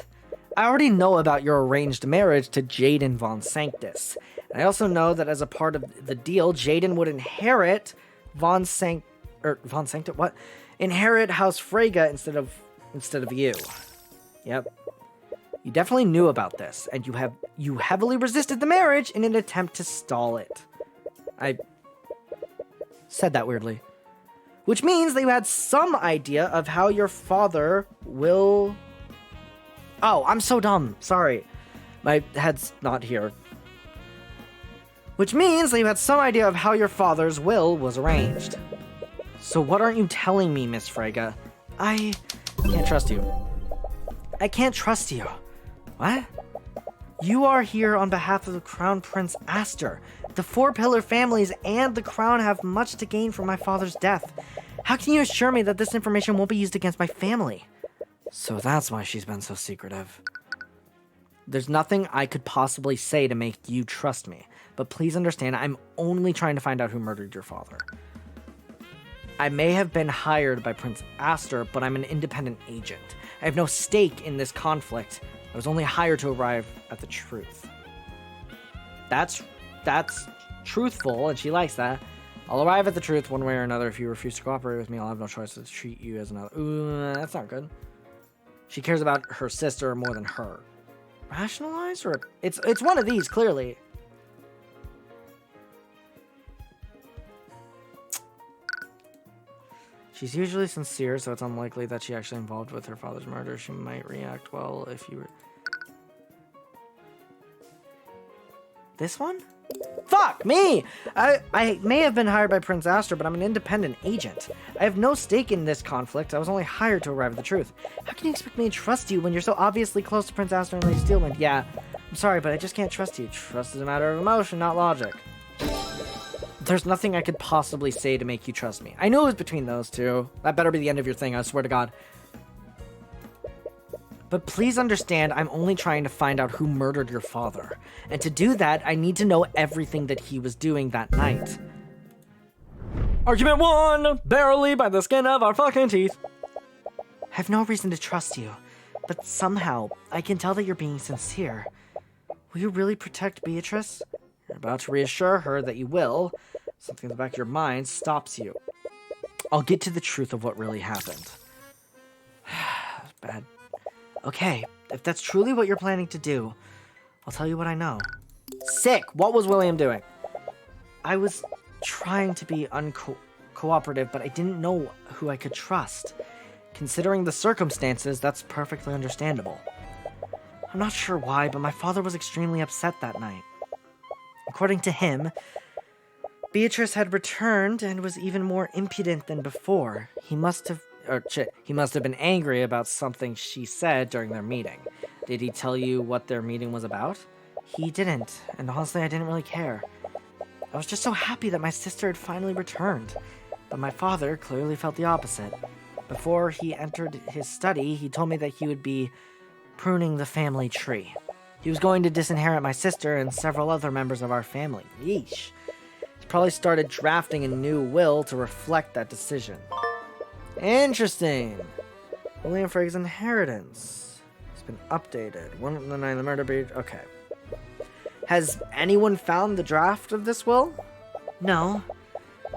I already know about your arranged marriage to Jaden von Sanctus. And I also know that as a part of the deal, Jaden would inherit inherit House Freyga instead of you. Yep. You definitely knew about this, and you heavily resisted the marriage in an attempt to stall it. I said that weirdly. Which means that you had some idea of how your father will... Oh, I'm so dumb. Sorry. My head's not here. Which means that you had some idea of how your father's will was arranged. So what aren't you telling me, Miss Freyga? I can't trust you. I can't trust you. What? You are here on behalf of the Crown Prince Aster. The Four Pillar families and the Crown have much to gain from my father's death. How can you assure me that this information won't be used against my family? So that's why she's been so secretive. There's nothing I could possibly say to make you trust me, but please understand I'm only trying to find out who murdered your father. I may have been hired by Prince Aster, but I'm an independent agent. I have no stake in this conflict. I was only hired to arrive at the truth. That's truthful, and she likes that. I'll arrive at the truth one way or another. If you refuse to cooperate with me, I'll have no choice to treat you as another. Ooh, that's not good. She cares about her sister more than her. Rationalize? Or it's one of these, clearly. She's usually sincere, so it's unlikely that she actually involved with her father's murder. She might react well if you were... This one? Fuck me! I may have been hired by Prince Aster, but I'm an independent agent. I have no stake in this conflict. I was only hired to arrive at the truth. How can you expect me to trust you when you're so obviously close to Prince Aster and Lady Steelwind? Yeah, I'm sorry, but I just can't trust you. Trust is a matter of emotion, not logic. There's nothing I could possibly say to make you trust me. I knew it was between those two. That better be the end of your thing, I swear to God. But please understand, I'm only trying to find out who murdered your father. And to do that, I need to know everything that he was doing that night. Argument 1! Barely by the skin of our fucking teeth. I have no reason to trust you, but somehow I can tell that you're being sincere. Will you really protect Beatrice? You're about to reassure her that you will. Something in the back of your mind stops you. I'll get to the truth of what really happened. Bad. Okay, if that's truly what you're planning to do, I'll tell you what I know. Sick! What was William doing? I was trying to be cooperative, but I didn't know who I could trust. Considering the circumstances, that's perfectly understandable. I'm not sure why, but my father was extremely upset that night. According to him, Beatrice had returned and was even more impudent than before. He must have been angry about something she said during their meeting. Did he tell you what their meeting was about? He didn't, and honestly, I didn't really care. I was just so happy that my sister had finally returned, but my father clearly felt the opposite. Before he entered his study, he told me that he would be pruning the family tree. He was going to disinherit my sister and several other members of our family. Yeesh. He probably started drafting a new will to reflect that decision. Interesting. William Frega's inheritance. It's been updated. 109, the murder beat. Okay. Has anyone found the draft of this will? No.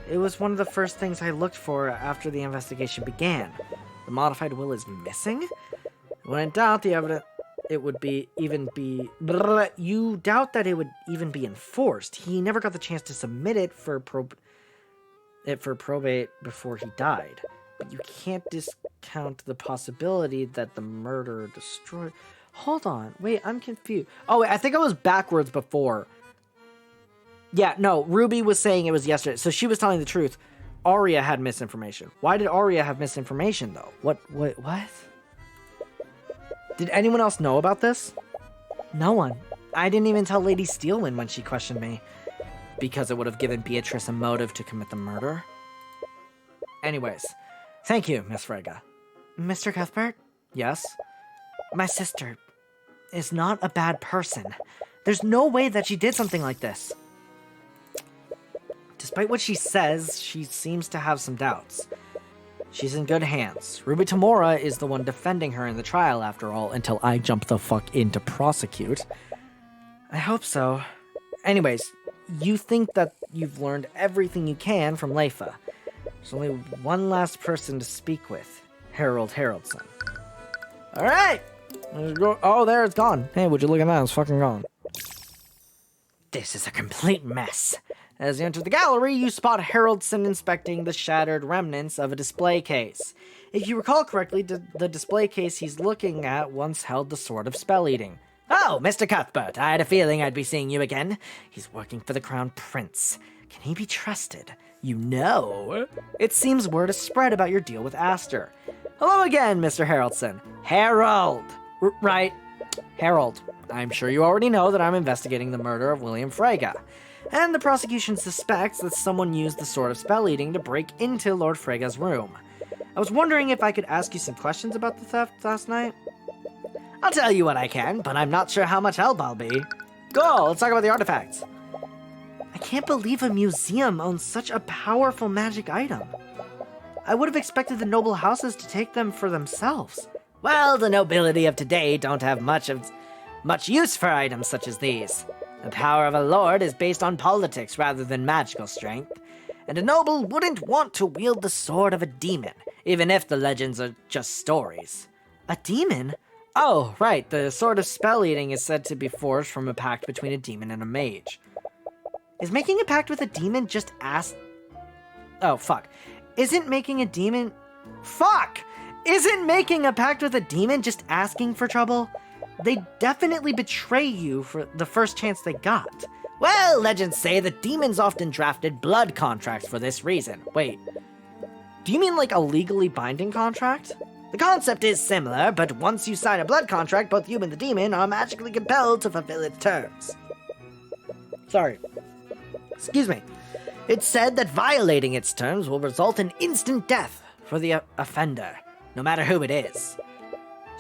It was one of the first things I looked for after the investigation began. The modified will is missing? When in doubt, you doubt that it would even be enforced. He never got the chance to submit it for probate before he died. But you can't discount the possibility that the murderer destroyed... Hold on. Wait, I'm confused. Oh, wait, I think I was backwards before. Yeah, no, Ruby was saying it was yesterday. So she was telling the truth. Arya had misinformation. Why did Arya have misinformation, though? What? Did anyone else know about this? No one. I didn't even tell Lady Steelwind when she questioned me. Because it would have given Beatrice a motive to commit the murder. Anyways, thank you, Miss Frega. Mr. Cuthbert? Yes? My sister is not a bad person. There's no way that she did something like this. Despite what she says, she seems to have some doubts. She's in good hands. Ruby Tamora is the one defending her in the trial, after all, until I jump the fuck in to prosecute. I hope so. Anyways, you think that you've learned everything you can from Leifa. There's only one last person to speak with. Harold Haraldson. Alright! Oh, there, it's gone. Hey, would you look at that? It's fucking gone. This is a complete mess. As you enter the gallery, you spot Haraldson inspecting the shattered remnants of a display case. If you recall correctly, the display case he's looking at once held the Sword of Spell Eating. Oh, Mr. Cuthbert, I had a feeling I'd be seeing you again. He's working for the Crown Prince. Can he be trusted? You know. It seems word has spread about your deal with Aster. Hello again, Mr. Haraldson. Harold. Right. Harold. I'm sure you already know that I'm investigating the murder of William Frega. And the prosecution suspects that someone used the Sword of Spell Eating to break into Lord Frega's room. I was wondering if I could ask you some questions about the theft last night. I'll tell you what I can, but I'm not sure how much help I'll be. Cool, let's talk about the artifacts. I can't believe a museum owns such a powerful magic item. I would have expected the noble houses to take them for themselves. Well, the nobility of today don't have much use for items such as these. The power of a lord is based on politics rather than magical strength, and a noble wouldn't want to wield the sword of a demon, even if the legends are just stories. A demon? Oh, right, the Sword of Spell Eating is said to be forged from a pact between a demon and a mage. Is making a pact with a demon just Oh, fuck. Isn't making a pact with a demon just asking for trouble? They definitely betray you for the first chance they got. Well, legends say that demons often drafted blood contracts for this reason. Wait, do you mean like a legally binding contract? The concept is similar, but once you sign a blood contract, both you and the demon are magically compelled to fulfill its terms. Sorry. Excuse me. It's said that violating its terms will result in instant death for the offender, no matter who it is.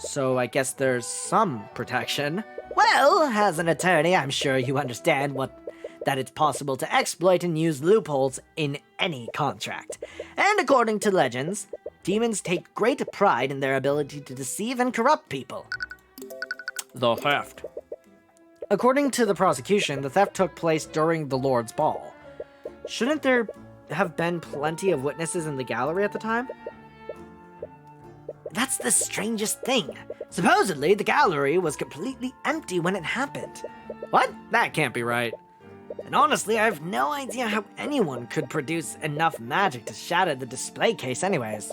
So I guess there's some protection. Well, as an attorney, I'm sure you understand that it's possible to exploit and use loopholes in any contract. And according to legends, demons take great pride in their ability to deceive and corrupt people. The theft. According to the prosecution, the theft took place during the Lord's Ball. Shouldn't there have been plenty of witnesses in the gallery at the time? That's the strangest thing. Supposedly, the gallery was completely empty when it happened. What? That can't be right. And honestly, I have no idea how anyone could produce enough magic to shatter the display case anyways.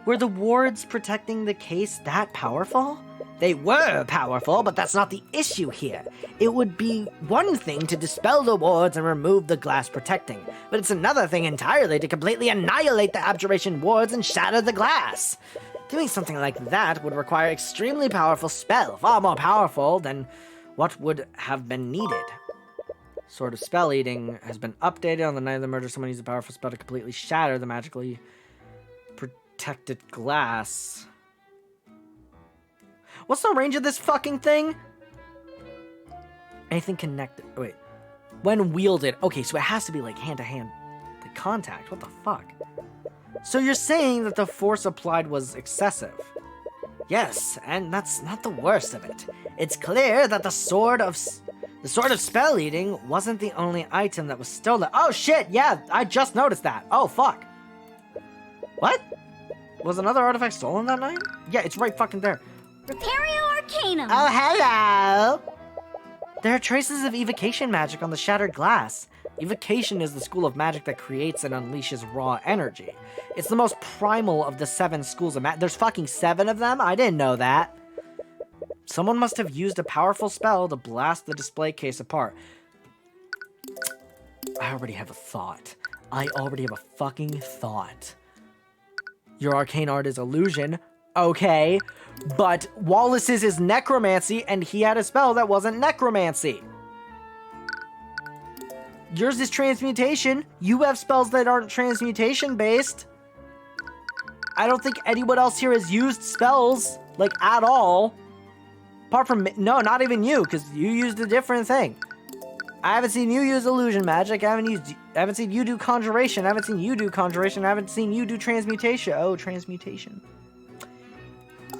Were the wards protecting the case that powerful? They were powerful, but that's not the issue here. It would be one thing to dispel the wards and remove the glass protecting, but it's another thing entirely to completely annihilate the abjuration wards and shatter the glass. Doing something like that would require extremely powerful spell, far more powerful than what would have been needed. Sword of Spell Eating has been updated. On the night of the murder, someone used a powerful spell to completely shatter the magically protected glass. What's the range of this fucking thing? Anything connected. Oh, wait. When wielded. Okay, so it has to be like hand-to-hand like contact. What the fuck? So you're saying that the force applied was excessive? Yes, and that's not the worst of it. It's clear that the sword of spell eating wasn't the only item that was stolen. Oh shit, yeah, I just noticed that. Oh fuck. What? Was another artifact stolen that night? Yeah, it's right fucking there. Repario Arcanum! Oh, hello! There are traces of evocation magic on the shattered glass. Evocation is the school of magic that creates and unleashes raw energy. It's the most primal of the 7 schools of magic. There's fucking 7 of them? I didn't know that. Someone must have used a powerful spell to blast the display case apart. I already have a thought. I already have a fucking thought. Your arcane art is illusion. Okay. But Wallace's is necromancy, and he had a spell that wasn't necromancy. Yours is transmutation. You have spells that aren't transmutation based. I don't think anyone else here has used spells, like, at all. Apart from, no, not even you, because you used a different thing. I haven't seen you use illusion magic. I haven't seen you do conjuration. I haven't seen you do conjuration. I haven't seen you do transmutation. Oh, transmutation.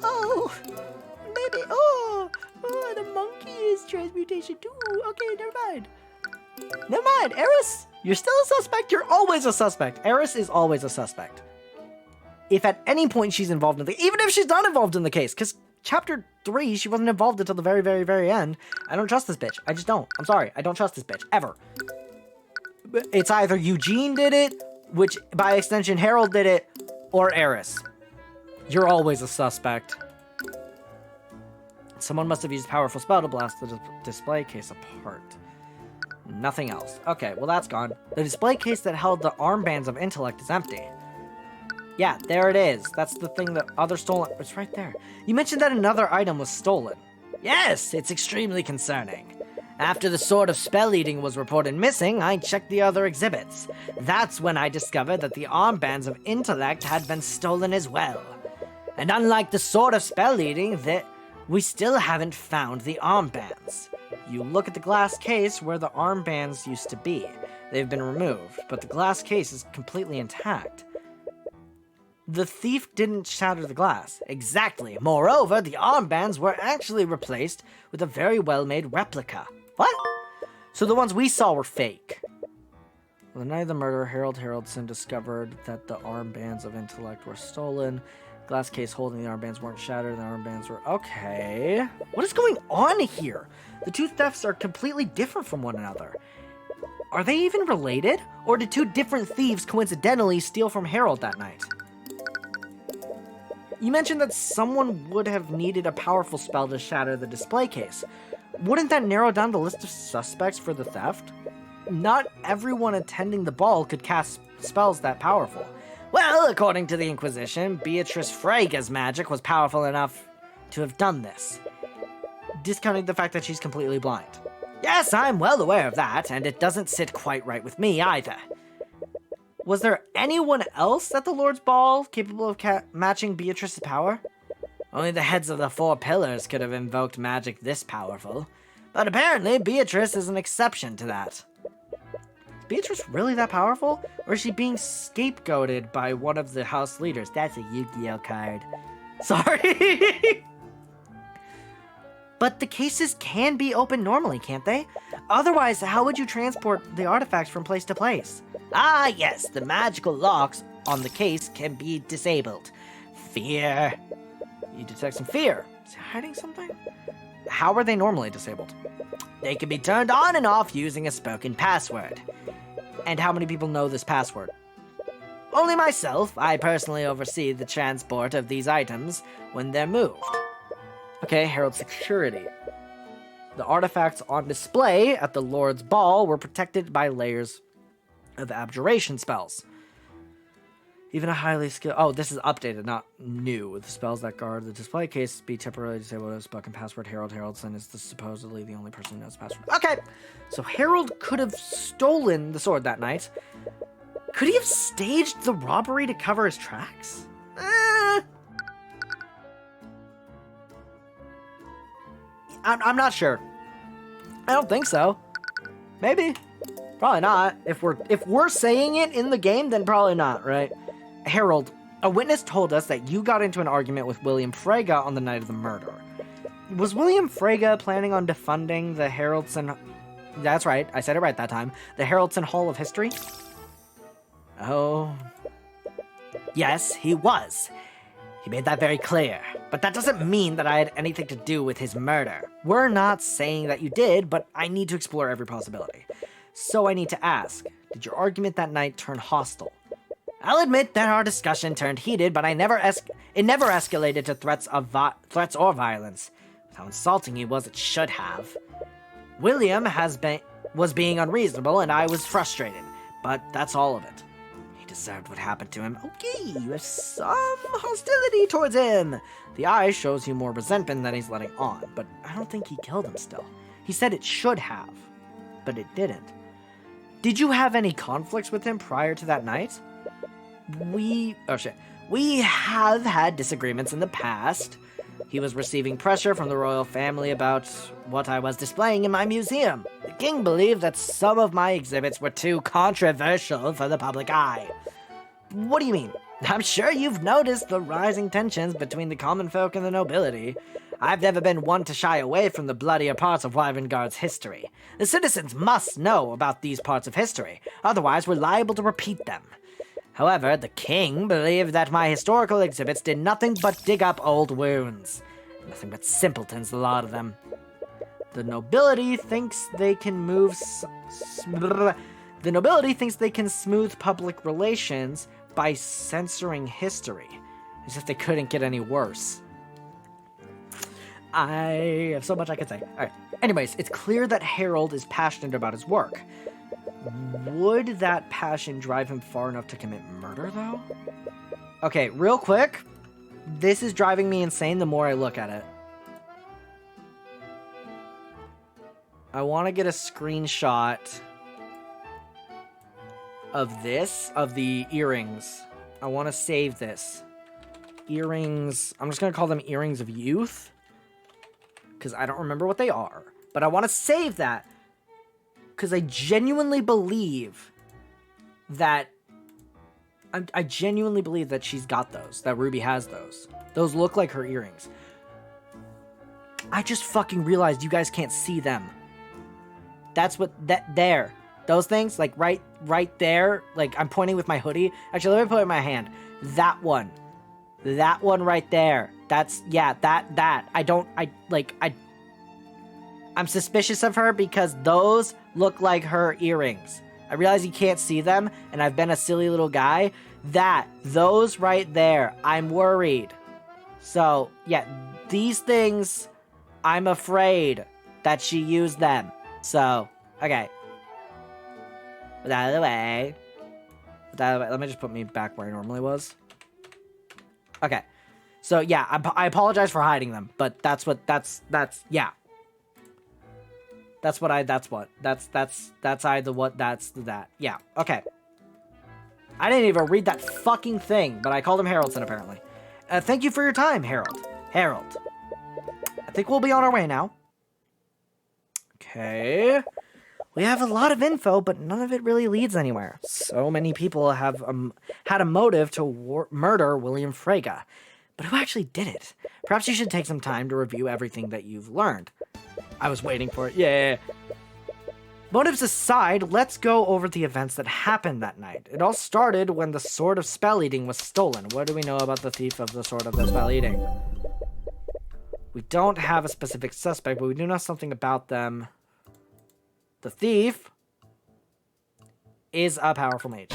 Oh, maybe, oh, the monkey is transmutation too. Okay, never mind. Never mind, Eris, you're still a suspect. You're always a suspect. Eris is always a suspect. If at any point she's involved in the, even if she's not involved in the case, because chapter 3, she wasn't involved until the very, very, very end. I don't trust this bitch. I just don't. I'm sorry. I don't trust this bitch, ever. It's either Eugene did it, which by extension Harold did it, or Eris. You're always a suspect. Someone must have used a powerful spell to blast the display case apart. Nothing else. Okay, well that's gone. The display case that held the armbands of intellect is empty. Yeah, there it is. That's the thing that other stolen. It's right there. You mentioned that another item was stolen. Yes, it's extremely concerning. After the Sword of Spell Eating was reported missing, I checked the other exhibits. That's when I discovered that the armbands of intellect had been stolen as well. And unlike the Sword of Spell Eating, we still haven't found the armbands. You look at the glass case where the armbands used to be. They've been removed, but the glass case is completely intact. The thief didn't shatter the glass. Exactly. Moreover, the armbands were actually replaced with a very well-made replica. What? So the ones we saw were fake. On the night of the murder, Harold Haraldson discovered that the armbands of intellect were stolen. Glass case holding the armbands weren't shattered. The armbands were... Okay. What is going on here? The two thefts are completely different from one another. Are they even related? Or did two different thieves coincidentally steal from Harold that night? You mentioned that someone would have needed a powerful spell to shatter the display case. Wouldn't that narrow down the list of suspects for the theft? Not everyone attending the ball could cast spells that powerful. Well, according to the Inquisition, Beatrice Frega's magic was powerful enough to have done this. Discounting the fact that she's completely blind. Yes, I'm well aware of that, and it doesn't sit quite right with me either. Was there anyone else at the Lord's Ball capable of matching Beatrice's power? Only the heads of the 4 pillars could have invoked magic this powerful. But apparently, Beatrice is an exception to that. Is Beatrice really that powerful? Or is she being scapegoated by one of the house leaders? That's a Yu-Gi-Oh card. Sorry! But the cases can be opened normally, can't they? Otherwise, how would you transport the artifacts from place to place? Ah, yes, the magical locks on the case can be disabled. Fear. You detect some fear. Is he hiding something? How are they normally disabled? They can be turned on and off using a spoken password. And how many people know this password? Only myself. I personally oversee the transport of these items when they're moved. Okay, Herald security. The artifacts on display at the Lord's Ball were protected by layers of abjuration spells. Even a highly skilled... Oh, this is updated, not new. The spells that guard the display case be temporarily disabled as spoken password. Heraldson is supposedly the only person who knows the password. Okay, so Herald could have stolen the sword that night. Could he have staged the robbery to cover his tracks? I'm not sure. I don't think so. Maybe. Probably not. If we're saying it in the game, then probably not, right? Harold, a witness told us that you got into an argument with William Frege on the night of the murder. Was William Frege planning on defunding the Heraldson... That's right, I said it right that time. The Heraldson Hall of History? Oh... Yes, he was. He made that very clear. But that doesn't mean that I had anything to do with his murder. We're not saying that you did, but I need to explore every possibility. So I need to ask, did your argument that night turn hostile? I'll admit that our discussion turned heated, but it never escalated to threats or violence. With how insulting he was, it should have. William was being unreasonable, and I was frustrated. But that's all of it. He deserved what happened to him. Okay, you have some hostility towards him. The eye shows you more resentment than he's letting on, but I don't think he killed him still. He said it should have, but it didn't. Did you have any conflicts with him prior to that night? We have had disagreements in the past. He was receiving pressure from the royal family about what I was displaying in my museum. The king believed that some of my exhibits were too controversial for the public eye. What do you mean? I'm sure you've noticed the rising tensions between the common folk and the nobility. I've never been one to shy away from the bloodier parts of Wyverngarde's history. The citizens must know about these parts of history, otherwise we're liable to repeat them. However, the king believed that my historical exhibits did nothing but dig up old wounds. Nothing but simpletons, a lot of them. The nobility thinks they can smooth public relations by censoring history, as if they couldn't get any worse. I have so much I could say. Alright. Anyways, it's clear that Harold is passionate about his work. Would that passion drive him far enough to commit murder, though? Okay, real quick. This is driving me insane the more I look at it. I want to get a screenshot of this, of the earrings. I want to save this. Earrings. I'm just going to call them earrings of youth, because I don't remember what they are. But I want to save that, because I genuinely believe that... I genuinely believe that she's got those. That Ruby has those. Those look like her earrings. I just fucking realized you guys can't see them. That's what... there. Those things, like right there. Like, I'm pointing with my hoodie. Actually, let me put it in my hand. That one. That one right there. That's... yeah, that. I'm suspicious of her because those look like her earrings. I realize you can't see them, and I've been a silly little guy. Those right there, I'm worried. So, yeah, these things, I'm afraid that she used them. So, okay. But out of the way, let me just put me back where I normally was. Okay. So, yeah, I apologize for hiding them, but that's yeah. That's either what, that's that. Yeah, okay. I didn't even read that fucking thing, but I called him Haraldson, apparently. Thank you for your time, Harold. Harold. I think we'll be on our way now. Okay. We have a lot of info, but none of it really leads anywhere. So many people have had a motive to murder William Frege. But who actually did it? Perhaps you should take some time to review everything that you've learned. I was waiting for it. Yeah. Motives aside, let's go over the events that happened that night. It all started when the Sword of Spell Eating was stolen. What do we know about the thief of the Sword of the Spell Eating? We don't have a specific suspect, but we do know something about them. The thief is a powerful mage.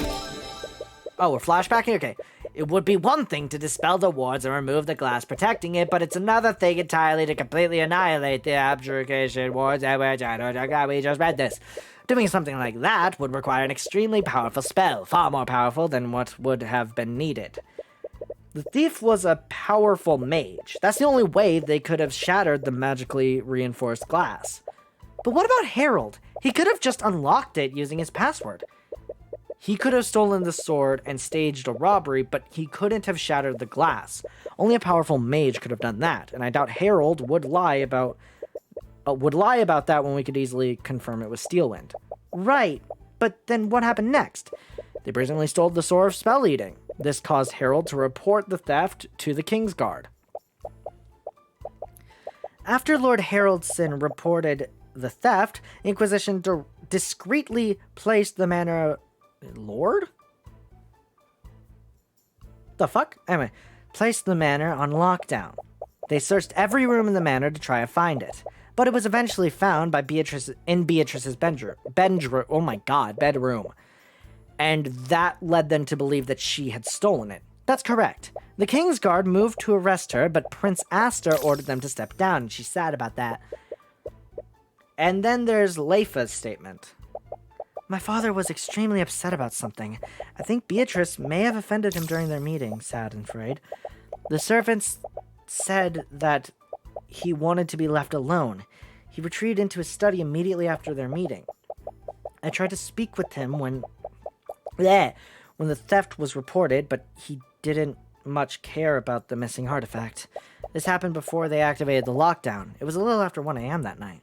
Oh, we're flashbacking? Okay. It would be one thing to dispel the wards and remove the glass protecting it, but it's another thing entirely to completely annihilate the abjuration wards. We just read this. Doing something like that would require an extremely powerful spell, far more powerful than what would have been needed. The thief was a powerful mage. That's the only way they could have shattered the magically reinforced glass. But what about Harold? He could have just unlocked it using his password. He could have stolen the sword and staged a robbery, but he couldn't have shattered the glass. Only a powerful mage could have done that, and I doubt Harold would lie about that when we could easily confirm it was Steelwind. Right, but then what happened next? They brazenly stole the Sword of Spell Eating. This caused Harold to report the theft to the Kingsguard. After Lord Haroldson reported the theft, Inquisition discreetly placed the manor... Lord? The fuck? Anyway, placed the manor on lockdown. They searched every room in the manor to try to find it, but it was eventually found by Beatrice's bedroom. And that led them to believe that she had stolen it. That's correct. The Kingsguard moved to arrest her, but Prince Aster ordered them to step down, and she's sad about that. And then there's Leifa's statement. My father was extremely upset about something. I think Beatrice may have offended him during their meeting, sad and afraid. The servants said that he wanted to be left alone. He retreated into his study immediately after their meeting. I tried to speak with him when the theft was reported, but he didn't much care about the missing artifact. This happened before they activated the lockdown. It was a little after 1 a.m. that night.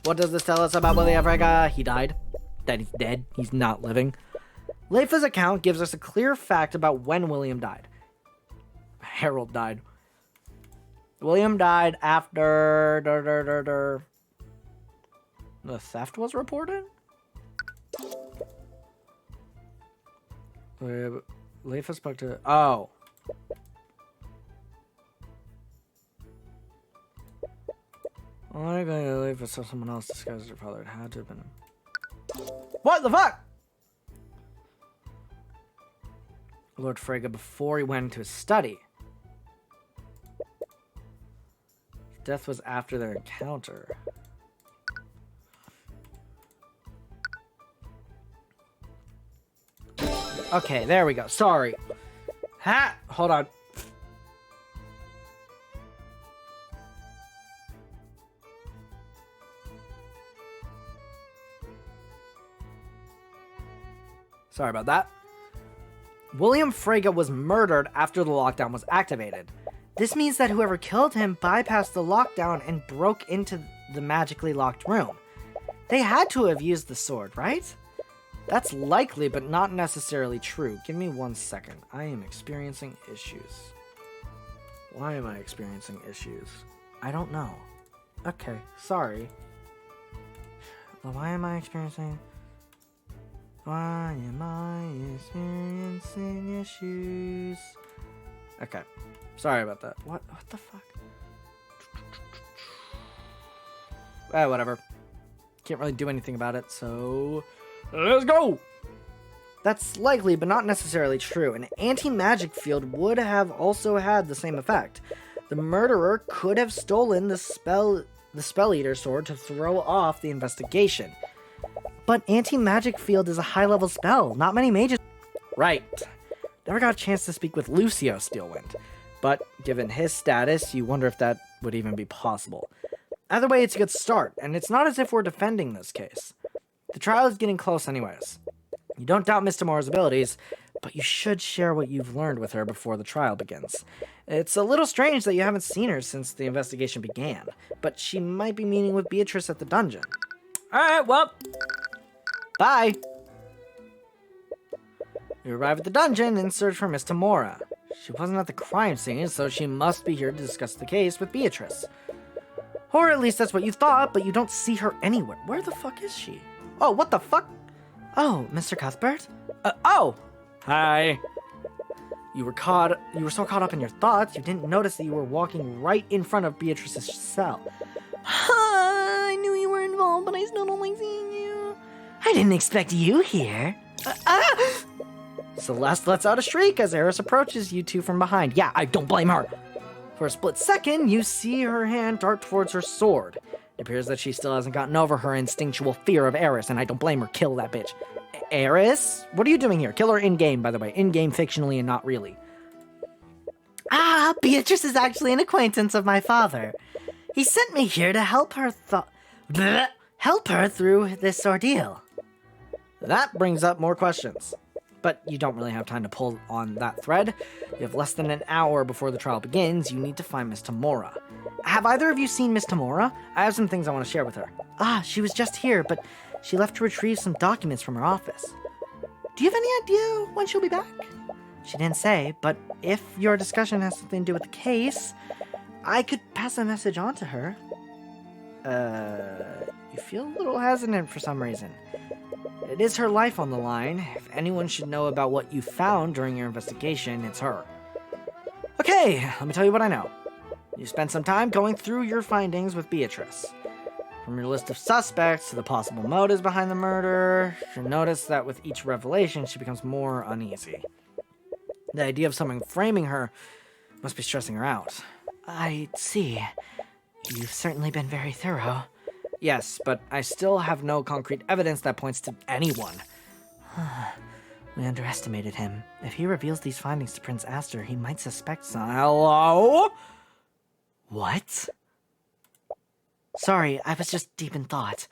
What does this tell us about William Frege? He died. That he's dead. He's not living. Leifa's account gives us a clear fact about when William died. Harold died. William died after the theft was reported? Leifa spoke to... Oh. I'm going to Leifa so someone else disguised her father. It had to have been... What the fuck? Lord Frege before he went into his study. Death was after their encounter. Okay, there we go. Sorry. Ha! Hold on. Sorry about that. William Frege was murdered after the lockdown was activated. This means that whoever killed him bypassed the lockdown and broke into the magically locked room. They had to have used the sword, right? That's likely, but not necessarily true. Give me 1 second. I am experiencing issues. Why am I experiencing issues? I don't know. Okay, sorry. Why am I experiencing... Why am I experiencing issues? Okay. Sorry about that. What the fuck? Whatever. Can't really do anything about it, so... Let's go! That's likely, but not necessarily true. An anti-magic field would have also had the same effect. The murderer could have stolen the Spell Eater sword to throw off the investigation. But anti-magic field is a high-level spell. Not many mages... Right. Never got a chance to speak with Lucio Steelwind. But given his status, you wonder if that would even be possible. Either way, it's a good start, and it's not as if we're defending this case. The trial is getting close anyways. You don't doubt Miss Tamora's abilities, but you should share what you've learned with her before the trial begins. It's a little strange that you haven't seen her since the investigation began, but she might be meeting with Beatrice at the dungeon. Alright, well... Bye! You arrive at the dungeon and search for Miss Tamora. She wasn't at the crime scene, so she must be here to discuss the case with Beatrice. Or at least that's what you thought, but you don't see her anywhere. Where the fuck is she? Oh, what the fuck? Oh, Mr. Cuthbert? Oh! Hi. You were so caught up in your thoughts, you didn't notice that you were walking right in front of Beatrice's cell. I knew you were involved, but I still don't like seeing you. I didn't expect you here. Celeste lets out a shriek as Eris approaches you two from behind. Yeah, I don't blame her. For a split second, you see her hand dart towards her sword. It appears that she still hasn't gotten over her instinctual fear of Eris, and I don't blame her. Kill that bitch. Eris? What are you doing here? Kill her in-game, by the way. In-game fictionally and not really. Beatrice is actually an acquaintance of my father. He sent me here to help her help her through this ordeal. That brings up more questions. But you don't really have time to pull on that thread. You have less than an hour before the trial begins. You need to find Miss Tamora. Have either of you seen Miss Tamora? I have some things I want to share with her. She was just here, but she left to retrieve some documents from her office. Do you have any idea when she'll be back? She didn't say, but if your discussion has something to do with the case, I could pass a message on to her. You feel a little hesitant for some reason. It is her life on the line. If anyone should know about what you found during your investigation, it's her. Okay, let me tell you what I know. You spent some time going through your findings with Beatrice. From your list of suspects to the possible motives behind the murder, you'll notice that with each revelation, she becomes more uneasy. The idea of someone framing her must be stressing her out. I see. You've certainly been very thorough. Yes, but I still have no concrete evidence that points to anyone. We underestimated him. If he reveals these findings to Prince Aster, he might suspect some. Hello? What? Sorry, I was just deep in thought.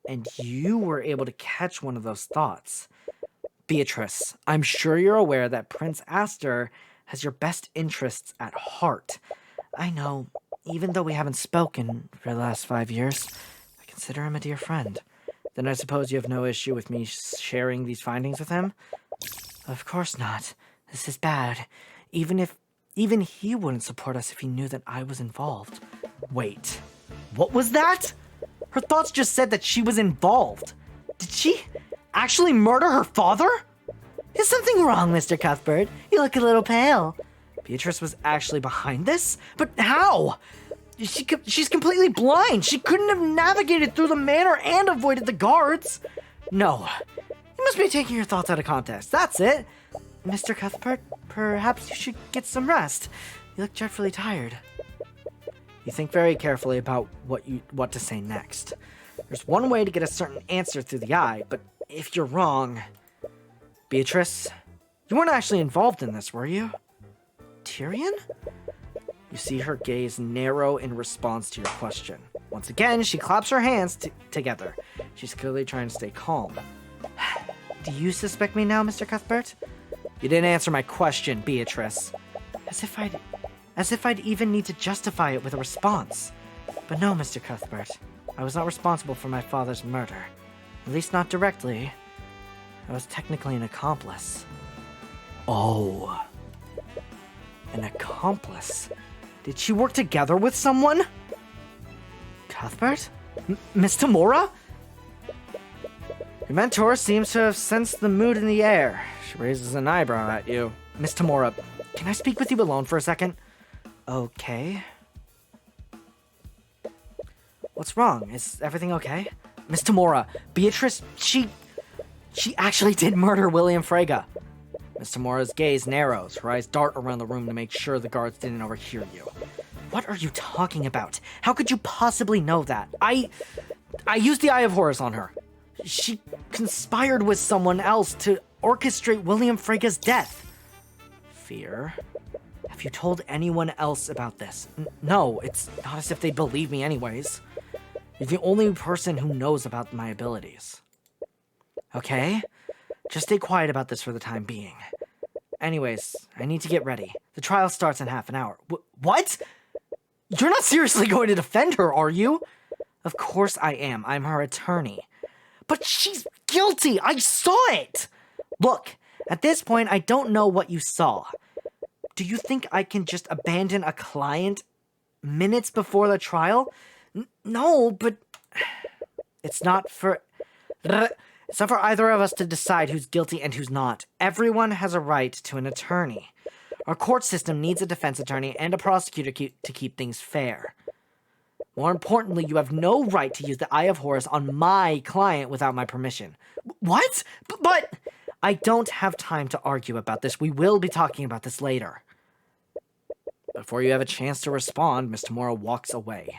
And you were able to catch one of those thoughts. Beatrice, I'm sure you're aware that Prince Aster has your best interests at heart. I know. Even though we haven't spoken for the last 5 years, I consider him a dear friend. Then I suppose you have no issue with me sharing these findings with him? Of course not. This is bad. Even he wouldn't support us if he knew that I was involved. Wait, what was that? Her thoughts just said that she was involved. Did she actually murder her father? Is something wrong, Mr. Cuthbert? You look a little pale. Beatrice was actually behind this? But how? She's completely blind. She couldn't have navigated through the manor and avoided the guards. No, you must be taking your thoughts out of context. That's it. Mr. Cuthbert, perhaps you should get some rest. You look dreadfully tired. You think very carefully about what to say next. There's one way to get a certain answer through the eye, but if you're wrong... Beatrice, you weren't actually involved in this, were you? Tyrion? You see her gaze narrow in response to your question. Once again, she claps her hands together. She's clearly trying to stay calm. Do you suspect me now, Mr. Cuthbert? You didn't answer my question, Beatrice. As if I'd even need to justify it with a response. But no, Mr. Cuthbert. I was not responsible for my father's murder. At least not directly. I was technically an accomplice. Oh. An accomplice? Did she work together with someone? Cuthbert? Miss Tamora? Your mentor seems to have sensed the mood in the air. She raises an eyebrow at you. Miss Tamora, can I speak with you alone for a second? Okay. What's wrong? Is everything okay? Miss Tamora, Beatrice, she actually did murder William Frege. Miss Tamora's gaze narrows. Her eyes dart around the room to make sure the guards didn't overhear you. What are you talking about? How could you possibly know that? I used the Eye of Horus on her. She conspired with someone else to orchestrate William Frege's death. Fear? Have you told anyone else about this? No, it's not as if they'd believe me anyways. You're the only person who knows about my abilities. Okay? Just stay quiet about this for the time being. Anyways, I need to get ready. The trial starts in half an hour. What? You're not seriously going to defend her, are you? Of course I am. I'm her attorney. But she's guilty! I saw it! Look, at this point, I don't know what you saw. do you think I can just abandon a client minutes before the trial? No, but it's not for either of us to decide who's guilty and who's not. Everyone has a right to an attorney. Our court system needs a defense attorney and a prosecutor to keep things fair. More importantly, you have no right to use the Eye of Horus on my client without my permission. What? But I don't have time to argue about this. We will be talking about this later. Before you have a chance to respond, Mr. Mora walks away.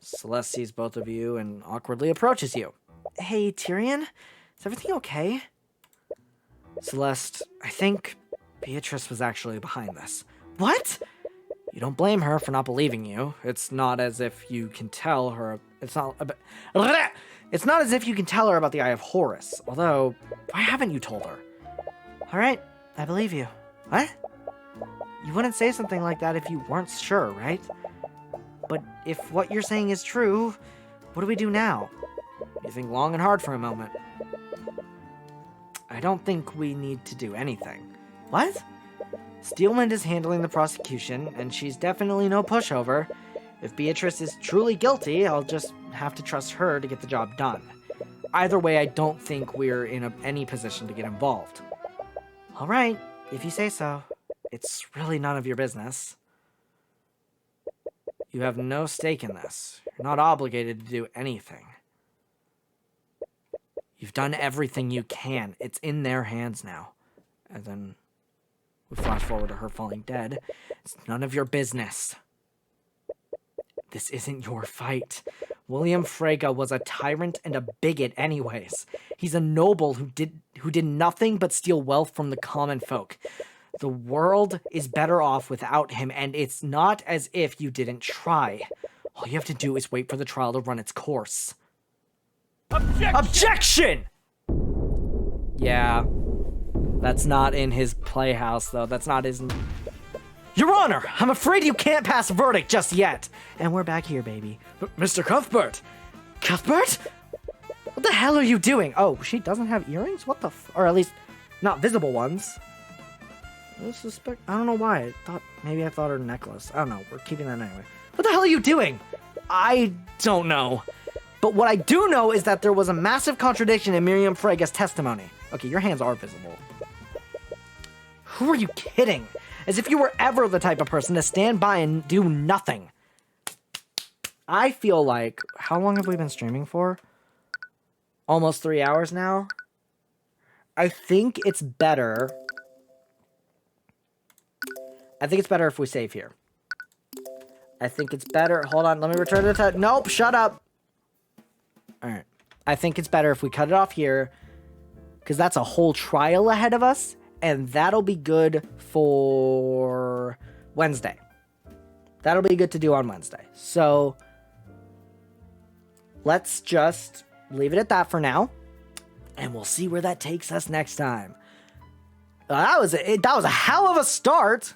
Celeste sees both of you and awkwardly approaches you. Hey, Tyrion? Is everything okay? Celeste, I think Beatrice was actually behind this. What? You don't blame her for not believing you. It's not as if you can tell her... It's not as if you can tell her about the Eye of Horus. Although, why haven't you told her? Alright, I believe you. What? You wouldn't say something like that if you weren't sure, right? But if what you're saying is true, what do we do now? You think long and hard for a moment. I don't think we need to do anything. What? Steelman is handling the prosecution, and she's definitely no pushover. If Beatrice is truly guilty, I'll just have to trust her to get the job done. Either way, I don't think we're in any position to get involved. Alright, if you say so. It's really none of your business. You have no stake in this. You're not obligated to do anything. You've done everything you can. It's in their hands now. And then we flash forward to her falling dead. It's none of your business. This isn't your fight. William Frege was a tyrant and a bigot anyways. He's a noble who did nothing but steal wealth from the common folk. The world is better off without him, and it's not as if you didn't try. All you have to do is wait for the trial to run its course. Objection! Yeah. That's not in his playhouse, though. That's not his... Your Honor, I'm afraid you can't pass a verdict just yet. And we're back here, baby. Mr. Cuthbert! Cuthbert? What the hell are you doing? Oh, she doesn't have earrings? What the or at least, not visible ones. I don't know why. I thought her necklace. I don't know. We're keeping that anyway. What the hell are you doing? I don't know. But what I do know is that there was a massive contradiction in Miriam Frege's testimony. Okay, your hands are visible. Who are you kidding? As if you were ever the type of person to stand by and do nothing. I feel like... How long have we been streaming for? Almost 3 hours now? I think it's better... if we save here. I think it's better... Hold on, let me return to the... Nope, shut up! Alright. I think it's better if we cut it off here. Because that's a whole trial ahead of us. And that'll be good for Wednesday. That'll be good to do on Wednesday. So... let's just leave it at that for now. And we'll see where that takes us next time. That was a hell of a start.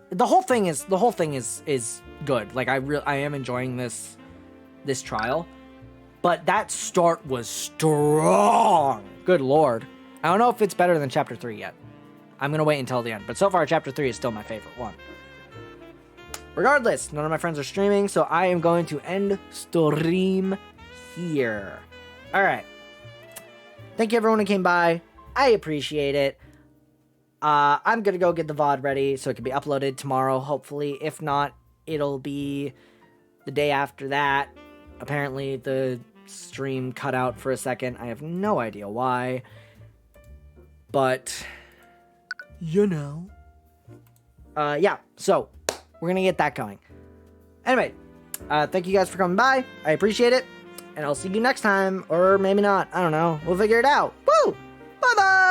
The whole thing is good. Like I am enjoying this trial, but that start was strong. Good lord. I don't know if it's better than chapter 3 yet. I'm gonna wait until the end, but so far chapter 3 is still my favorite one. Regardless, none of my friends are streaming, so I am going to end stream here. All right. Thank you everyone who came by. I appreciate it. I'm gonna go get the VOD ready so it can be uploaded tomorrow, hopefully. If not, it'll be the day after that. Apparently, the stream cut out for a second. I have no idea why. But, you know. Yeah, so, we're gonna get that going. Anyway, thank you guys for coming by. I appreciate it. And I'll see you next time. Or maybe not. I don't know. We'll figure it out. Woo! Bye-bye!